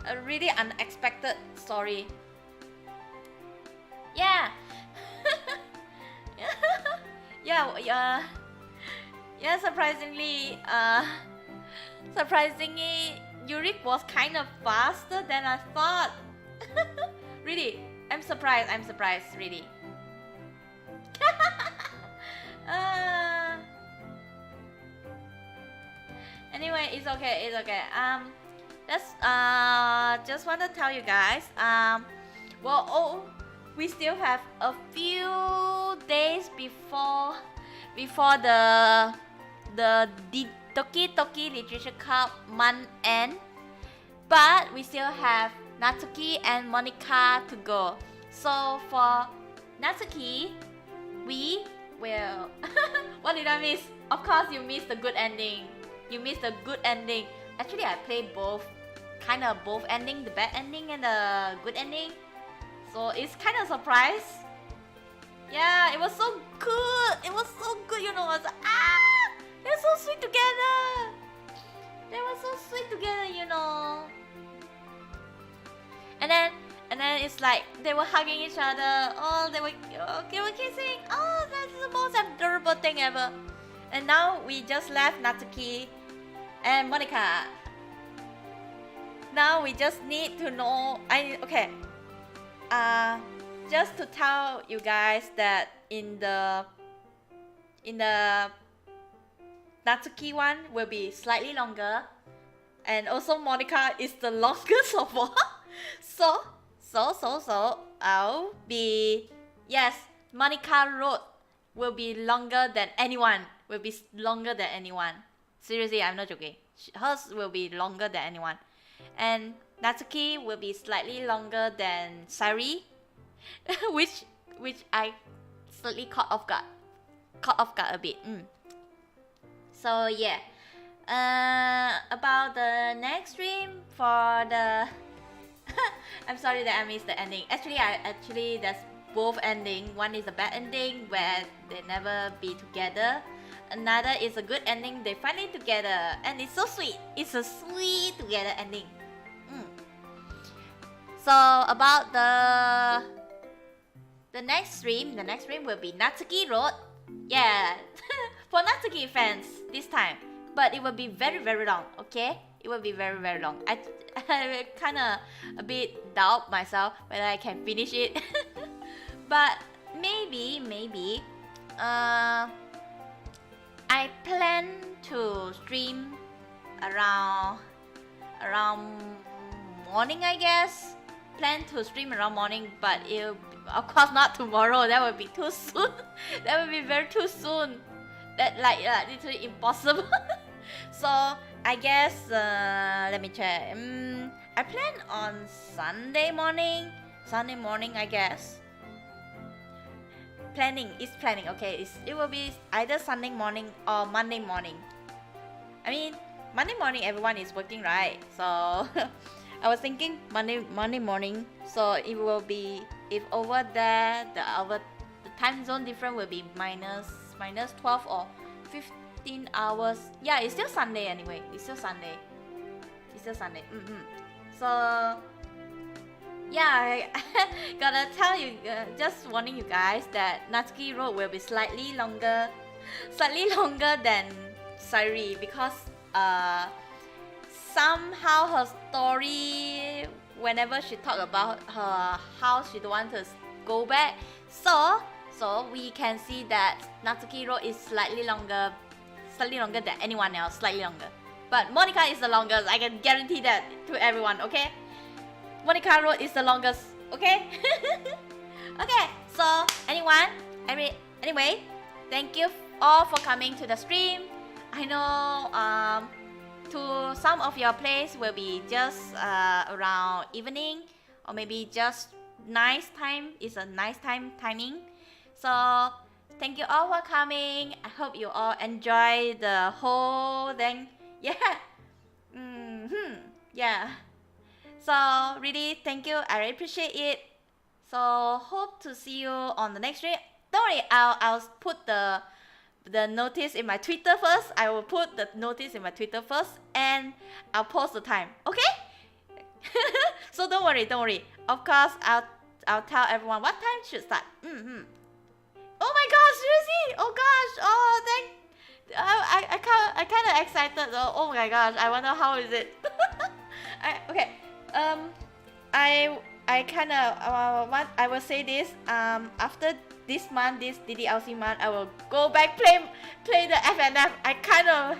A really unexpected story. Yeah. Yeah, surprisingly, Yuri was kind of faster than I thought. Really, I'm surprised, really. Anyway, it's okay. Just want to tell you guys, we still have a few days before the Doki Literature Club month end, but we still have Natsuki and Monica to go. So for Natsuki, we will. What did I miss? Of course, you missed the good ending. Actually, I played both ending, the bad ending and the good ending. So it's kind of surprise. Yeah, it was so good. It was so good, you know. I was like, they're so sweet together. They were so sweet together, you know. And then it's like they were hugging each other. Oh, they were kissing. Oh, that's the most adorable thing ever. And now we just left Natsuki and Monica. Now we just need to know. Just to tell you guys that in the Natsuki one will be slightly longer, and also Monica is the longest of all. So I'll be, yes, Monica Road will be longer than anyone. Seriously, I'm not joking. Hers will be longer than anyone. And Natsuki will be slightly longer than Sari, which I slightly caught off guard a bit. So yeah, about the next stream for the I'm sorry that I missed the ending. Actually there's both ending. One is a bad ending where they never be together. Another is a good ending. They finally together, and it's so sweet. It's a sweet together ending. So about the next stream will be Natsuki Road. Yeah, for Natsuki fans this time, but it will be very long. Okay, it will be very long. I kind of a bit doubt myself whether I can finish it, but maybe. I plan to stream around morning, I guess. Plan to stream around morning, but of course not tomorrow. That would be too soon. That would be very too soon. That literally impossible. So I guess let me check. I plan on Sunday morning. I guess. Planning. Okay, it will be either Sunday morning or Monday morning. I mean, Monday morning everyone is working, right? So I was thinking Monday morning. So it will be, if over there the time zone difference will be minus 12 or 15 hours. Yeah, it's still Sunday anyway. It's still Sunday. So yeah, I gotta tell you, just warning you guys that Natsuki Road will be slightly longer than Sari, because somehow her story, whenever she talk about her house, she don't want to go back. So we can see that Natsuki Road is slightly longer than anyone else, slightly longer. But Monica is the longest. I can guarantee that to everyone. Okay. Monica Road is the longest, okay? Okay, so anyway, thank you all for coming to the stream. I know to some of your place will be just around evening, or maybe just nice time. It's a nice timing. So thank you all for coming. I hope you all enjoy the whole thing. Yeah. Yeah. So really, thank you. I really appreciate it. So hope to see you on the next stream. Don't worry, I'll put the notice in my Twitter first. I will put the notice in my Twitter first, and I'll post the time. Okay? So don't worry. Of course, I'll tell everyone what time should start. Oh my gosh, seriously? Oh gosh. Oh, I kind of excited though. Oh my gosh, I wonder how is it. Okay. I kind of I will say this. After this month, this Ddlc month, I will go back play the FNF. I kind of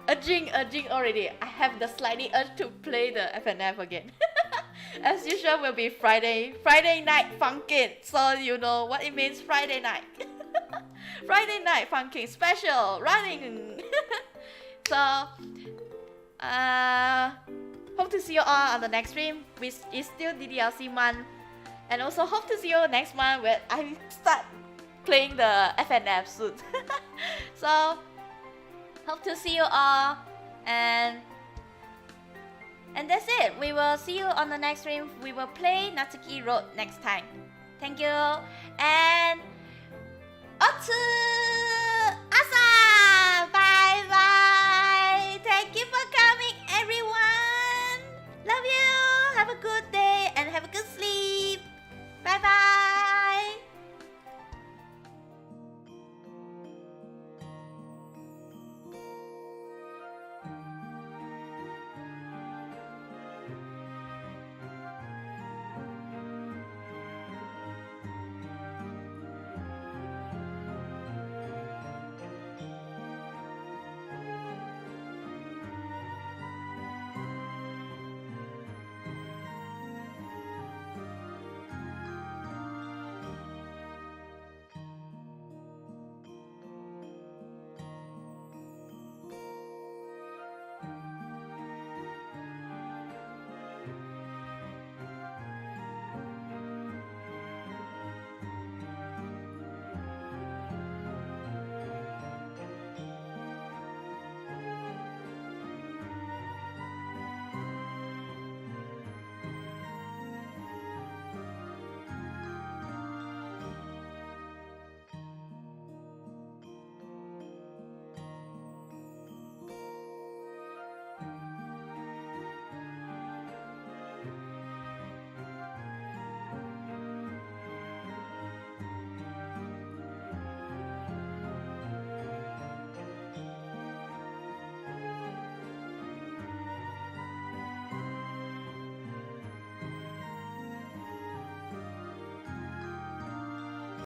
urging already. I have the slightly urge to play the FNF again. As usual, will be Friday night funkin'. So you know what it means, Friday night. Friday night funkin' special running. So hope to see you all on the next stream, which is still Ddlc month, and also hope to see you next month when I start playing the FNF soon. So hope to see you all, and that's it. We will see you on the next stream. We will play Natsuki Road next time. Thank you, and Otsu!